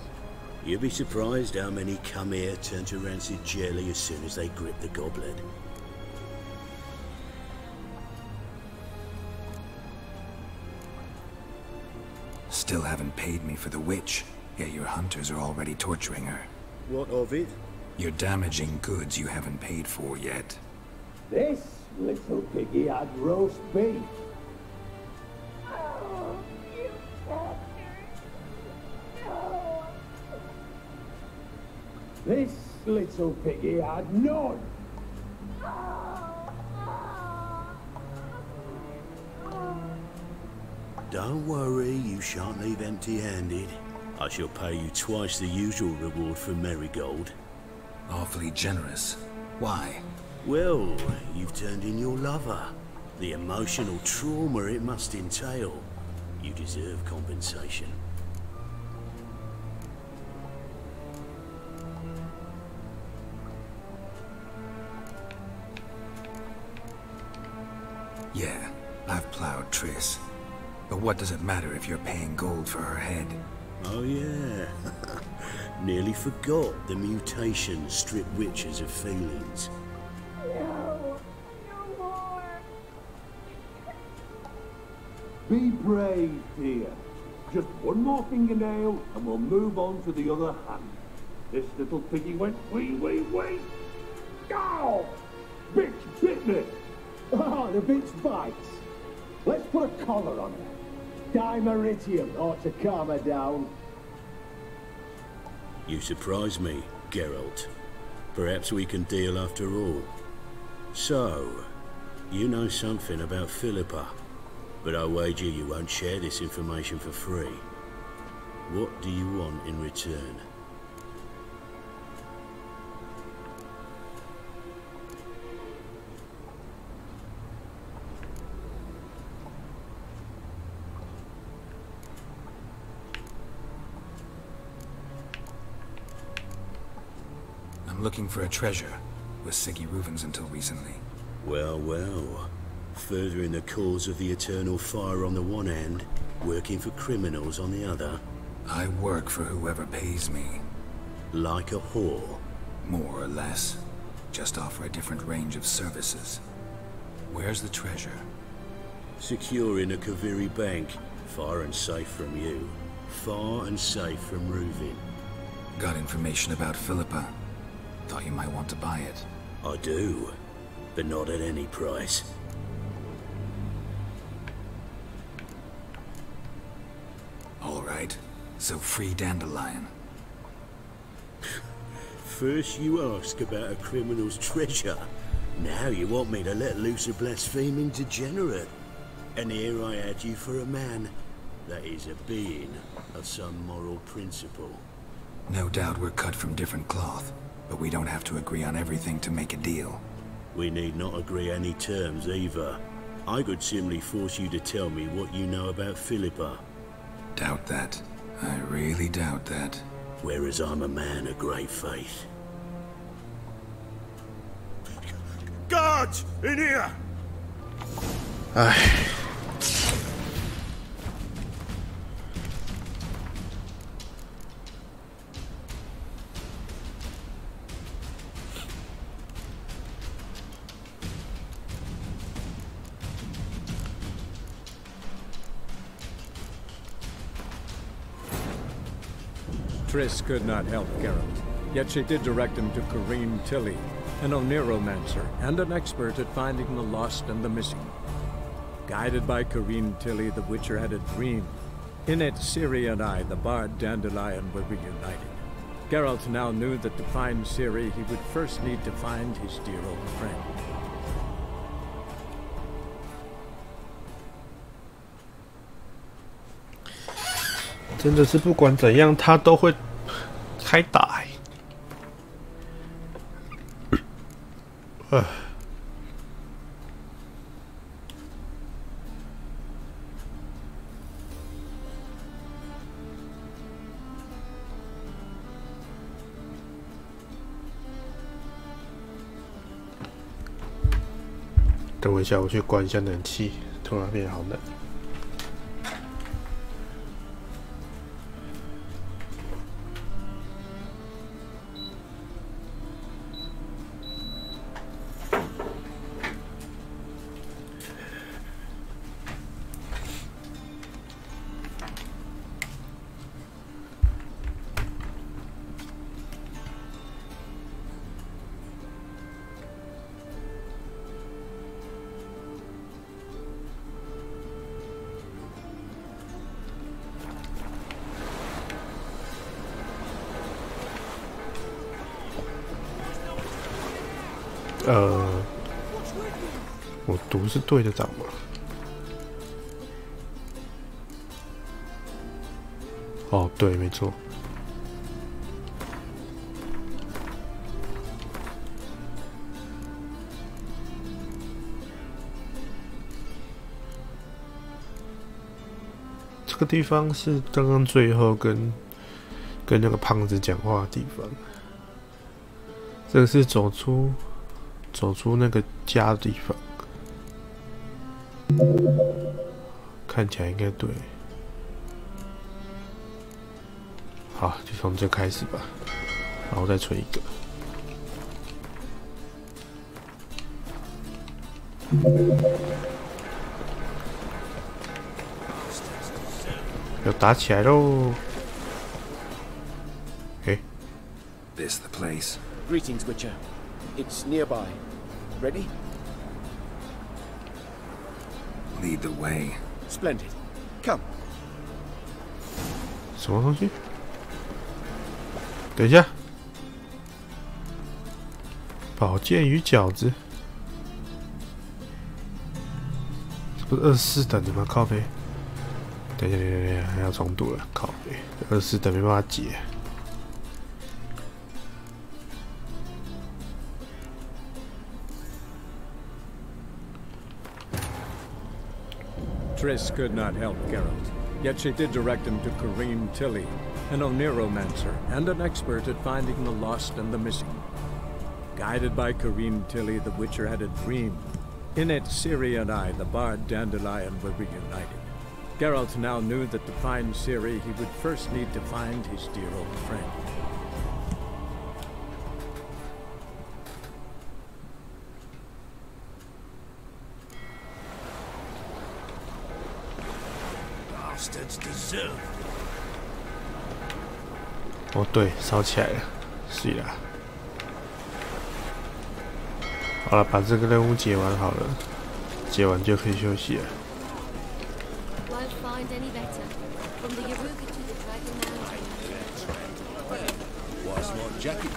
You'll be surprised how many come here turn to rancid jelly as soon as they grip the goblet. Still haven't paid me for the witch, yet your hunters are already torturing her. What of it? You're damaging goods you haven't paid for yet. This little piggy had roast beef. This little piggy had none. Don't worry, you shan't leave empty-handed. I shall pay you twice the usual reward for Marigold. Awfully generous. Why? Well, you've turned in your lover. The emotional trauma it must entail. You deserve compensation. Yeah, I've plowed Triss. But what does it matter if you're paying gold for her head? Oh yeah. Nearly forgot the mutations strip witches of feelings. No, no more. Be brave, dear. Just one more fingernail and we'll move on to the other hand. This little piggy went wee. Ow! Bitch bit me! Ah, the bitch bites. Let's put a collar on her. Dimeritium ought to calm her down. You surprise me, Geralt. Perhaps we can deal after all. So, you know something about Philippa, but I wager you won't share this information for free. What do you want in return? looking for a treasure. Was Siggy Reuven's until recently. Well, well. Furthering the cause of the eternal fire on the one hand, working for criminals on the other. I work for whoever pays me. Like a whore? More or less. Just offer a different range of services. Where's the treasure? Secure in a Kaviri bank. Far and safe from you. Far and safe from Reuven. Got information about Philippa. Thought you might want to buy it. I do. But not at any price. All right. So free Dandelion. First you ask about a criminal's treasure. Now you want me to let loose a blaspheming degenerate. And here I had you for a man. That is a being of some moral principle. No doubt we're cut from different cloth, but we don't have to agree on everything to make a deal. We need not agree any terms either. I could simply force you to tell me what you know about Philippa. Doubt that. I really doubt that. Whereas I'm a man of great faith. Guards! In here!唉。 Triss could not help Geralt, yet she did direct him to Corrine Tilly, an Oniromancer and an expert at finding the lost and the missing. Guided by Corrine Tilly, the Witcher had a dream. In it, Ciri and I, the bard Dandelion, were reunited. Geralt now knew that to find Ciri, he would first need to find his dear old friend. 真的是不管怎样，他都会开打欸。等我一下，我去关一下冷气，突然变好冷。 我读是对的长吗？哦，对，没错。这个地方是刚刚最后跟那个胖子讲话的地方。这个是走出那个家的地方，看起来应该对。好，就从这开始吧，然后再存一个。要打起来喽！诶 This the place. Greetings, Witcher. It's nearby. Ready? Lead the way. Splendid. Come. 什么东西？等一下，宝剑与饺子，这不是24等的吗？靠北。等一下，还要重读了，靠北，24等没办法解。 Triss could not help Geralt, yet she did direct him to Corrine Tilly, an Oniromancer and an expert at finding the lost and the missing. Guided by Corrine Tilly, the Witcher had a dream. In it, Ciri and I, the bard Dandelion, were reunited. Geralt now knew that to find Ciri, he would first need to find his dear old friend. Bastards deserve. 哦，对，烧起来了，是啦。好了，把这个任务解完好了，解完就可以休息了。Won't find any better. From the Yaruga to the Dragon Mountain. Why's my jacket?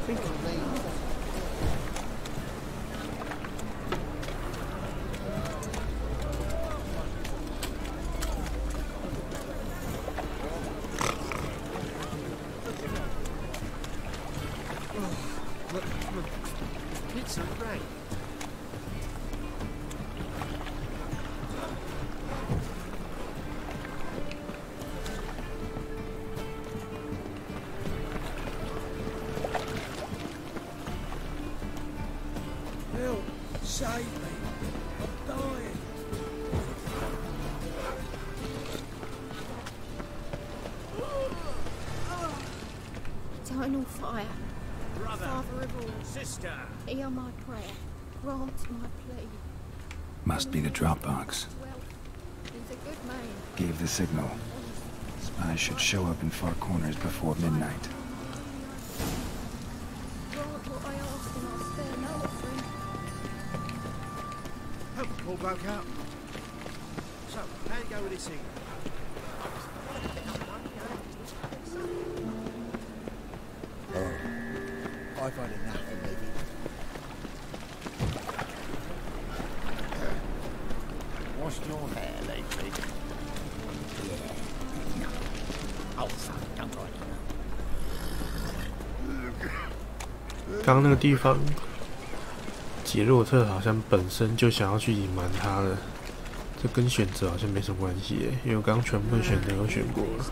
Think of me. It's a rain. Help! Save me! I'm dying! Eternal fire. Brother, Father of all. sister. Hear my prayer. Grant my plea. Must be the drop box. He's a good man. Gave the signal. Spies should show up in far corners before midnight. Grant what I ask and I'll spare no offering. Hope the call broke out. So, how you go with this thing? I've had enough of living. Washed your hair lately? Yeah. No. Oh, fuck, don't worry. 刚刚那个地方，杰洛特好像本身就想要去隐瞒他了，这跟选择好像没什么关系耶，因为我刚刚全部的选择都选过了。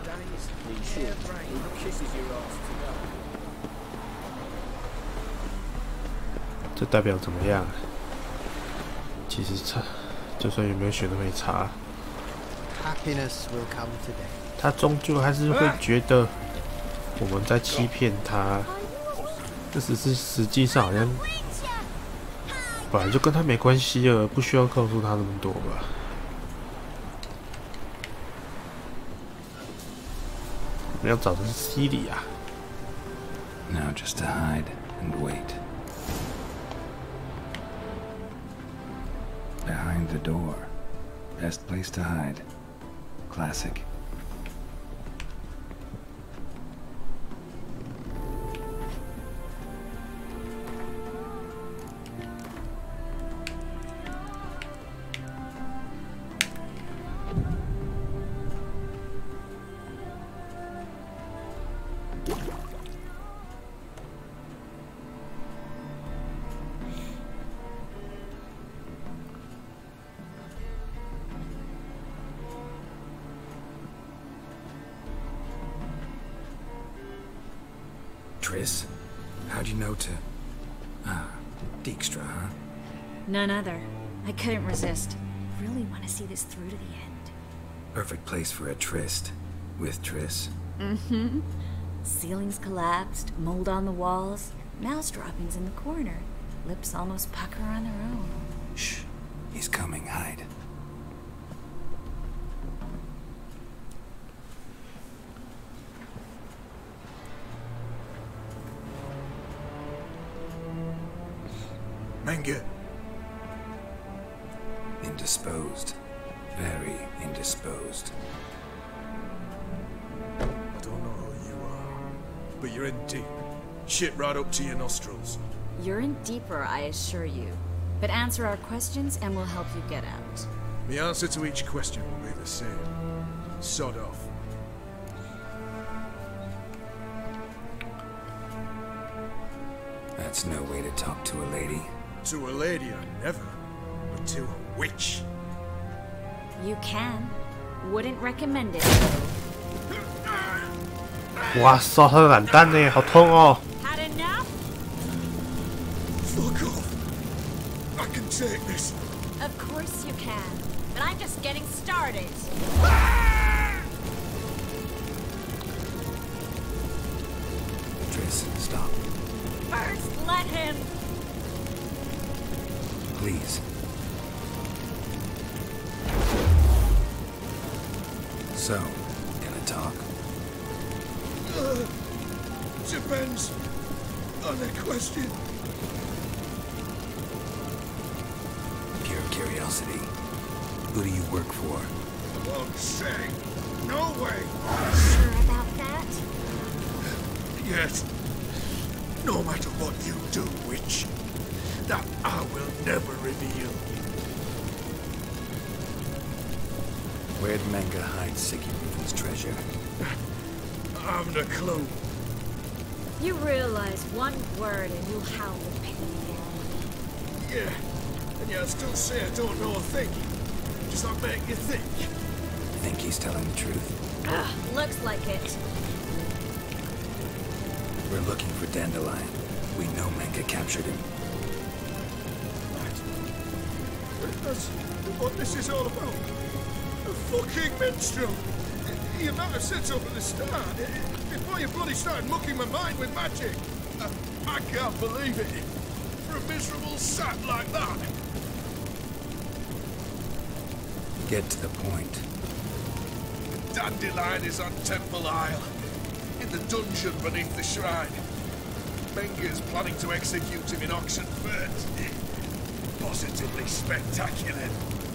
这代表怎么样？其实差，就算有没有选都没差。Happiness will come today. 他终究还是会觉得我们在欺骗他，这只是实际上好像本来就跟他没关系了，不需要告诉他那么多吧。我们要找的是西里啊。Now just to hide and wait. Behind the door. Best place to hide. Classic. Triss, how'd you know to... Dijkstra, huh? None other. I couldn't resist. Really want to see this through to the end. Perfect place for a tryst. With Triss. Mm-hmm. Ceilings collapsed, mold on the walls, mouse droppings in the corner. Lips almost pucker on their own. Shh. He's coming, hide. Menge. Indisposed. Very indisposed. I don't know who you are, but you're in deep. Shit right up to your nostrils. You're in deeper, I assure you. But answer our questions and we'll help you get out. The answer to each question will be the same. Sod off. That's no way to talk to a lady. To a lady, I never. But to a witch. You can. Wouldn't recommend it, though. 哇，烧他的懒蛋呢，好痛哦！ Had enough? Fuck off. I can take this. Of course you can. But I'm just getting started. Trace, stop. First, let him. Please. So, gonna talk? Depends on the question. Pure curiosity. Who do you work for? Won't say. No way. Sure about that? Yes. No matter what you do, witch, that I will never reveal. Where'd Menga hide Siggy Reuben's treasure? I haven't a clue. You realize one word and you'll howl with pain again. Yeah, and yet I still say I don't know a thing. Does that make you think? Think he's telling the truth? Looks like it. We're looking for Dandelion. We know Menga captured him. Right. That's what this is all about. A fucking minstrel. You might have said so at the start. Before you bloody started mucking my mind with magic. I can't believe it. For a miserable sap like that. Get to the point. Dandelion is on Temple Isle. In the dungeon beneath the shrine. Menga's planning to execute him in Oxenfurt. Positively spectacular.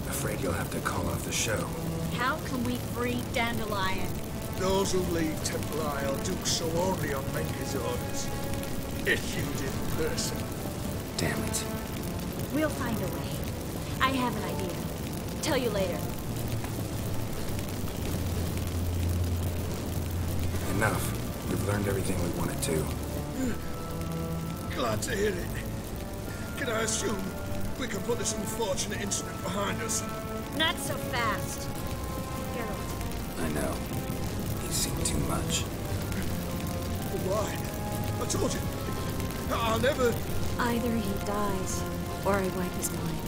Afraid you'll have to call off the show. How can we free Dandelion? Those who leave Temple Isle do so only on Menga's orders. Issued in person. Damn it. We'll find a way. I have an idea. Tell you later. Enough. We've learned everything we wanted to. Glad to hear it. Can I assume we can put this unfortunate incident behind us? Not so fast. Geralt. I know. He's seen too much. Why? I told you. I'll never... Either he dies, or I wipe his mind.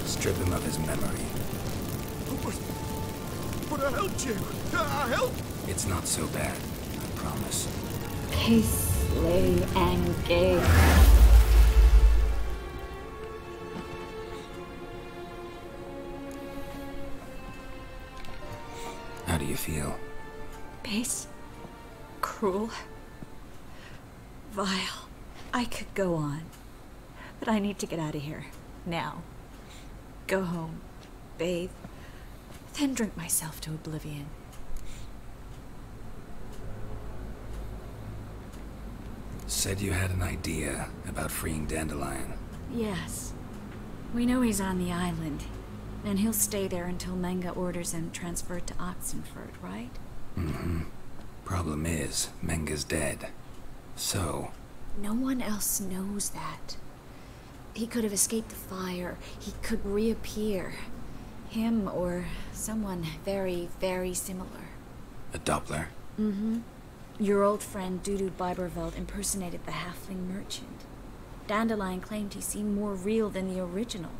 Strip him of his memory. But I helped you. I helped. It's not so bad. I promise. Slay and gay. How do you feel? Base. Cruel. Vile. I could go on. But I need to get out of here. Now. Go home. Bathe. Then drink myself to oblivion. Said you had an idea about freeing Dandelion. Yes. We know he's on the island. And he'll stay there until Menga orders him transferred to Oxenfurt, right? Mm-hmm. Problem is, Menga's dead. So... No one else knows that. He could have escaped the fire. He could reappear. Him or someone very, very similar. A Doppler? Mm-hmm. Your old friend Dudu Biberveld impersonated the halfling merchant. Dandelion claimed he seemed more real than the original.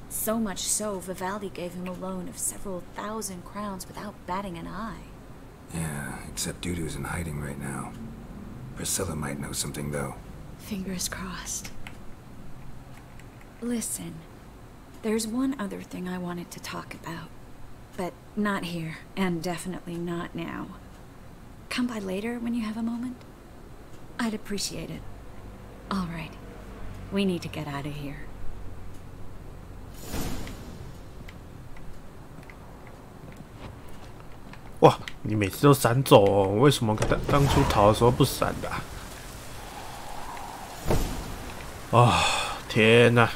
So much so, Vivaldi gave him a loan of several thousand crowns without batting an eye. Yeah, except Dudu's in hiding right now. Priscilla might know something, though. Fingers crossed. Listen, there's one other thing I wanted to talk about. But not here, and definitely not now. Come by later when you have a moment? I'd appreciate it. All right. We need to get out of here. 哇，你每次都闪走哦，为什么当初逃的时候不闪的啊？天哪！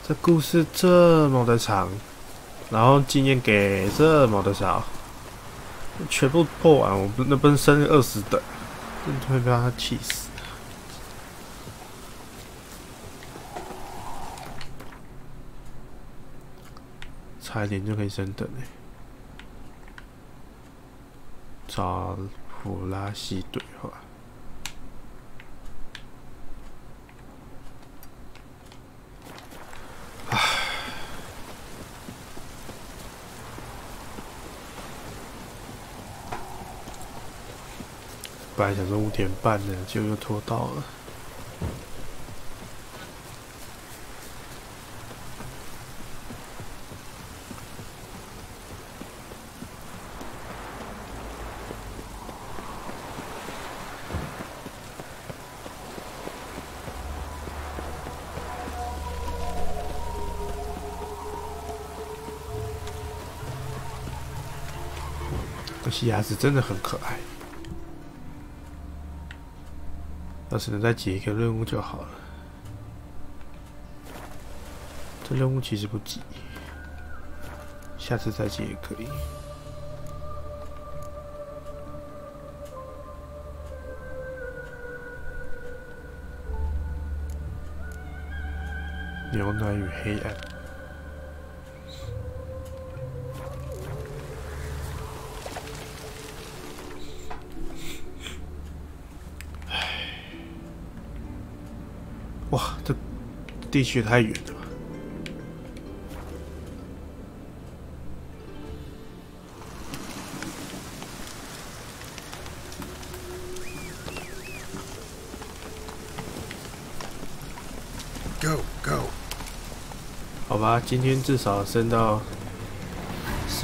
这故事这么的长，然后经验给这么的少，全部破完，我那不是升20等，真的会被他气死。差一点就可以升等哎。找普拉西对话。本来想说5点半的，结果又拖到了。可惜牙齿真的很可爱。要是能再解一个任务就好了。这任务其实不急，下次再解也可以。牛奶与黑暗。哇，这地区太远了吧？Go go。好吧，今天至少升到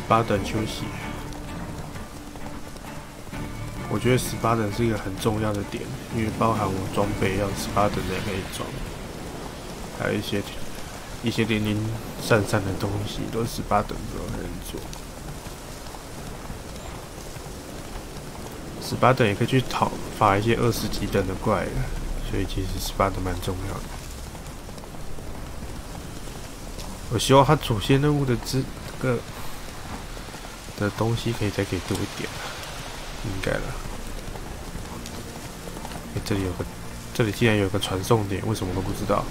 18等休息。我觉得18等是一个很重要的点，因为包含我装备要18等才可以装，还有一些零零散散的东西都是18等之后才能做。18等也可以去罚一些20几等的怪，所以其实18等蛮重要的。我希望他主线任务的的东西可以再给多一点，应该了。这里竟然有个传送点，为什么我都不知道？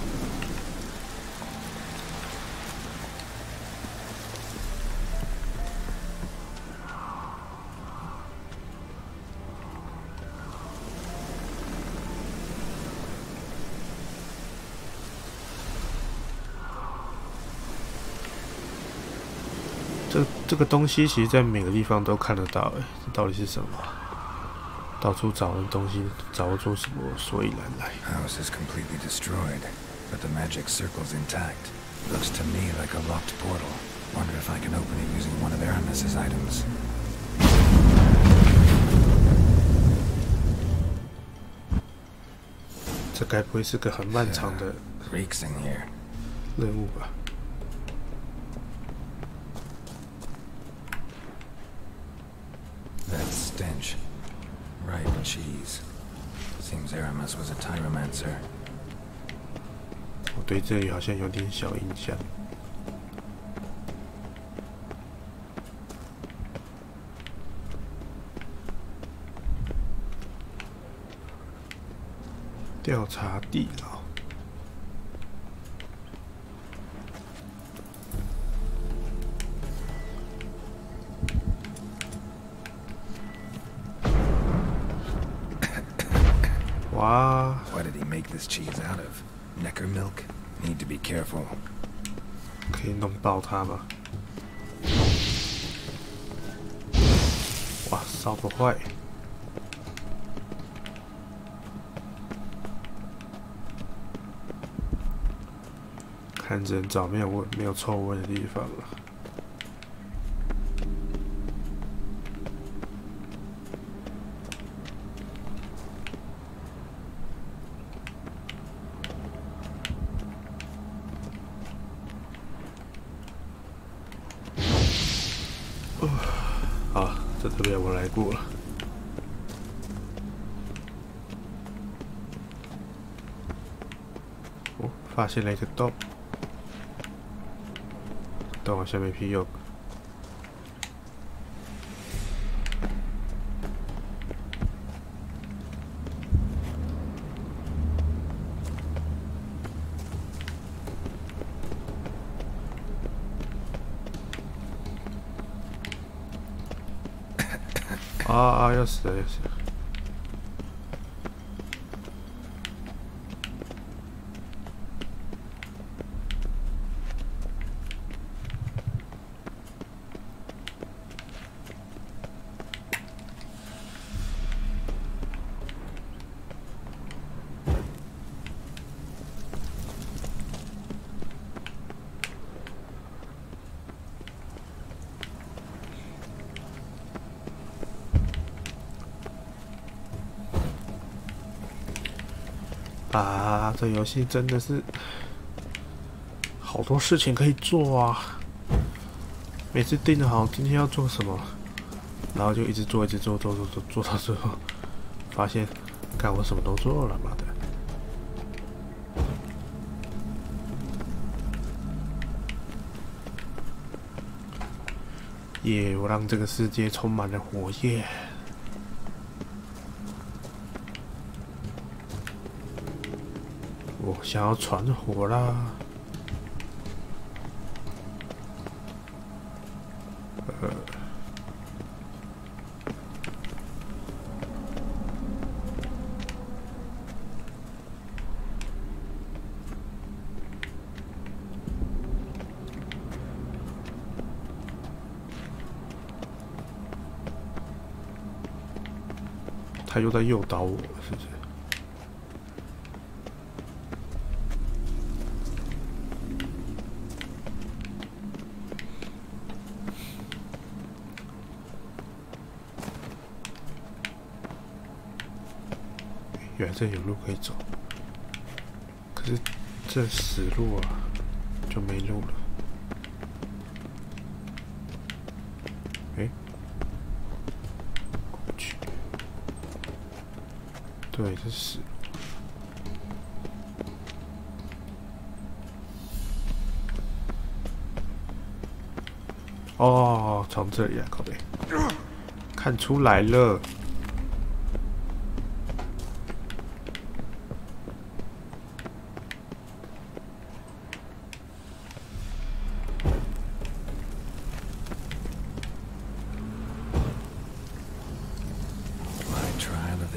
这个东西其实在每个地方都看得到，这到底是什么？到处找的东西，找不出什么所以然来。House is completely destroyed, but the magic circle's intact. Looks to me like a locked portal. Wonder if I can open it using one of Aramis's items. 这该不会是个很漫长的任务吧？ That stench. Ripe cheese. Seems Aramis was a tyromancer. 我对这里好像有点小印象。调查地牢。 哇 What did he make this cheese out of? Necker milk? Need to be careful. 可以弄爆它吗？哇，烧不坏。看着找没有臭味的地方了。 好，这边我来过了。哦，发现了一个洞，洞好像没屁用。要死了，要死了！这游戏真的是好多事情可以做啊！每次定好今天要做什么，然后就一直做，做到最后，发现，干我什么都做了，妈的！耶！我让这个世界充满了火焰。我想要传火啦！他又在诱导我，是不是？原来这有路可以走，可是这死路啊，就没路了。哎，过去。对，这是死路。哦，从这里啊，靠北，看出来了。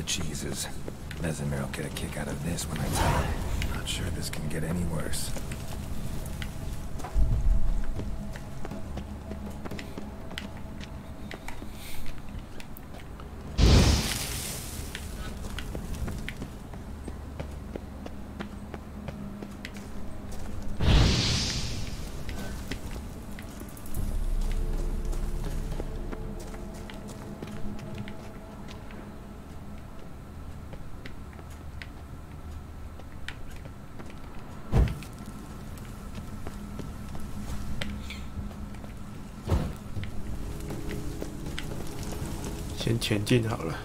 Jesus, Mesmer will get a kick out of this when I tell him. Not sure this can get any worse.先前进好了。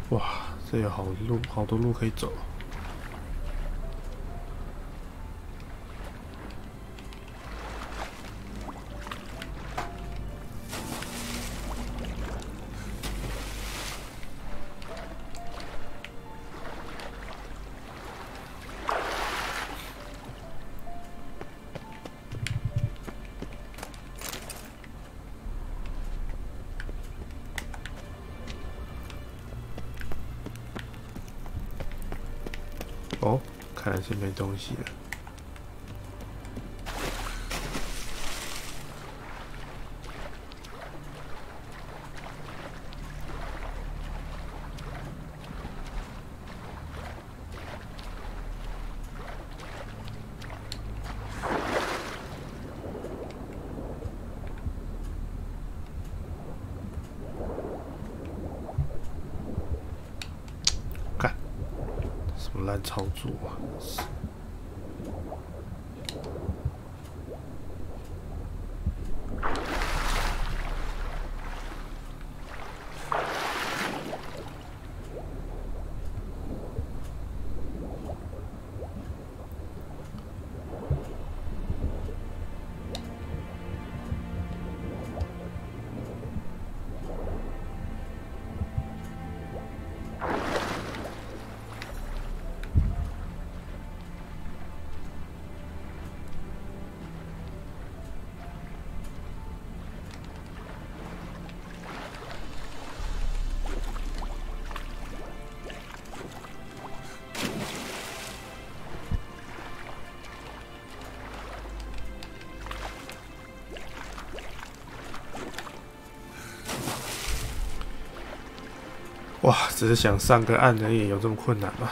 哇，这有好多路可以走。哦，看来是没东西了。烂操作啊！哇，只是想上个岸而已，有这么困难吗？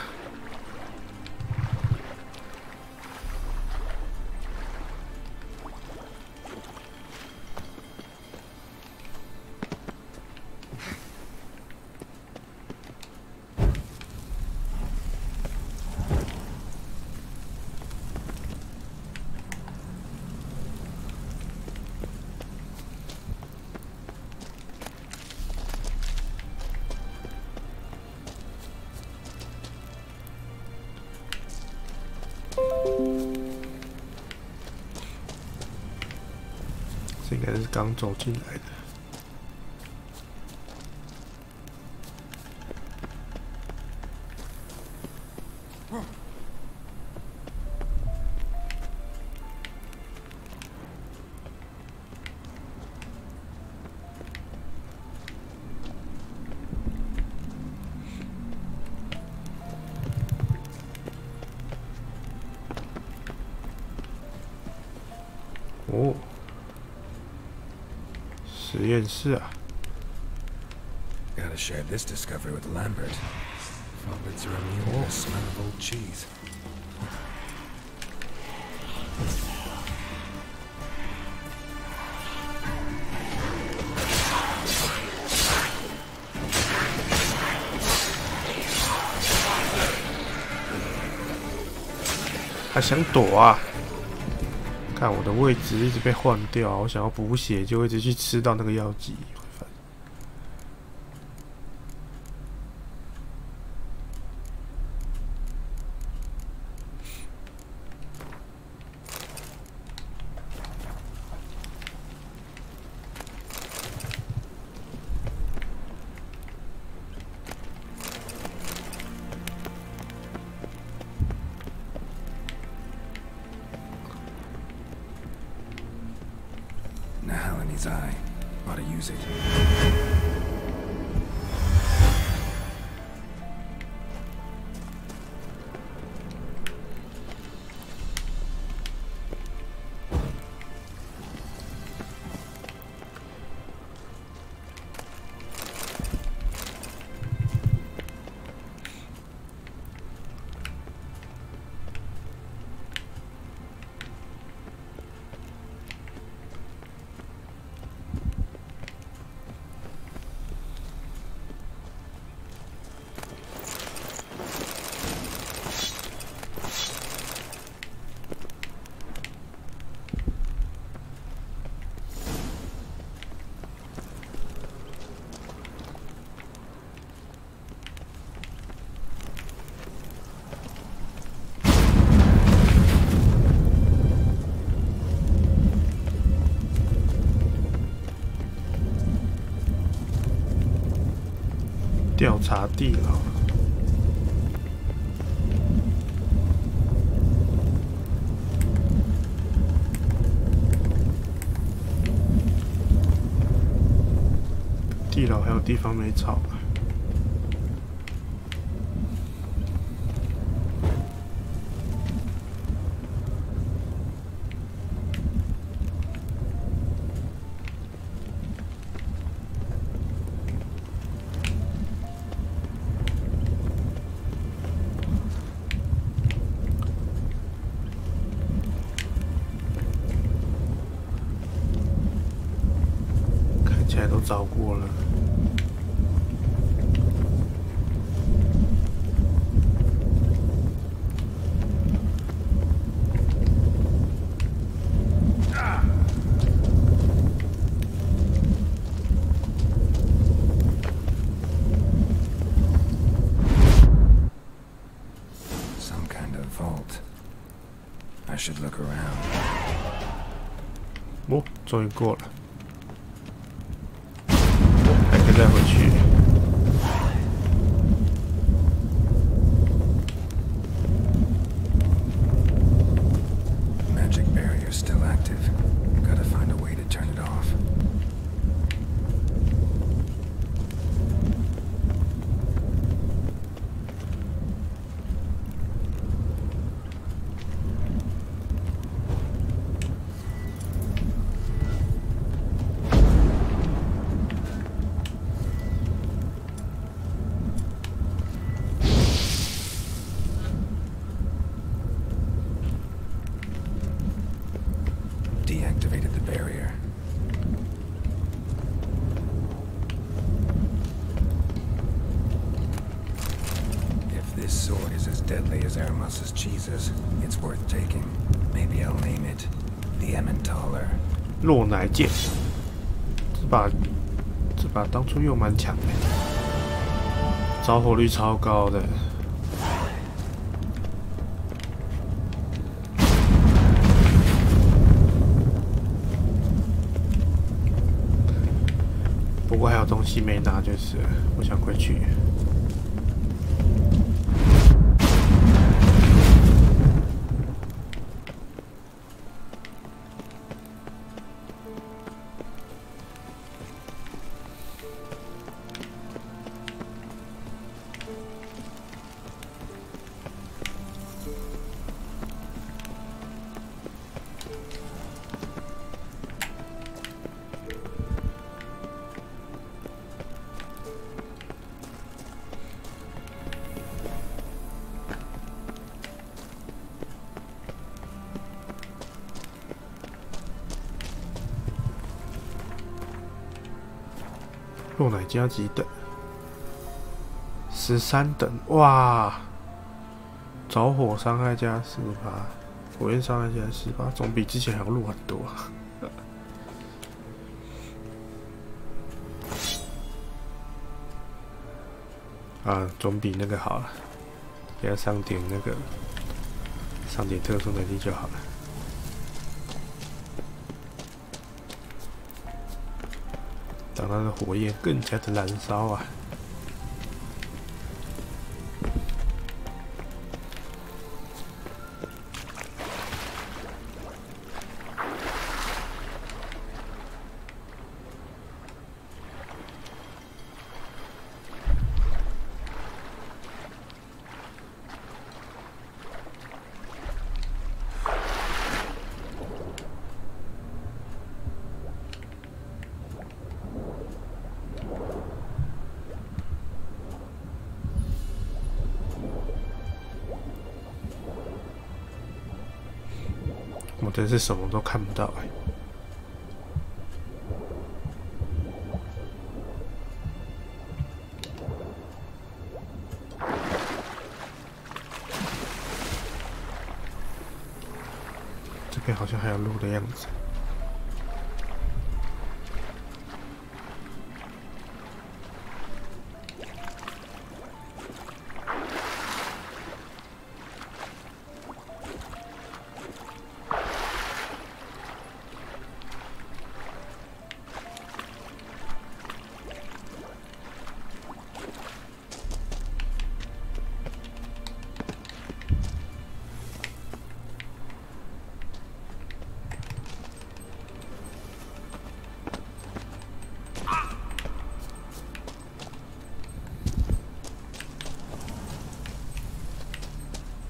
这应该是刚走进来的。哦。 实验室啊 Gotta share this discovery with Lambert. Frogbits are immune to the smell of old cheese. 他想躲啊！看我的位置一直被换掉，我想要补血就一直去吃到那个药剂。 Eye. Ought to use it. 调查地牢。地牢还有地方没找。 都找过了， vault. I should look around. 哦，终于过了，还可以再回去。Magic barrier still active. Gotta find a way to turn it off. Deactivated the barrier. If this sword is as deadly as Aramus's cheeses, it's worth taking. Maybe I'll name it the Emmentaler. 落奶剑，这把当初用蛮强的，着火率超高的。不过还有东西没拿，就是我想回去。落奶加几等？13等，哇！着火伤害加4%，火焰伤害加18%，总比之前还要弱很多。啊，总比那个好了，给他上点那个，上点特殊能力就好了。让它的火焰更加的燃烧啊！我真是什么都看不到哎、这边好像还有路的样子。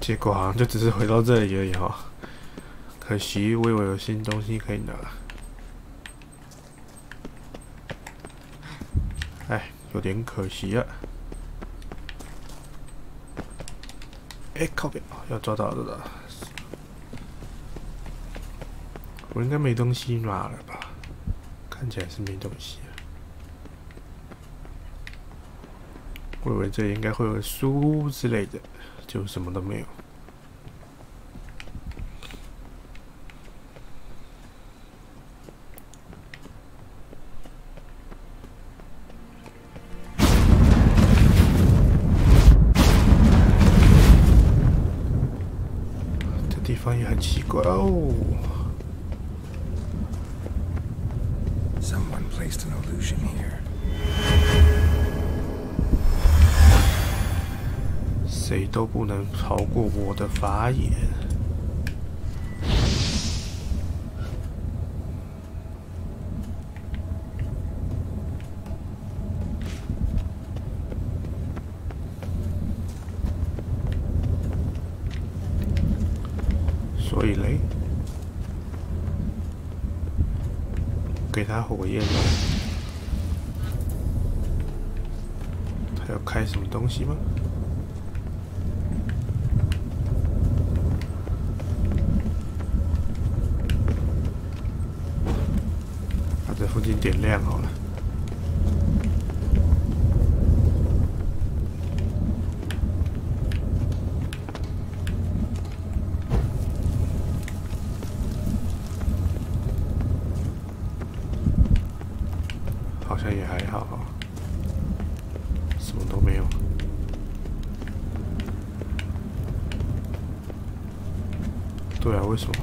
结果好像就只是回到这里而已哈，可惜我以为有新东西可以拿，哎，有点可惜了。哎，靠边啊！要抓到了，我应该没东西拿了吧？看起来是没东西了。我以为这里应该会有书之类的，就什么都没有。方也很奇怪哦。Someone placed an illusion here. 谁都不能超过我的法眼。所以嘞，给他火焰了。他要开什么东西吗？把这附近点亮好了。好像也还好，什么都没有。对啊，为什么？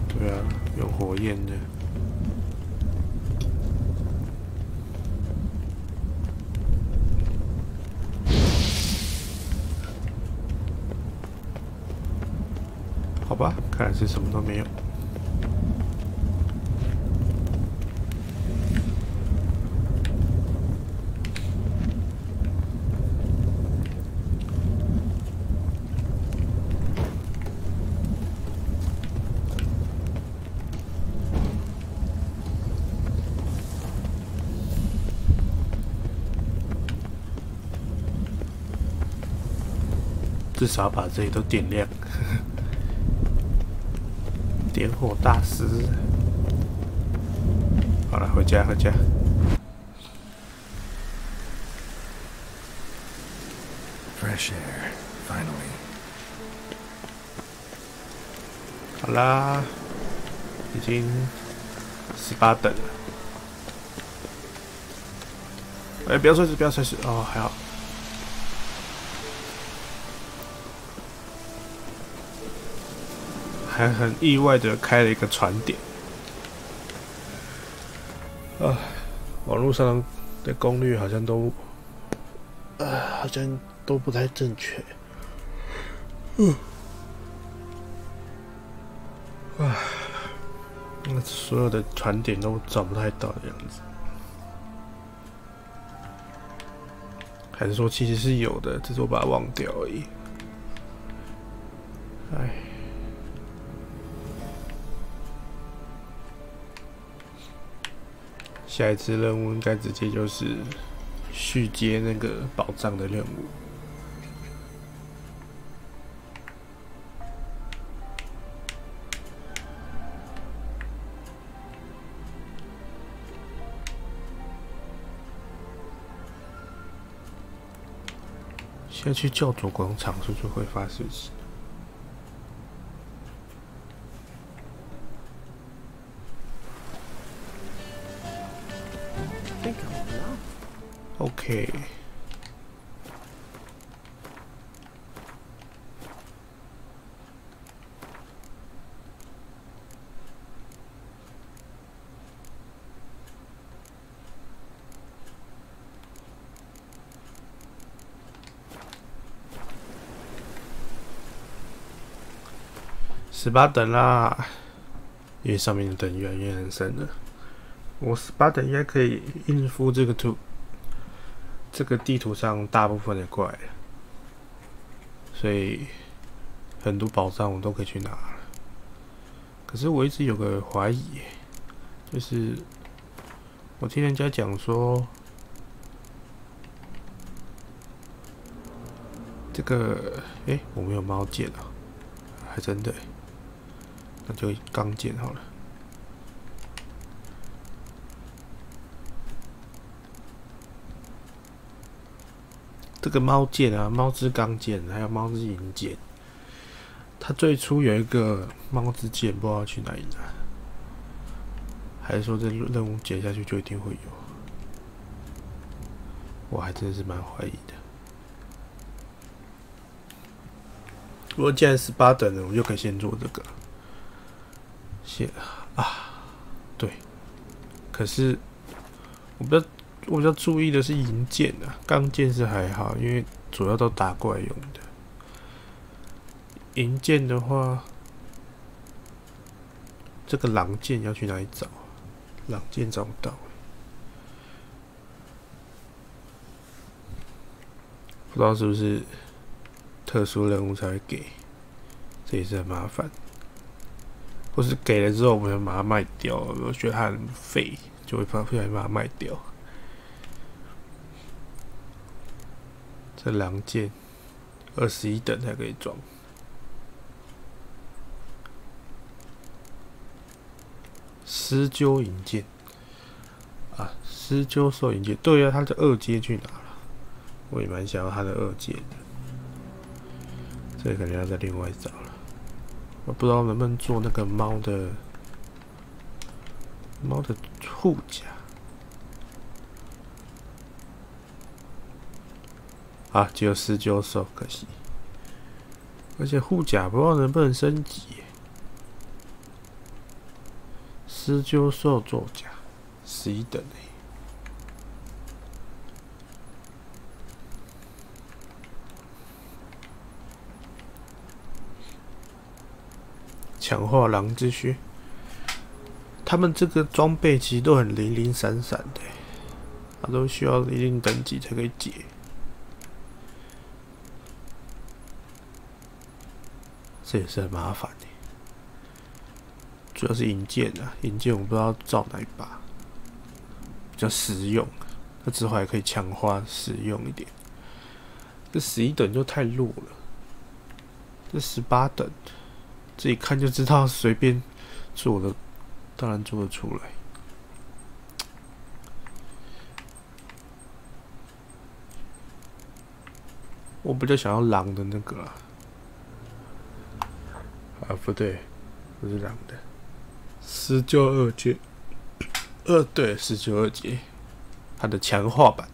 对啊，用火焰的。好吧，看来是什么都没有。至少把这里都点亮。点火大师，好了，回家，回家。Fresh air, finally. 好啦，已经18等了。哎，不要摔死，不要摔死哦，还好。还很意外的开了一个船点。啊，网络上的攻略好像都，好像都不太正确。那所有的船点都找不太到的样子。还是说其实是有的，只是我把它忘掉而已。哎。下一次任务应该直接就是续接那个宝藏的任务。现在去教主广场是不是会发事情？OK， 18等啦，因为上面的等越来越难升了。我18等应该可以应付这个地图上大部分的怪，所以很多宝藏我都可以去拿。可是我一直有个怀疑，就是我听人家讲说，这个我没有猫剑啊，还真的，那就钢剑好了。这个猫剑啊，猫之钢剑，还有猫之银剑，它最初有一个猫之剑，不知道去哪里拿，还是说这任务解下去就一定会有？我还真是蛮怀疑的。不过既然18等了，我就可以先做这个。对。可是我比较注意的是银剑啊，钢剑是还好，因为主要都打怪用的。银剑的话，这个狼剑要去哪里找？狼剑找不到。不知道是不是特殊任务才会给，这也是很麻烦。或是给了之后，我们把它卖掉，我觉得它很废，就会不小心把它卖掉。这狼剑21等才可以装。狮鹫银剑啊，狮鹫兽银剑，对啊，它的2阶去哪了？我也蛮想要它的2阶的，这个可能要再另外找了。我不知道能不能做那个猫的护甲啊，只有狮鹫兽，可惜。而且护甲不知道能不能升级耶。狮鹫兽作甲11等诶。强化狼之靴，他们这个装备其实都很零零散散的，它都需要一定等级才可以解。这也是很麻烦的，主要是银剑啊，银剑我不知道照哪一把比较实用，那之后还可以强化实用一点。这11等就太弱了，这18等。自己看就知道，随便做的，当然做得出来。我比较想要狼的那个啊，不对，不是狼的，狮鹫2阶，对，狮鹫2阶，它的强化版。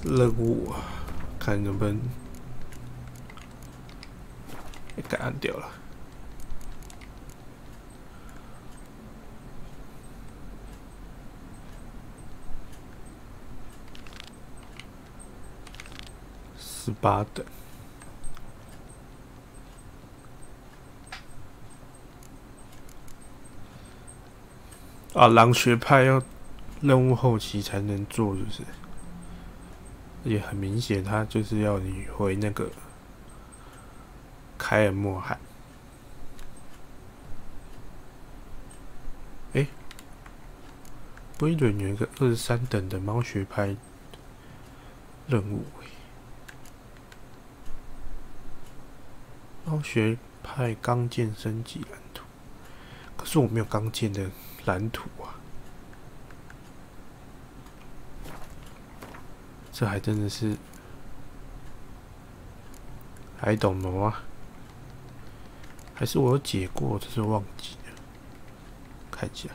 任务啊，看能不能给按掉了。18等。啊，狼学派要任务后期才能做，就是。也很明显，他就是要你回那个凯尔莫罕。威伦有一个23等的猫学派任务，猫学派钢剑升级蓝图，可是我没有钢剑的蓝图啊。这还真的是还懂吗？啊？还是我有解过，只是忘记了。看一下，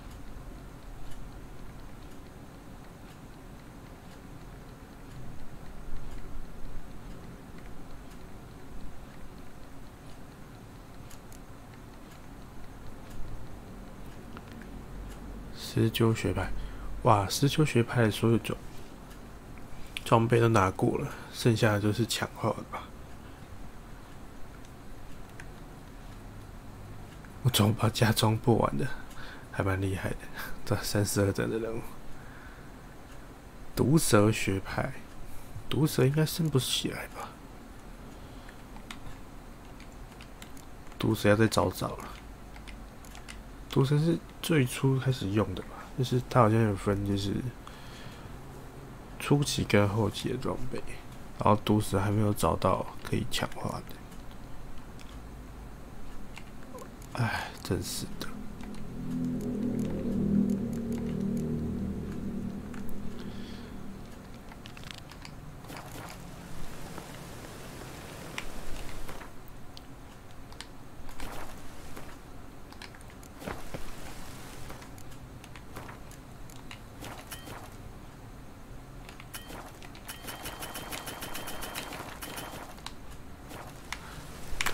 狮鹫学派，哇！狮鹫学派的所有装备都拿过了，剩下的就是强化了吧？我总把加装不完的，还蛮厉害的。这32等的人物，毒蛇学派，毒蛇应该升不起来吧？毒蛇要再找了。毒蛇是最初开始用的吧？就是它好像有分，就是初期跟后期的装备，然后毒蛇还没有找到可以强化的。哎，真是的。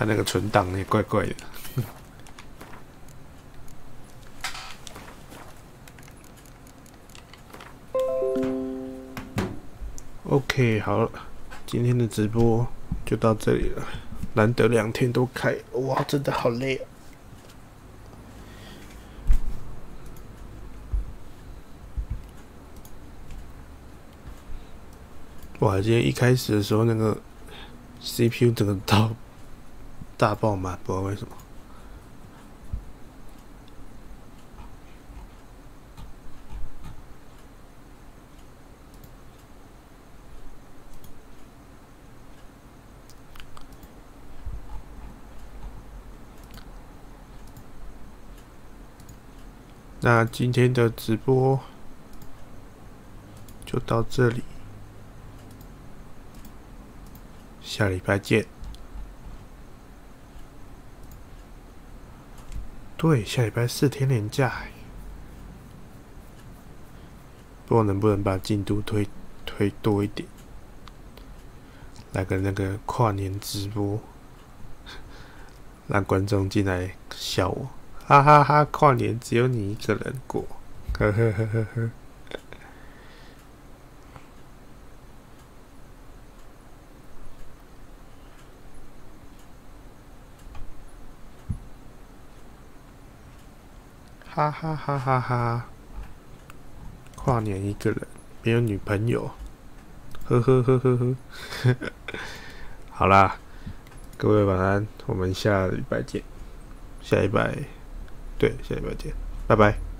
他那个存档也怪怪的。OK， 好了，今天的直播就到这里了。难得2天都开，哇，真的好累啊！哇，今天一开始的时候，那个 CPU 整个大爆满，不知道为什么。那今天的直播就到这里，下礼拜见。对，下礼拜4天连假，不知道能不能把进度推多一点，来个那个跨年直播，让观众进来笑我。哈哈哈！跨年只有你一个人过，呵呵呵呵呵。哈哈哈哈哈！跨年一个人，没有女朋友，呵呵呵呵呵。好啦，各位晚安，我们下礼拜见。下礼拜见，拜拜。